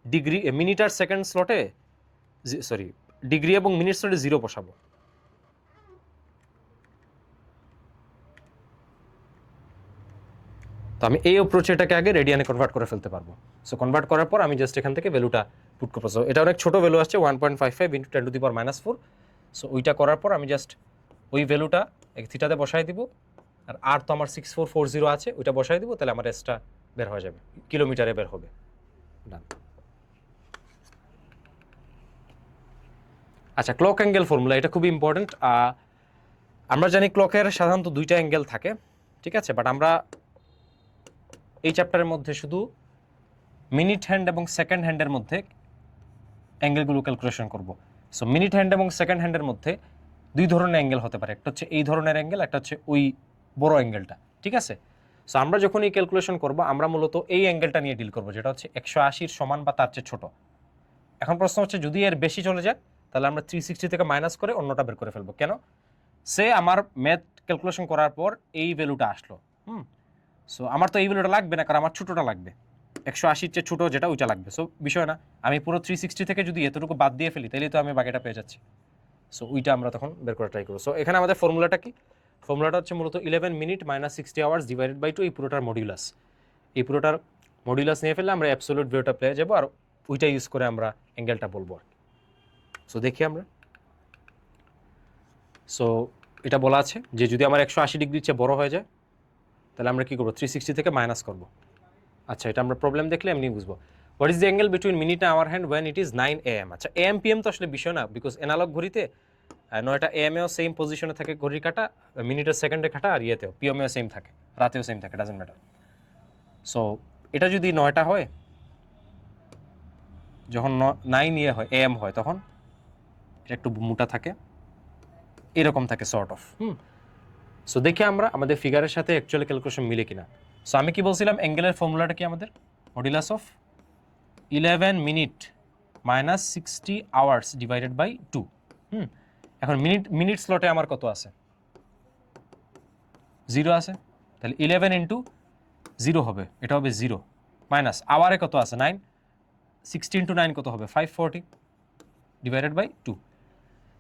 ডিগ্রি, মিনিট আর সেকেন্ড স্লটে, সরি, ডিগ্রি এবং মিনিট স্লটে 0 বসাবো। তো আমি এই অ্যাপ্রোচে এটাকে আগে রেডিয়ানে কনভার্ট করে ফেলতে পারবো। সো কনভার্ট করার পর আমি জাস্ট এখান থেকে ভ্যালুটা পুট করবো। সো এটা অনেক ছোটো ভ্যালু আসছে, 1.55 ইন্টু 10⁻⁻⁴। সো ওইটা করার পর আমি জাস্ট ওই ভ্যালুটা থিটাতে বসাই দিব, আর তো আমার 6440 আছে, ওইটা বসাই দিব, তাহলে আমার এসটা বের হয়ে যাবে, কিলোমিটারে বের হবে। ডান। আচ্ছা, ক্লক অ্যাঙ্গেল ফর্মুলা, এটা খুবই ইম্পর্টেন্ট। আমরা জানি ক্লকের সাধারণত দুইটা অ্যাঙ্গেল থাকে, ঠিক আছে, বাট আমরা এই চ্যাপ্টারের মধ্যে শুধু মিনিট হ্যান্ড এবং সেকেন্ড হ্যান্ডের মধ্যে অ্যাঙ্গেলগুলো ক্যালকুলেশন করব। সো মিনিট হ্যান্ড এবং সেকেন্ড হ্যান্ডের মধ্যে দুই ধরনের অ্যাঙ্গেল হতে পারে, একটা হচ্ছে এই ধরনের অ্যাঙ্গেল, একটা হচ্ছে ওই বড় অ্যাঙ্গেলটা, ঠিক আছে? সো আমরা যখন এই ক্যালকুলেশন করব, আমরা মূলত এই অ্যাঙ্গেলটা নিয়ে ডিল করব, যেটা হচ্ছে 180 সমান বা তার চেয়ে ছোট। এখন প্রশ্ন হচ্ছে, যদি এর বেশি চলে যায়, তাহলে আমরা 360 থেকে মাইনাস করে অন্যটা বের করে ফেলবো। কেন? সে আমার ম্যাথ ক্যালকুলেশন করার পর এই ভ্যালুটা আসলো, সো আমার তো এই ভ্যালুটা লাগবে না, কারণ আমার ছোটোটা লাগবে, 180 চেয়ে ছোটো যেটা ওইটা লাগবে। সো বিষয় না, আমি পুরো 360 থেকে যদি এতটুকু বাদ দিয়ে ফেলি, তাহলে তো আমি বাকিটা পেয়ে যাচ্ছি। সো ওইটা আমরা তখন বের করে ট্রাই করবো। সো এখানে আমাদের ফর্মুলাটা কি? ফর্মুলাটা হচ্ছে মূলত 11 minute minus 60 hours divided by 2, এই পুরোটার মডিউলাস। এই পুরোটার মডিউলাস নিয়ে ফেললে আমরা অ্যাবসলিউট ভ্যালুটা পেয়ে যাবো, আর ওইটা ইউজ করে আমরা অ্যাঙ্গেলটা বলবো আর কি। সো দেখি আমরা, সো এটা বলা আছে যে যদি আমার 180 ডিগ্রির চেয়ে বড় হয়ে যায়, তাহলে আমরা কী করবো, 360 থেকে মাইনাস করবো। আচ্ছা, এটা আমরা প্রবলেম দেখলে এমনি বুঝবো। What is the angle between minute and hour hand when it is 9 AM? আচ্ছা, AM PM তো আসলে বিষয় না, বিকজ অ্যানালগ ঘড়িতে 9টা AM এও সেম পজিশনে থাকে ঘড়ির কাটা, মিনিটের সেকেন্ডে কাটা, আর ইয়েতেও PM এও সেম থাকে, রাতেও সেম থাকে, ডাজেন্ট ম্যাটার। সো এটা যদি 9টা হয়, যখন 9 ইয়ে হয়, AM হয়, তখন এটা একটু মোটা থাকে, এরকম থাকে সর্ট অফ। সো দেখি আমরা আমাদের ফিগারের সাথে অ্যাকচুয়ালি ক্যালকুলেশন মিলে কিনা। সো আমি কি বলছিলাম, অ্যাঙ্গেলের ফর্মুলাটা কি আমাদের? Modulus of 11 minute minus 60 hours divided by 2। এখন মিনিট স্লটে আমার কত আছে? 0 আছে, তাহলে 11 ইন্টু 0 হবে, এটা হবে 0, মাইনাস আওয়ারে কত আছে? 9, 60 ইন্টু 9 কত হবে? 540 ডিভাইডেড বাই 2।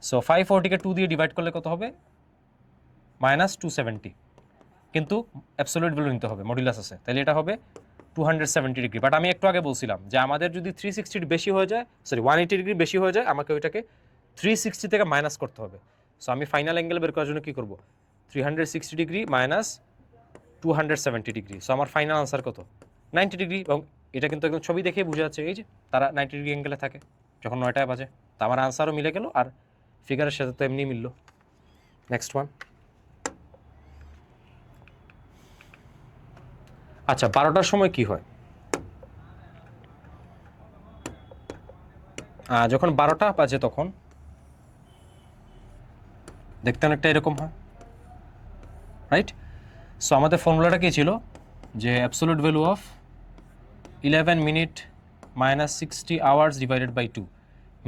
সো 540কে 2 দিয়ে ডিভাইড করলে কত হবে? মাইনাস 270, কিন্তু অ্যাবসলিউট ভ্যালু নিতে হবে, মডুলাস আছে, তাহলে এটা হবে 270 ডিগ্রি। বাট আমি একটু আগে বলছিলাম যে আমাদের যদি 360 বেশি হয়ে যায়, সরি 180 ডিগ্রি বেশি হয়ে যায়, আমাকে ওইটাকে 360 থেকে মাইনাস করতে হবে। সো আমি ফাইনাল অ্যাঙ্গেল বের করার জন্য কী করবো? 360 ডিগ্রি মাইনাস 270 ডিগ্রি। সো আমার ফাইনাল আনসার কত? 90 ডিগ্রি। এবং এটা কিন্তু একদম ছবি দেখে বোঝা যাচ্ছে, এই যে তারা 90 ডিগ্রি অ্যাঙ্গেলে থাকে যখন 9টায় বাজে। তো আমার আনসারও মিলে গেল, আর ফিগারের সাথে তো এমনি মিলল। Next one. আচ্ছা, 12টার সময় কি হয়? যখন 12টা বাজে তখন দেখতে অনেকটা এরকম হয়, রাইট? সো আমাদের ফর্মুলাটা কি ছিল যে absolute value of 11 minute minus 60 hours divided by 2।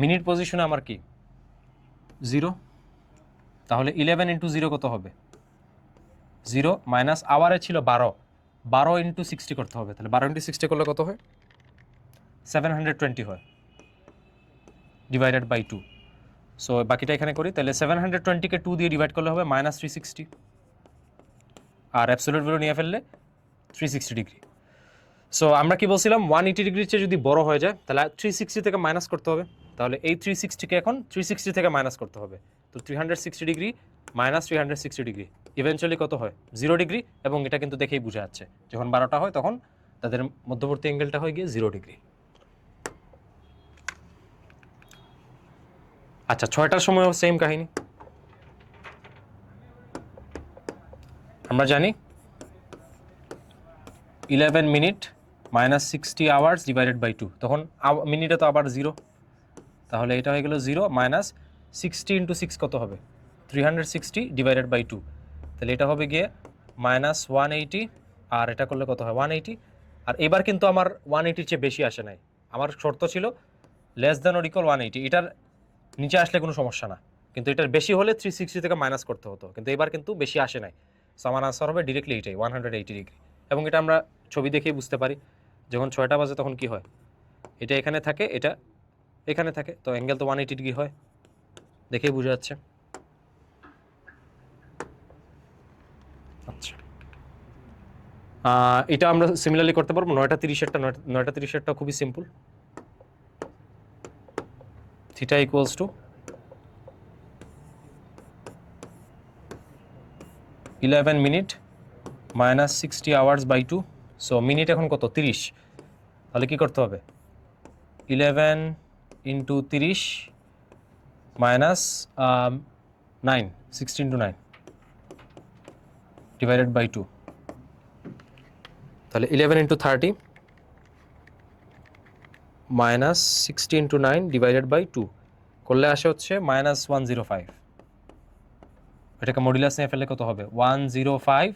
Minute পজিশনে আমার কি 0, তাহলে 11 ইন্টু 0 কত হবে 0, মাইনাস আওয়ারে ছিল 12 ইন্টু 60 করতে হবে, তাহলে 12 ইন্টু 60 করলে কত হয় 720 হয় ডিভাইডেড বাই 2। সো বাকিটা এখানে করি, তাহলে 720কে 2 দিয়ে ডিভাইড করলে হবে মাইনাস 360, আর অ্যাবসোলিউট ভ্যালু নিয়ে ফেললে 360 ডিগ্রি। সো আমরা কি বলছিলাম 180 ডিগ্রির চেয়ে যদি বড় হয়ে যায় তাহলে 360 থেকে মাইনাস করতে হবে, তাহলে এই 360কে এখন 360 থেকে মাইনাস করতে হবে। তো 360 ডিগ্রি মাইনাস 360 ডিগ্রি ইভেনচুয়ালি কত হয় 0 ডিগ্রি, এবং এটা কিন্তু দেখেই বোঝা যাচ্ছে যখন 12টা হয় তখন তাদের মধ্যবর্তী অ্যাঙ্গেলটা হয়ে গিয়ে 0 ডিগ্রি। আচ্ছা 6টার সময়ও সেম কাহিনী, আমরা জানি 11 minute minus 60 hours divided by 2, তখন মিনিটে তো আবার 0, তাহলে এটা হয়ে গেল 0 মাইনাস 60 ইন্টু 6 কত হবে 360 ডিভাইডেড বাই 2, তাহলে এটা হবে গিয়ে মাইনাস 180, আর এটা করলে কত হয় 180। আর এবার কিন্তু আমার 180-র চেয়ে বেশি আসে নাই, আমার শর্ত ছিল লেস দ্যান অর ইকুয়াল 180, এটার নিচে আসলে কোনো সমস্যা না, কিন্তু এটার বেশি হলে 360 থেকে মাইনাস করতে হতো, কিন্তু এবার কিন্তু বেশি আসে নাই। সো আমার আনসার হবে ডিরেক্টলি এটাই 180 ডিগ্রি, এবং এটা আমরা ছবি দেখেই বুঝতে পারি যখন 6টা বাজে তখন কি হয়, এটা এখানে থাকে এটা এখানে থাকে, তো অ্যাঙ্গেল তো 180 ডিগ্রি হয়, দেখেই বোঝা যাচ্ছে। আচ্ছা এটা আমরা সিমিলারলি করতে পারবো 9টা 30-এরটা, 9টা 30-এরটা খুবই simple. Theta equals to 11 minute minus 60 hours by 2। So minute এখন কত 30, তাহলে কি করতে হবে 11 into 30 minus 9, 60 into 9 divided by 2, তাহলে 11 into 30 minus 60 into 9 divided by 2 করলে আসে হচ্ছে মাইনাস 105, এটাকে মডুলাস নিয়ে ফেললে কত হবে 105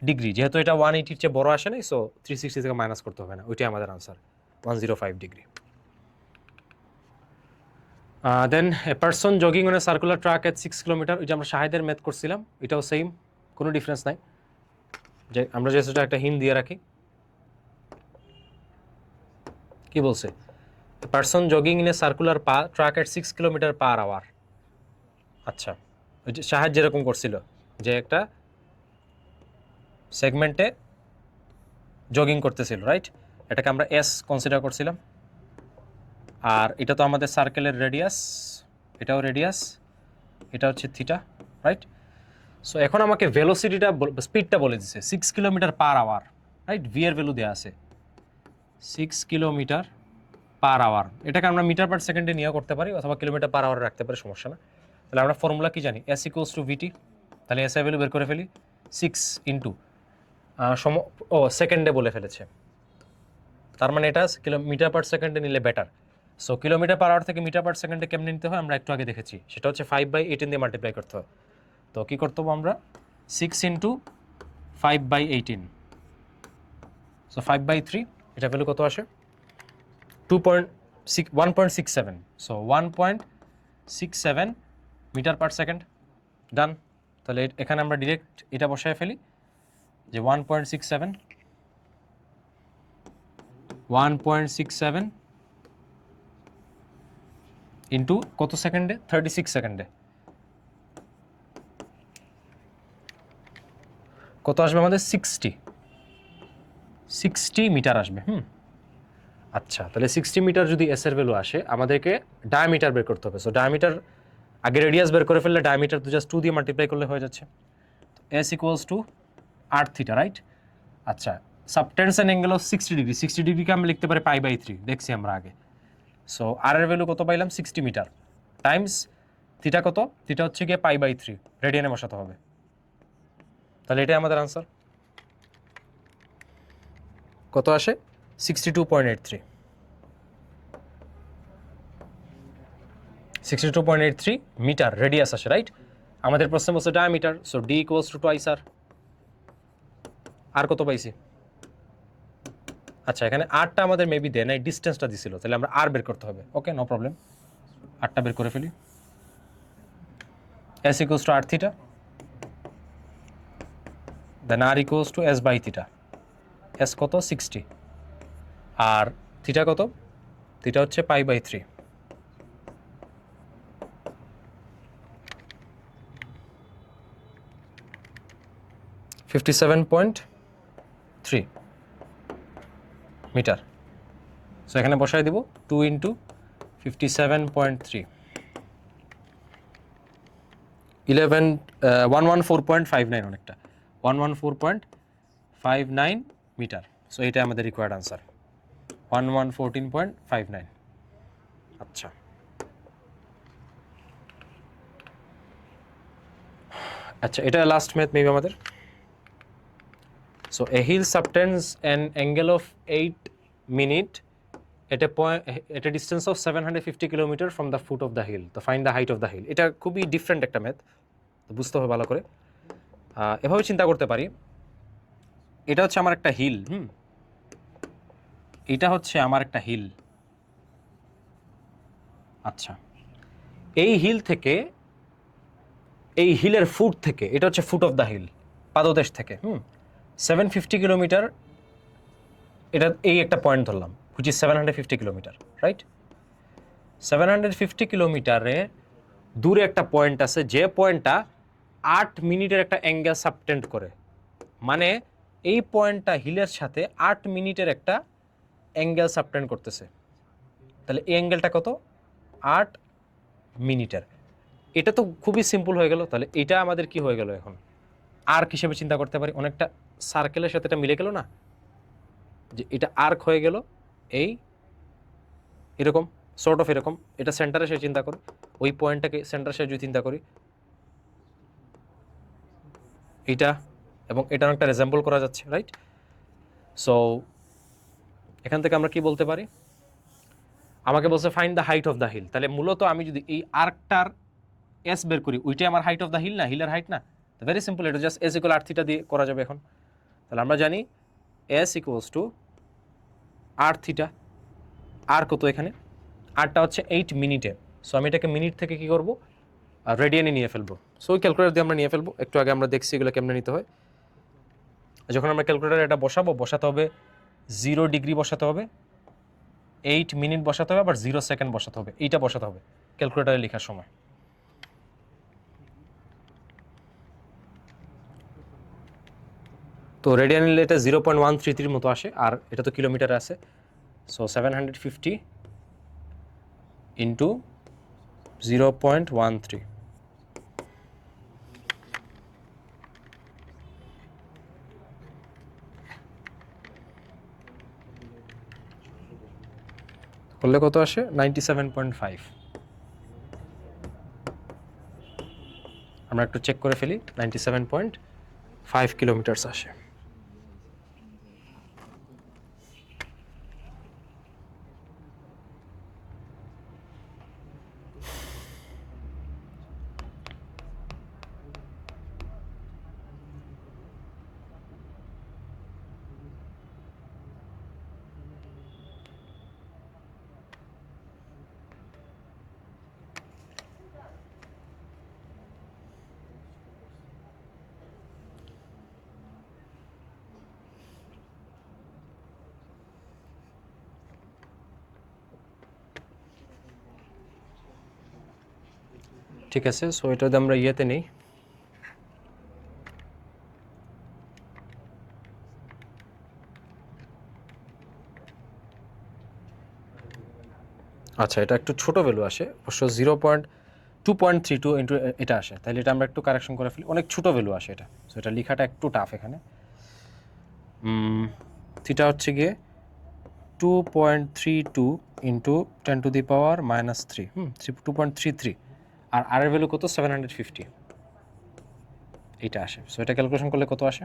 ডিগ্রি, যেহেতু এটা 180-র চেয়ে বড় আসে নাই, সো 360 থেকে মাইনাস করতে হবে না, ওইটাই আমাদের answer 105 degree. Then a person jogging on a circular track at 6 kilometre, ওই যে আমরা শাহেদের ম্যাথ করছিলাম এটাও সেম, কোনো ডিফারেন্স নাই, যে আমরা যে সেটা একটা হিন্ট দিয়ে রাখি। কি বলছে person jogging in a circular track at 6 kilometre per hour. আচ্ছা ওই যে শাহেদ যেরকম করছিল যে একটা সেগমেন্টে জগিং করতেছিল, রাইট, এটাকে আমরা এস কনসিডার করছিলাম, আর এটা তো আমাদের সার্কেলের রেডিয়াস, এটাও রেডিয়াস, এটা হচ্ছে থিটা, রাইট। সো এখন আমাকে ভেলোসিটিটা স্পিডটা বলে দিচ্ছে 6 kilometre per hour, right, V এর ভ্যালু দেওয়া আছে 6 কিলোমিটার পার আওয়ার, এটাকে আমরা মিটার পার সেকেন্ডে নিয়ে করতে পারি অথবা কিলোমিটার পার আওয়ারে রাখতে পারি, সমস্যা না। তাহলে আমরা ফর্মুলা কি জানি এস ইকুয়ালস টু ভিটি, তাহলে এস এর ভ্যালু বের করে ফেলি 6 ইন্টু সেকেন্ডে বলে ফেলেছে, তার মানে এটা কিলোমিটার পার সেকেন্ডে নিলে better. So kilometre per hour থেকে মিটার পার সেকেন্ডে কেমনে নিতে হয় আমরা একটু আগে দেখেছি, সেটা হচ্ছে 5/18 দিয়ে মাল্টিপ্লাই করতে হয়। তো কী করতে হবে আমরা 6 ইন্টু 5/18, সো 5/3, এটা ভ্যালু কত আসে 1.67, সো 1.67 মিটার পার সেকেন্ড, ডান। তাহলে এখানে আমরা ডিরেক্ট এটা বসায় ফেলি যে 1.67 ইন্টু কত সেকেন্ডে 36 সেকেন্ডে কত আসবে আমাদের 60 মিটার আসবে। আচ্ছা তাহলে 60 মিটার যদি এস এর ভ্যালু আসে আমাদেরকে ডায়ামিটার বের করতে হবে। সো ডায়ামিটার আগে রেডিয়াস বের করে ফেললে ডায়ামিটার তো জাস্ট 2 দিয়ে মাল্টিপ্লাই করলে হয়ে যাচ্ছে। S equals two r theta, right. আচ্ছা সাবটেন্স অ্যান্ড অ্যাঙ্গেল অফ 60 ডিগ্রি, 60 ডিগ্রিকে আমরা লিখতে পারি π/3, দেখছি আমরা আগে। সো আর এর ভ্যালু কত পাইলাম 60 মিটার টাইমস থিটা কত, থিটা হচ্ছে গিয়ে π/3, রেডিয়ানে বসাতে হবে, তাহলে এটাই আমাদের আনসার। কত আসে 62.83, 62.83 মিটার রেডিয়াস আসে, রাইট। আমাদের প্রশ্ন বলছে diameter, so D equals to twice R. R কত পাইছি? আচ্ছা, এখানে আরটা আমাদের মেবি দেয় নাই, ডিস্টেন্সটা দিছিল, তাহলে আমরা আর বের করতে হবে। ওকে, নো প্রবলেম, আরটা বের করে ফেলি। s equals to r theta, then r equals to s by theta. s কত? 60, আর থিটা কত? থিটা হচ্ছে পাই বাই 3। $57.3 মিটার। সো এখানে বসাই দিব 2 ইন্টু 57.3, 114.59, অনেকটা 114.59 মিটার। সো এটা আমাদের রিকোয়ার্ড আনসার, 1114.59। আচ্ছা, আচ্ছা, এটা লাস্ট ম্যাথ মেবি আমাদের। So a hill subtends an angle of 8 minute at a distance of 750 kilometre from the foot of the hill, তো find the height of the hill. এটা খুবই different একটা math, তো বুঝতে হবে ভালো করে। এভাবে চিন্তা করতে পারি, এটা হচ্ছে আমার একটা হিল, এটা হচ্ছে আমার একটা হিল। আচ্ছা, এই হিল থেকে, এই হিলের ফুট থেকে, এটা হচ্ছে ফুট অফ দ্য হিল, পাদদেশ থেকে 750 কিলোমিটার, এটা এই একটা পয়েন্ট ধরলাম, হুইচ ইজ 750 কিলোমিটার, রাইট? 750 কিলোমিটারে দূরে একটা পয়েন্ট আছে, যে পয়েন্টটা 8 মিনিটের একটা অ্যাঙ্গেল সাবটেন্ড করে, মানে এই পয়েন্টটা হিলের সাথে 8 মিনিটের একটা অ্যাঙ্গেল সাবটেন্ড করতেছে। তাহলে এই অ্যাঙ্গেলটা কত? 8 মিনিটের। এটা তো খুবই সিম্পল হয়ে গেল। তাহলে এটা আমাদের কি হয়ে গেল এখন? আর্ক হিসেবে চিন্তা করতে পারি, অনেকটা সার্কেলের সাথে এটা মিলে গেল না, যে এটা আর্ক হয়ে গেল, এই এরকম সর্ট অফ এরকম। এটা সেন্টারে সে চিন্তা করি, ওই পয়েন্টটাকে সেন্টারে সে যদি চিন্তা করি, এইটা এবং এটা অনেকটা রেজেম্বল করা যাচ্ছে, রাইট? সো এখান থেকে আমরা কি বলতে পারি? আমাকে বলছে find the height of the hill. তাহলে মূলত আমি যদি এই আর্কটার এস বের করি, ওইটাই আমার হাইট অফ দ্য হিল না, হিলের হাইট না? ভেরি সিম্পল, এটা just S equal R theta দিয়ে করা যাবে এখন। তাহলে আমরা জানি S equals to R theta. R কত এখানে? আরটা হচ্ছে 8 মিনিটে। সো আমি এটাকে মিনিট থেকে কি করবো? রেডিয়ানে নিয়ে ফেলবো। সো ওই ক্যালকুলেটার দিয়ে আমরা নিয়ে ফেলবো। একটু আগে আমরা দেখছি এগুলো কেমনে নিতে হয়। যখন আমরা ক্যালকুলেটারে এটা বসাতে হবে 0 ডিগ্রি বসাতে হবে, 8 মিনিট বসাতে হবে, আবার 0 সেকেন্ড বসাতে হবে। এইটা বসাতে হবে ক্যালকুলেটারে লেখার সময়। তো রেডিয়ান নিলে এটা 0.133 মতো আসে, আর এটা তো কিলোমিটারে আছে। সো 750 ইন্টু 0.13, করলে কত আসে? 97.5। আমরা একটু চেক করে ফেলি, 97.5 কিলোমিটার আসে। ঠিক আছে, সো এটা যদি আমরা ইয়েতে নেই, আচ্ছা এটা একটু ছোট ভ্যালু আসে, অবশ্য 2.32 ইন্টু এটা আসে, তাহলে এটা আমরা একটু কারেকশন করে ফেলি, অনেক ছোট ভ্যালু আসে এটা। সো এটা লেখাটা একটু টাফ এখানে। থিটা হচ্ছে গিয়ে 2.32 ইন্টু 10 টু দি পাওয়ার -3, 2.33, আর আর এর ভ্যালু কত? 750, এইটা আসে। সো এটা ক্যালকুলেশন করলে কত আসে?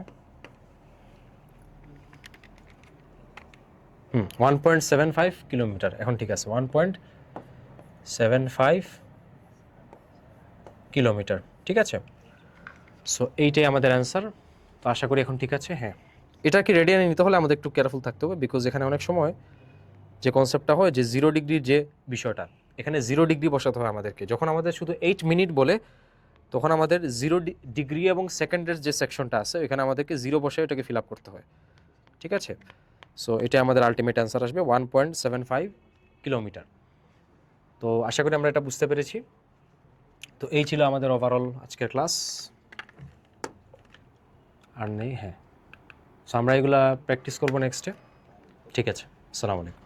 1.75 কিলোমিটার। এখন ঠিক আছে, 1.75 কিলোমিটার, ঠিক আছে। সো এইটাই আমাদের অ্যান্সার। তো আশা করি এখন ঠিক আছে। হ্যাঁ, এটাকে রেডিয়ানে নিতে হলে আমাদের একটু কেয়ারফুল থাকতে হবে, বিকজ এখানে অনেক সময় যে কনসেপ্টটা হয় যে 0 ডিগ্রির যে বিষয়টা, এখানে 0 ডিগ্রি বসাতে হয় আমাদেরকে। যখন আমাদের শুধু 8 মিনিট বলে তখন আমাদের 0 ডিগ্রি এবং সেকেন্ডের যে সেকশনটা আছে এখানে আমাদেরকে 0 বসে এটাকে ফিল আপ করতে হয়, ঠিক আছে? সো এটা আমাদের আলটিমেট অ্যান্সার আসবে 1.75 কিলোমিটার। তো আশা করি আমরা এটা বুঝতে পেরেছি। তো এই ছিল আমাদের ওভারঅল আজকের ক্লাস। আর নেই, হ্যাঁ, সো আমরা এগুলা প্র্যাকটিস করবো নেক্সটে। ঠিক আছে, আসসালামু আলাইকুম।